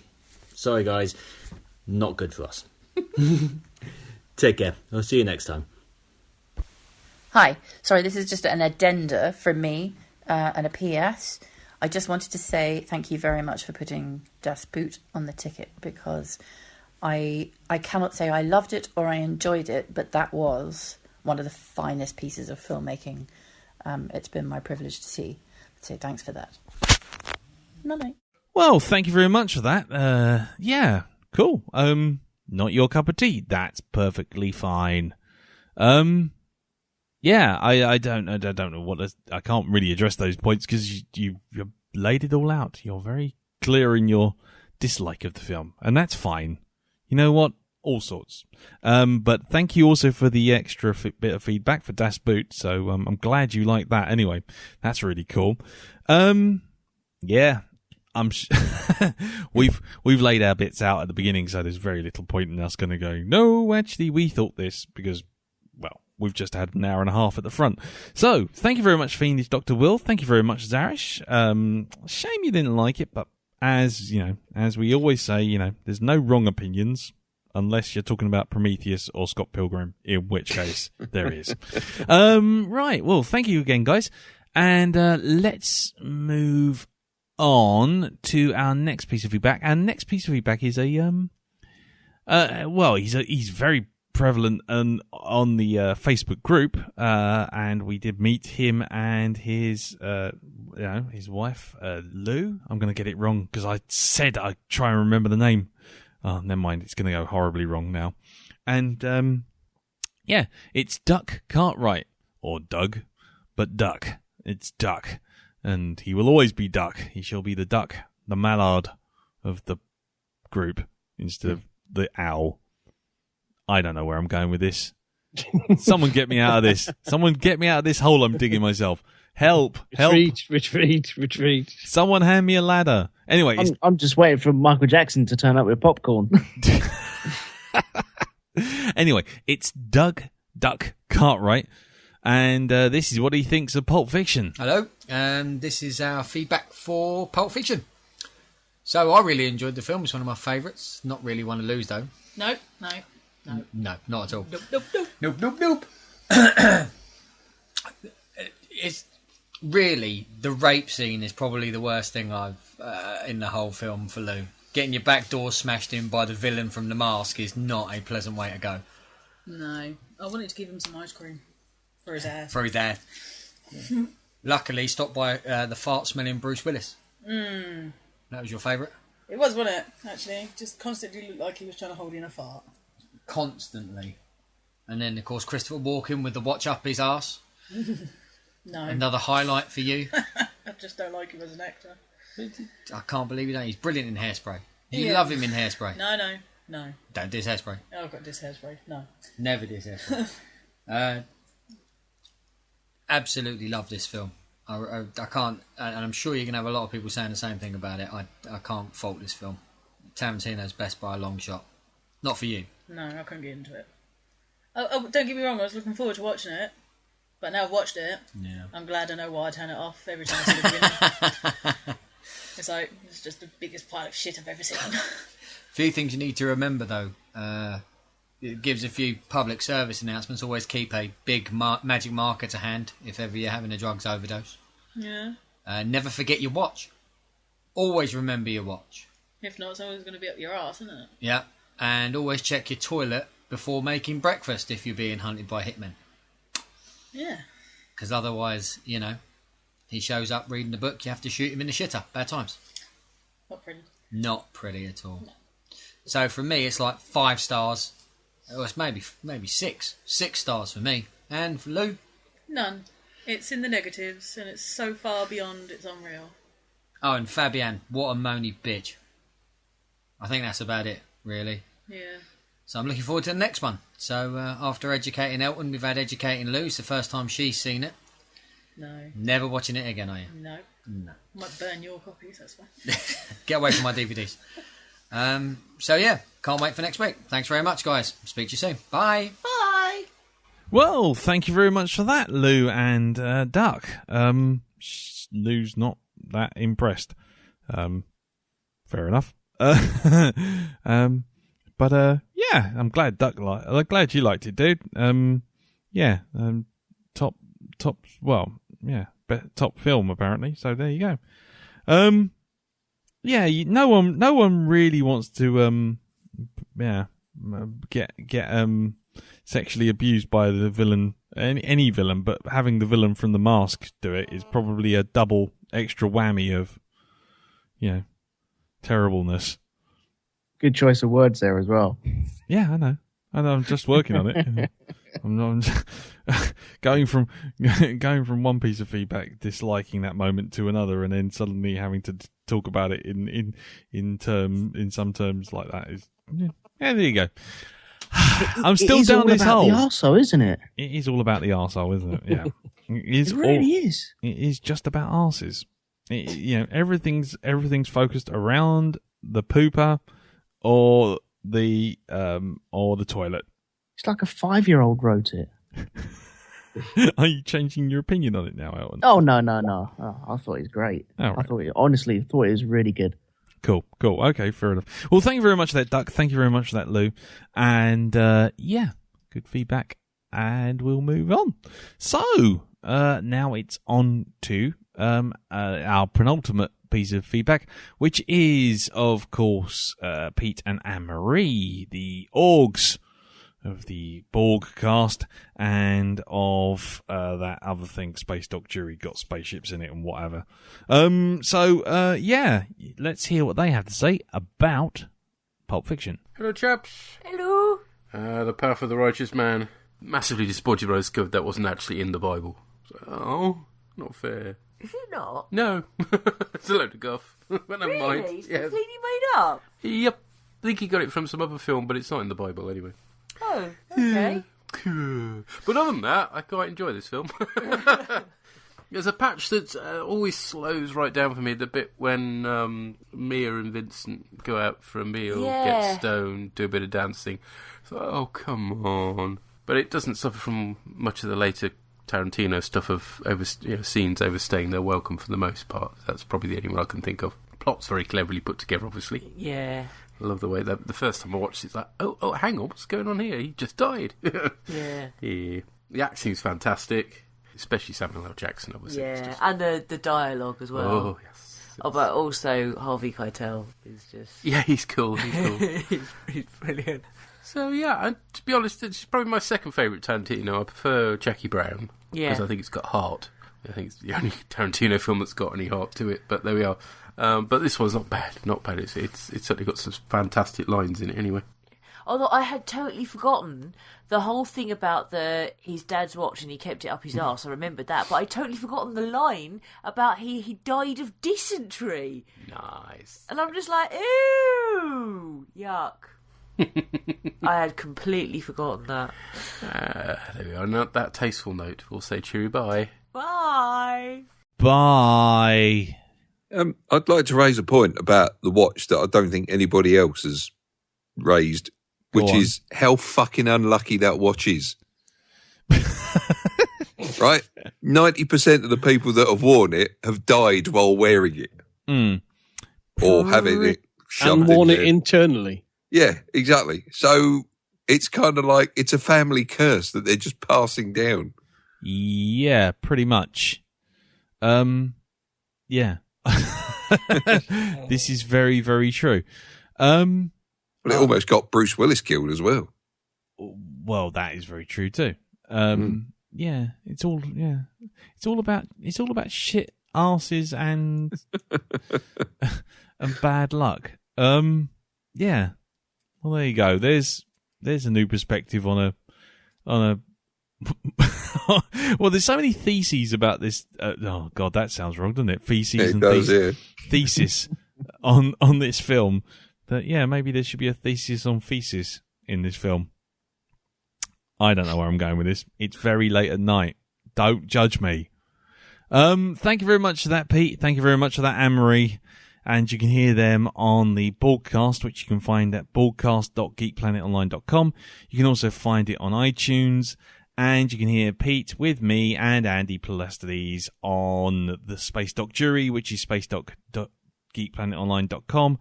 guys. Not good for us. Take care. I'll see you next time. Hi. Sorry, this is just an addenda from me and a PS. I just wanted to say thank you very much for putting Das Boot on the ticket, because I cannot say I loved it or I enjoyed it, but that was one of the finest pieces of filmmaking it's been my privilege to see. So thanks for that. No. Well, thank you very much for that. Yeah, cool. Not your cup of tea. That's perfectly fine. Yeah, I don't know what I can't really address those points because you laid it all out. You're very clear in your dislike of the film, and that's fine. You know what? all sorts. But thank you also for the extra bit of feedback for Das Boot. So I'm glad you like that. Anyway, that's really cool. Yeah, we've laid our bits out at the beginning, so there's very little point in us going to go, no, actually, we thought this, because, well, we've just had an hour and a half at the front. So, thank you very much, Fiendish Dr. Will. Thank you very much, Zarish. Shame you didn't like it, but as we always say, there's no wrong opinions unless you're talking about Prometheus or Scott Pilgrim, in which case there is. Right, well, thank you again, guys. And let's move on to our next piece of feedback. Our next piece of feedback is he's very prevalent on the Facebook group, and we did meet him and his wife, Lou. I'm going to get it wrong because I said I'd try and remember the name. Oh, never mind. It's going to go horribly wrong now. And it's Duck Cartwright, or Doug, but Duck. It's Duck, and he will always be Duck. He shall be the duck, the mallard of the group instead of the owl. I don't know where I'm going with this. Someone get me out of this. Someone get me out of this hole I'm digging myself. Help. Retreat. Someone hand me a ladder. Anyway. I'm just waiting for Michael Jackson to turn up with popcorn. Anyway, it's Duck Cartwright. And this is what he thinks of Pulp Fiction. Hello, this is our feedback for Pulp Fiction. So I really enjoyed the film. It's one of my favourites. Not really one to lose, though. No, not at all. Nope. It's really, the rape scene is probably the worst thing I've in the whole film for Lou. Getting your back door smashed in by the villain from The Mask is not a pleasant way to go. No, I wanted to give him some ice cream. For his ass. Yeah. Luckily, stopped by the fart-smelling Bruce Willis. That was your favourite? It was, wasn't it, actually? Just constantly looked like he was trying to hold in a fart. Constantly. And then, of course, Christopher Walken with the watch up his arse. No. Another highlight for you. I just don't like him as an actor. I can't believe you don't. He's brilliant in Hairspray. You love him in Hairspray. No. Don't diss Hairspray. Oh, I've got diss Hairspray. No. Never diss Hairspray. Absolutely love this film. I can't, and I'm sure you're going to have a lot of people saying the same thing about it. I can't fault this film. Tarantino's best by a long shot. Not for you. No, I couldn't get into it. Oh, don't get me wrong, I was looking forward to watching it, but now I've watched it, I'm glad I know why I turn it off every time I see the beginning. It's just the biggest pile of shit I've ever seen. A few things you need to remember, though. It gives a few public service announcements. Always keep a big magic marker to hand if ever you're having a drugs overdose. Yeah. Never forget your watch. Always remember your watch. If not, someone's going to be up your arse, isn't it? Yeah. And always check your toilet before making breakfast if you're being hunted by hitmen. Yeah. Because otherwise, he shows up reading the book, you have to shoot him in the shitter. Bad times. Not pretty. Not pretty at all. No. So for me, it's like 5 stars. Oh, it's maybe 6. 6 stars for me. And for Lou? None. It's in the negatives, and it's so far beyond it's unreal. Oh, and Fabienne, what a moany bitch. I think that's about it, really. Yeah. So I'm looking forward to the next one. So after educating Elton, we've had educating Lou. It's the first time she's seen it. No. Never watching it again, are you? No. Might burn your copies, that's fine. Get away from my DVDs. So yeah, can't wait for next week. Thanks very much, guys. Speak to you soon. Bye. Bye. Well, thank you very much for that, Lou and Duck. Lou's not that impressed. Fair enough. But yeah, I'm glad Duck I'm glad you liked it, dude. Top. Well, yeah, top film apparently. So there you go. Yeah, no one really wants to get sexually abused by the villain, any villain, but having the villain from The Mask do it is probably a double extra whammy of terribleness. Good choice of words there as well. Yeah, I know. I'm just working on it. I'm just going from one piece of feedback, disliking that moment, to another, and then suddenly having to talk about it in some terms like that is Yeah, there you go. I'm still down this hole. It is all about the arsehole, isn't it? It is all about the arsehole, isn't it? Yeah. It really is. It is just about arses. Everything's focused around the pooper or the toilet. It's like a 5-year-old wrote it. Are you changing your opinion on it now, Elton? Oh, no. Oh, I thought it was great. Right. I thought it was really good. Cool. Okay, fair enough. Well, thank you very much for that, Duck. Thank you very much for that, Lou. And, good feedback. And we'll move on. So, now it's on to our penultimate piece of feedback, which is, of course, Pete and Anne-Marie, the orgs of the Borg cast and of that other thing, Space Dock Jury, got spaceships in it and whatever. Let's hear what they have to say about Pulp Fiction. Hello, chaps. Hello. The Path of the Righteous Man. Massively disappointed when I discovered that wasn't actually in the Bible. So, not fair. Is it not? No. It's a load of guff. But never mind. It's completely made up? Yep. I think he got it from some other film, but it's not in the Bible anyway. Oh, okay. But other than that, I quite enjoy this film. There's a patch that always slows right down for me, the bit when Mia and Vincent go out for a meal, get stoned, do a bit of dancing. So, oh, come on. But it doesn't suffer from much of the later Tarantino stuff of scenes overstaying their welcome for the most part. That's probably the only one I can think of. Plot's very cleverly put together, obviously. Yeah. I love the way that the first time I watched it, it's like, oh, hang on, what's going on here? He just died. Yeah. The acting's fantastic, especially Samuel L. Jackson, obviously. Yeah, and the dialogue as well. Oh, yes. Oh, but also Harvey Keitel is just... Yeah, he's cool. he's brilliant. So, yeah, and to be honest, it's probably my second favourite Tarantino. I prefer Jackie Brown, because I think it's got heart. I think it's the only Tarantino film that's got any heart to it, but there we are. But this one's not bad. It's certainly got some fantastic lines in it anyway. Although I had totally forgotten the whole thing about his dad's watch and he kept it up his arse. I remembered that, but I'd totally forgotten the line about he died of dysentery. Nice. And I'm just like, ew, yuck. I had completely forgotten that. There we are. On that tasteful note, we'll say cheery bye. Bye. Bye. I'd like to raise a point about the watch that I don't think anybody else has raised, which is how fucking unlucky that watch is. Right? 90% of the people that have worn it have died while wearing it. Or having it shoved and worn in it there. internally. Yeah, exactly. So it's kind of like it's a family curse that they're just passing down. Yeah, pretty much. Yeah. This is very, very true. Well, it almost got Bruce Willis killed as well. Well, that is very true too. Yeah, it's all about shit, arses, and and bad luck. Yeah. Well, there you go. There's a new perspective on a. Well, there's so many theses about this. Oh God, that sounds wrong, doesn't it? Thesis on this film. That maybe there should be a thesis on feces in this film. I don't know where I'm going with this. It's very late at night. Don't judge me. Thank you very much for that, Pete. Thank you very much for that, Anne-Marie. And you can hear them on the broadcast, which you can find at broadcast.geekplanetonline.com. You can also find it on iTunes. And you can hear Pete with me and Andy Plastides on the Space Dock Jury, which is spacedock.geekplanetonline.com.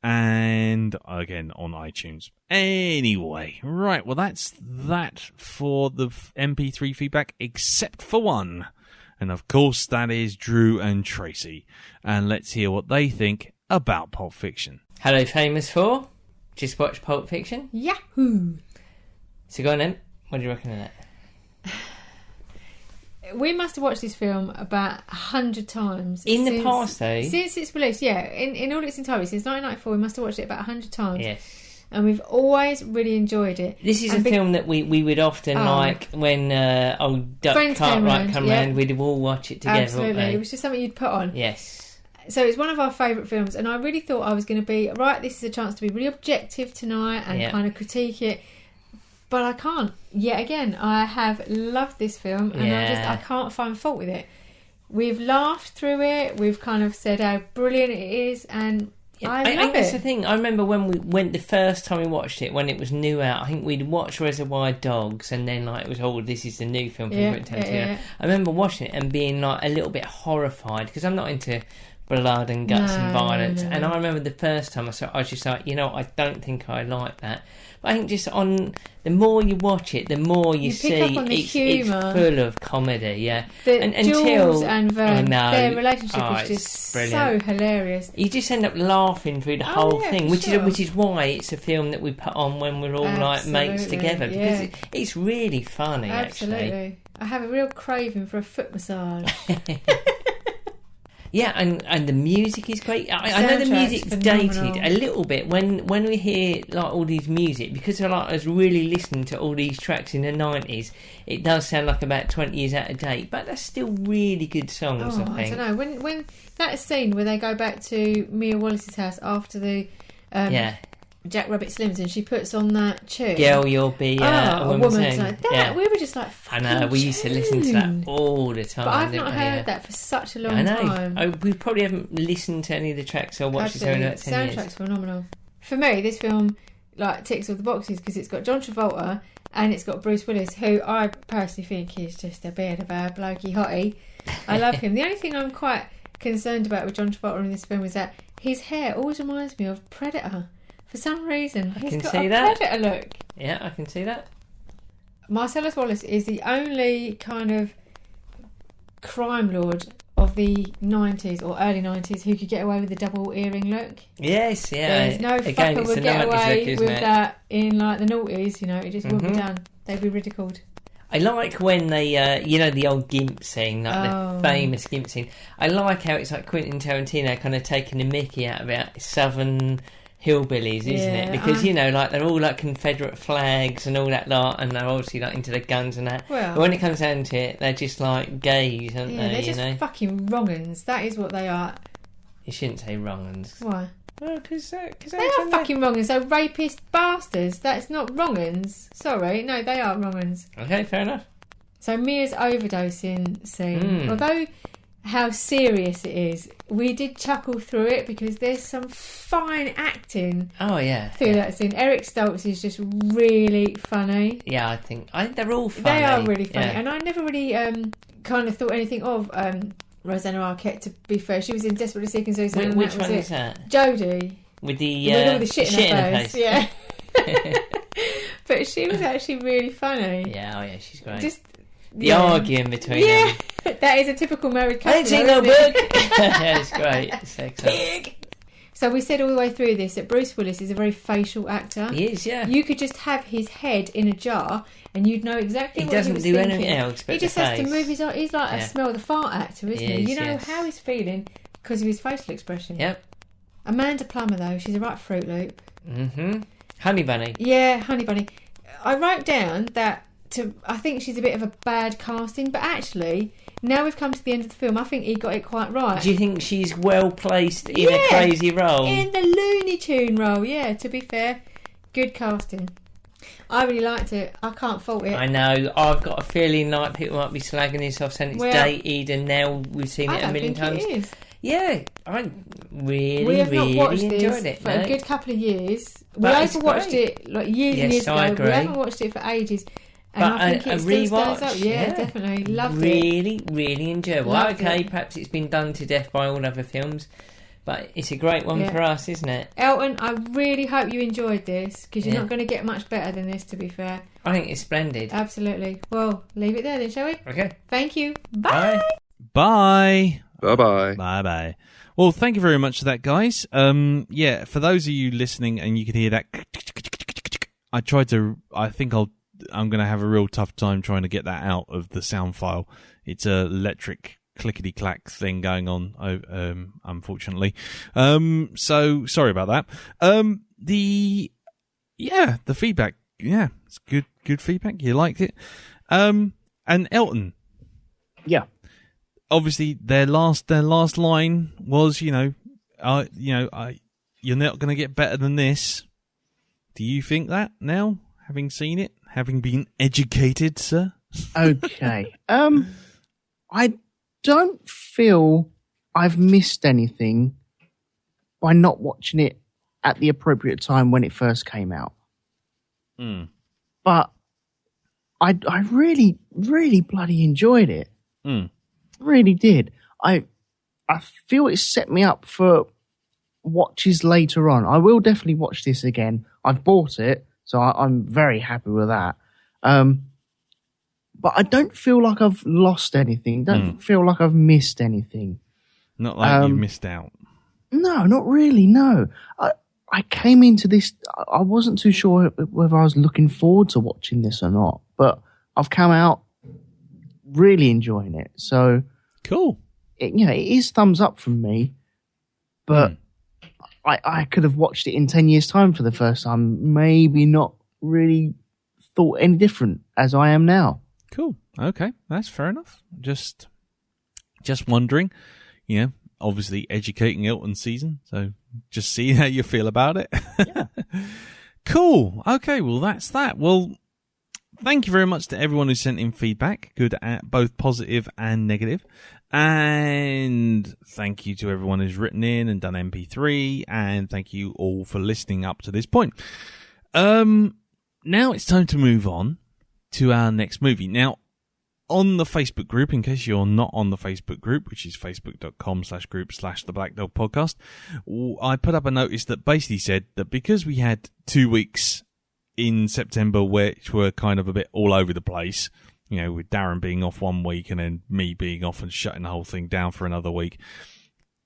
And again on iTunes. Anyway, right, well that's that for the MP3 feedback, except for one. And of course that is Drew and Tracy. And let's hear what they think about Pulp Fiction. Hello, Famous 4. Just watched Pulp Fiction. Yahoo! So go on then. What do you reckon of that? We must have watched this film about 100 times. In the past, though? Since its release, yeah. In all its entirety, since 1994, we must have watched it about 100 times. Yes. And we've always really enjoyed it. This is a film that we would often like when old Duck Friends Cartwright come round, we'd all watch it together. Absolutely. It was just something you'd put on. Yes. So it's one of our favourite films, and I really thought I was going to be right. This is a chance to be really objective tonight and kind of critique it, but I can't. Yet again, I have loved this film, and I can't find fault with it. We've laughed through it. We've kind of said how brilliant it is, and I think love that's it. the thing. I remember when we went the first time we watched it, when it was new out. I think we'd watched Reservoir Dogs, and then like it was, oh, this is the new film from Quentin Tarantino. Yeah. I remember watching it and being like a little bit horrified because I'm not into blood and guts and violence. And I remember the first time I saw it, I was just like, I don't think I like that. But I think just on the more you watch it, the more you see it's full of comedy. Jules and Vern, their relationship is just brilliant. So hilarious. You just end up laughing through the whole thing, which is why it's a film that we put on when we're all like mates together, because it's really funny. Absolutely. Actually, I have a real craving for a foot massage. Yeah, and the music is great. I know the music's dated a little bit when we hear like all these music, because I was really listening to all these tracks in the 90s. It does sound like about 20 years out of date, but they're still really good songs. I think. I don't know when that scene where they go back to Mia Wallace's house after the Jack Rabbit Slims, and she puts on that tune. Girl, you'll be a woman like that. Yeah. We were just like, I know, we used to listen to that all the time. But I've not heard that for such a long time. We probably haven't listened to any of the tracks or watched it in about 10 years. Soundtrack's phenomenal. For me, this film like ticks all the boxes because it's got John Travolta and it's got Bruce Willis, who I personally think is just a bit of a blokey hottie. I love him. The only thing I'm quite concerned about with John Travolta in this film is that his hair always reminds me of Predator. For some reason, he's got a Predator look. Yeah, I can see that. Marcellus Wallace is the only kind of crime lord of the 90s or early 90s who could get away with the double earring look. Yes, yeah. There's no fucker would get away with that in like the noughties, it just wouldn't be done. They'd be ridiculed. I like when they, the old GIMP scene, like the famous GIMP scene. I like how it's like Quentin Tarantino kind of taking the mickey out about southern hillbillies, isn't it? Because like they're all like Confederate flags and all that lot, and they're obviously like into the guns and that. Well, but when it comes down to it, they're just like gays, aren't they? They're just fucking wrong-uns. That is what they are. You shouldn't say wrong-uns. Why? Well, because they are fucking wrong-uns. They're rapist bastards. That's not wrong-uns. Sorry, no, they are wrong-uns. Okay, fair enough. So Mia's overdosing scene, although how serious it is, we did chuckle through it because there's some fine acting through that scene. Eric Stoltz is just really funny. Yeah, I think they're all funny. They are really funny, and I never really kind of thought anything of Rosanna Arquette, to be fair. She was in Desperately Seeking Susan. Which one is that? Jodie. With all the shit in her face. Yeah. But she was actually really funny. Yeah, she's great. Just the arguing between them. That is a typical married couple. I ain't seen no book. Yeah, it's great. It's excellent. So we said all the way through this that Bruce Willis is a very facial actor. He is, yeah. You could just have his head in a jar and you'd know exactly what he was thinking. He doesn't do anything else but he just has to move his eyes. He's like a smell the fart actor, isn't he? You know how he's feeling because of his facial expression. Yep. Amanda Plummer, though, she's a right Fruit Loop. Mm-hmm. Honey Bunny. Yeah, Honey Bunny. I wrote down that I think she's a bit of a bad casting, but actually, now we've come to the end of the film, I think he got it quite right. Do you think she's well placed in a crazy role? In the Looney Tune role, yeah, to be fair. Good casting. I really liked it. I can't fault it. I know. I've got a feeling like people might be slagging this off, saying it's dated, and now we've seen it a million times. It is. Yeah, I really, we have really not watched enjoyed this it for a good couple of years. We but overwatched it like years and years ago. Agree. We haven't watched it for ages. And but I think it still stands up. Yeah, definitely. Loved it. Really enjoyable. Okay, perhaps it's been done to death by all other films, but it's a great one for us, isn't it? Elton, I really hope you enjoyed this, because you're not going to get much better than this, to be fair. I think it's splendid. Absolutely. Well, leave it there then, shall we? Okay. Thank you. Bye. Bye. Bye-bye. Bye-bye. Well, thank you very much for that, guys. For those of you listening and you can hear that, I think I'm going to have a real tough time trying to get that out of the sound file. It's a electric clickety-clack thing going on, unfortunately. So sorry about that. The feedback, it's good feedback. You liked it. And Elton. Yeah. obviously their last line was, you're not going to get better than this. Do you think that now, having seen it, having been educated, sir? Okay. I don't feel I've missed anything by not watching it at the appropriate time when it first came out. But I really, really bloody enjoyed it. Really did. I feel it set me up for watches later on. I will definitely watch this again. I've bought it, so I'm very happy with that. But I don't feel like I've lost anything. Don't feel like I've missed anything. Not like you missed out. No, not really, no. I came into this, I wasn't too sure whether I was looking forward to watching this or not, but I've come out really enjoying it. So cool. It is thumbs up from me, but I could have watched it in 10 years' time for the first time, maybe not really thought any different as I am now. Cool. Okay, that's fair enough. Just wondering, obviously educating Elton season, so just see how you feel about it. Yeah. Cool. Okay, well that's that. Well, thank you very much to everyone who sent in feedback, good at both positive and negative. And thank you to everyone who's written in and done MP3, and thank you all for listening up to this point. Now it's time to move on to our next movie. Now, on the Facebook group, in case you're not on the Facebook group, which is facebook.com/group/the Blackdog podcast, I put up a notice that basically said that because we had 2 weeks in September which were kind of a bit all over the place, with Darren being off 1 week and then me being off and shutting the whole thing down for another week,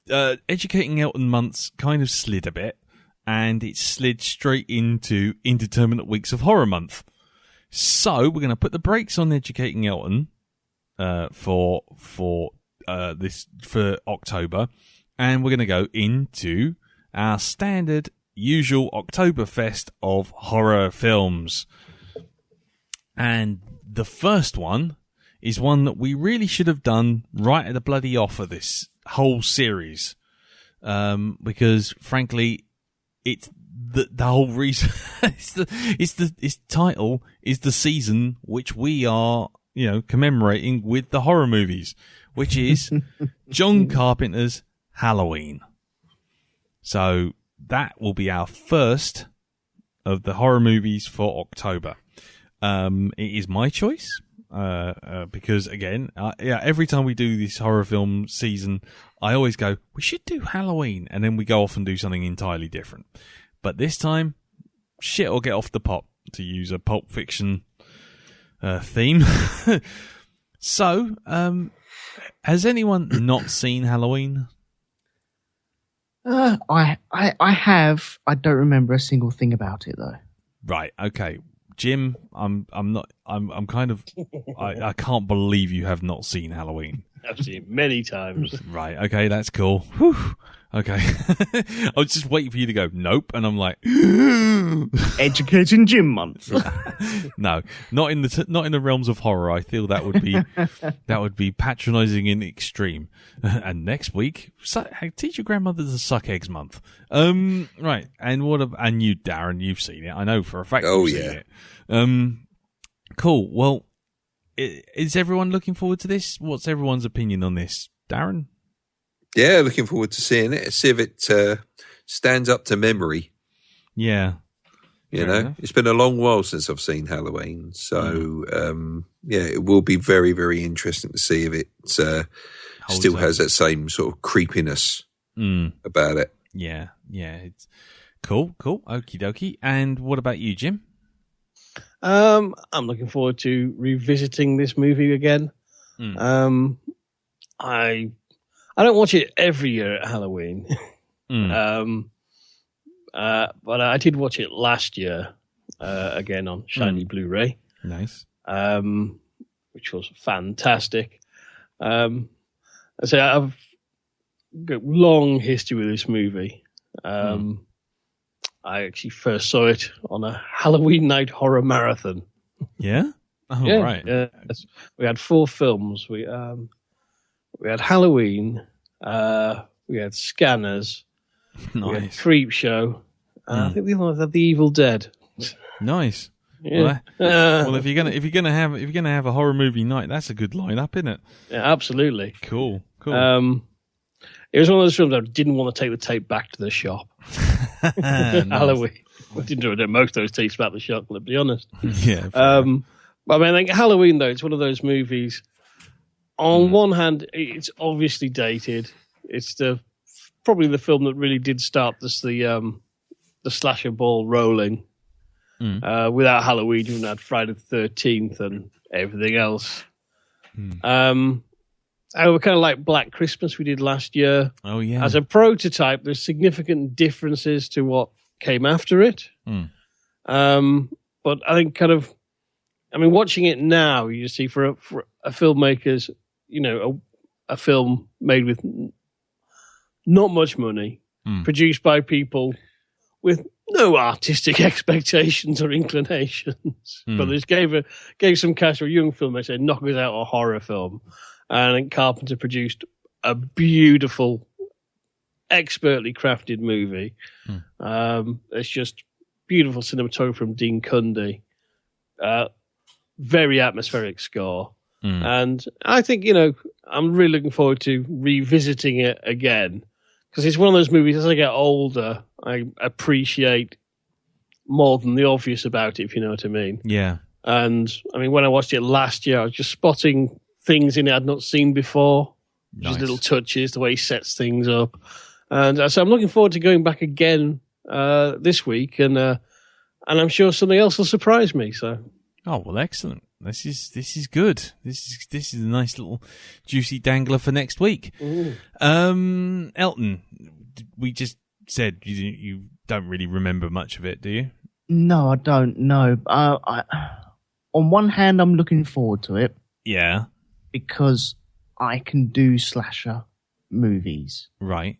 Educating Elton months kind of slid a bit, and it slid straight into Indeterminate Weeks of Horror Month. So we're going to put the brakes on Educating Elton for October, and we're going to go into our standard usual Oktoberfest of horror films. And the first one is one that we really should have done right at the bloody off of this whole series, because frankly, it's the whole reason. Its title is the season which we are, commemorating with the horror movies, which is John Carpenter's Halloween. So that will be our first of the horror movies for October. It is my choice, because again, every time we do this horror film season, I always go, we should do Halloween, and then we go off and do something entirely different. But this time, shit will get off the pot, to use a Pulp Fiction theme. So, has anyone not seen Halloween? I have. I don't remember a single thing about it though. Right. Okay. Jim, I can't believe you have not seen Halloween. I've seen it many times. Right, okay, that's cool. Whew. Okay. I was just waiting for you to go, nope, and I'm like, Educating Jim month. No, not in the realms of horror. I feel that would be patronising in the extreme. And next week, teach your grandmother to suck eggs month. Right, and and you, Darren, you've seen it. I know for a fact you've seen it. Cool. Well, is everyone looking forward to this? What's everyone's opinion on this, Darren? Yeah, looking forward to seeing it. See if it stands up to memory. Yeah. It's been a long while since I've seen Halloween. So, it will be very, very interesting to see if it still has that same sort of creepiness about it. Yeah. It's cool. Okie dokie. And what about you, Jim? I'm looking forward to revisiting this movie again. I don't watch it every year at Halloween, but I did watch it last year again on shiny Blu-ray. Nice, which was fantastic. I say I've got a long history with this movie. I actually first saw it on a Halloween night horror marathon. Yeah? Oh, yeah, right. Yeah. We had 4 films. We we had Halloween, we had Scanners, we had Nice. Creep Show, I think the other one had The Evil Dead. Nice. Yeah. Well, if you're gonna have a horror movie night, that's a good lineup, isn't it? Yeah, absolutely. Cool. It was one of those films I didn't want to take the tape back to the shop. Halloween. I didn't do most of those tapes back to the shop, let's be honest. Yeah. But I think Halloween, though, it's one of those movies. On one hand, it's obviously dated. It's probably the film that really did start the slasher ball rolling. Without Halloween, you wouldn't have Friday the 13th and everything else. However, kind of like Black Christmas we did last year. Oh, yeah. As a prototype, there's significant differences to what came after it. But I think watching it now, you see for a filmmaker's, a film made with not much money, produced by people with no artistic expectations or inclinations, but they just gave some cash to a young filmmaker, said, knock us out a horror film. And I think Carpenter produced a beautiful, expertly crafted movie. It's just beautiful cinematography from Dean Cundy. Very atmospheric score. And I think, I'm really looking forward to revisiting it again. Because it's one of those movies, as I get older, I appreciate more than the obvious about it, if you know what I mean. Yeah. And, when I watched it last year, I was just spotting things in it I'd not seen before. Nice. Just little touches, the way he sets things up. And so I'm looking forward to going back again this week, and I'm sure something else will surprise me. So. Oh, well, excellent. This is good. This is a nice little juicy dangler for next week. Elton, we just said you don't really remember much of it, do you? No, I don't know. On one hand, I'm looking forward to it. Yeah. Because I can do slasher movies. Right.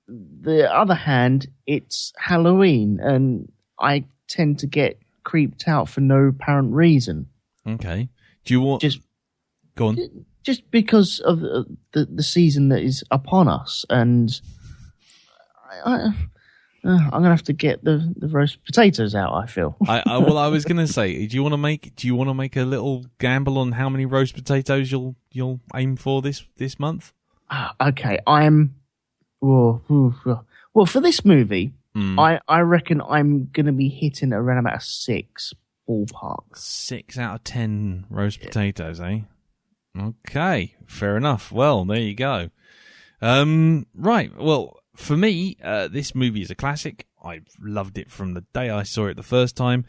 The other hand, it's Halloween, and I tend to get creeped out for no apparent reason. Okay. Do you want... Go on. Just because of the season that is upon us, and I'm going to have to get the roast potatoes out, I feel. I was going to say, do you want to make a little gamble on how many roast potatoes you'll aim for this month? Okay, well, for this movie, I reckon I'm going to be hitting around about a 6 ballpark. 6 out of 10 roast potatoes, eh? Okay, fair enough. Well, there you go. Right, well, for me, this movie is a classic. I've loved it from the day I saw it the first time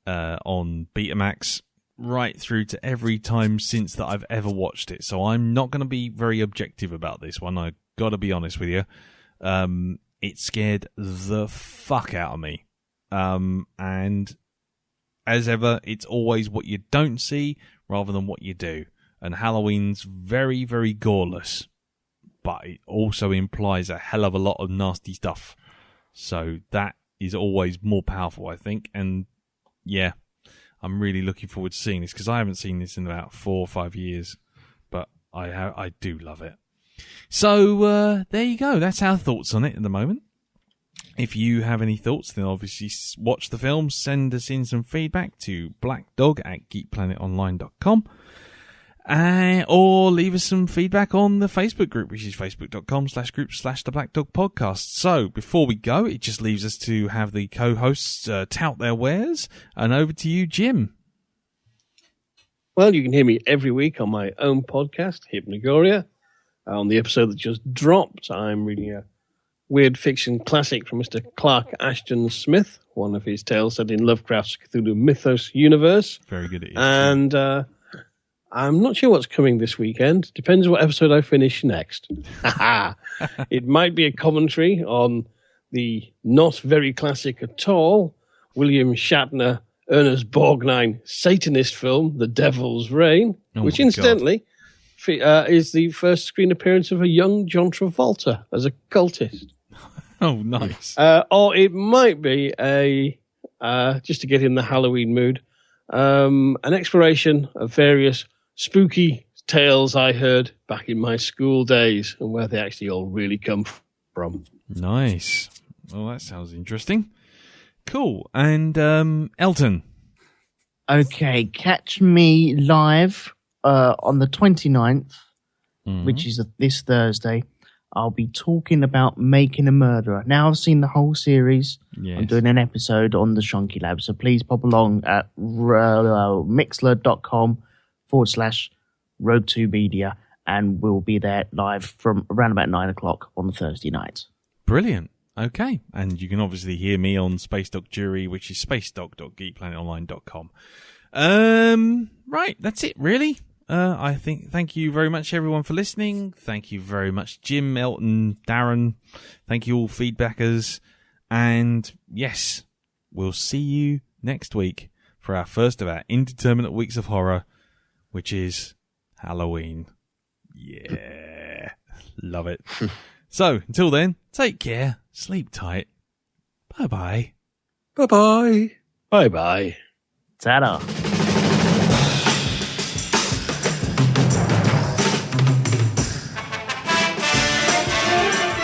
on Betamax, right through to every time since that I've ever watched it. So I'm not going to be very objective about this one. I've got to be honest with you. It scared the fuck out of me. And as ever, it's always what you don't see rather than what you do. And Halloween's very, very goreless, but it also implies a hell of a lot of nasty stuff. So that is always more powerful, I think. And yeah, I'm really looking forward to seeing this because I haven't seen this in about 4 or 5 years, but I do love it. So there you go. That's our thoughts on it at the moment. If you have any thoughts, then obviously watch the film, send us in some feedback to blackdog@geekplanetonline.com. Or leave us some feedback on the Facebook group, which is facebook.com/group/the Blackdog Podcast. So before we go, it just leaves us to have the co-hosts tout their wares. And over to you, Jim. Well, you can hear me every week on my own podcast, Hypnagoria. On the episode that just dropped, I'm reading a weird fiction classic from Mr. Clark Ashton Smith, one of his tales set in Lovecraft's Cthulhu Mythos universe. Very good at it. And I'm not sure what's coming this weekend. Depends what episode I finish next. It might be a commentary on the not very classic at all William Shatner, Ernest Borgnine Satanist film, The Devil's Reign, which incidentally is the first screen appearance of a young John Travolta as a cultist. Oh, nice. Or it might be just to get in the Halloween mood, an exploration of various spooky tales I heard back in my school days and where they actually all really come from. Nice. Well, that sounds interesting. Cool. And Elton. Okay, catch me live on the 29th, which is this Thursday. I'll be talking about Making a Murderer. Now I've seen the whole series. Yes. I'm doing an episode on the Shonky Lab, so please pop along at mixler.com/Road2Media, and we'll be there live from around about 9 o'clock on the Thursday night. Brilliant. Okay. And you can obviously hear me on Space Doc Jury, which is spacedoc.geekplanetonline.com. Right, that's it, really. I think, thank you very much, everyone, for listening. Thank you very much, Jim, Elton, Darren. Thank you all, feedbackers. And yes, we'll see you next week for our first of our indeterminate weeks of horror, which is Halloween. Yeah. Love it. So, until then, take care, sleep tight. Bye-bye. Bye-bye. Bye-bye. Ta-da.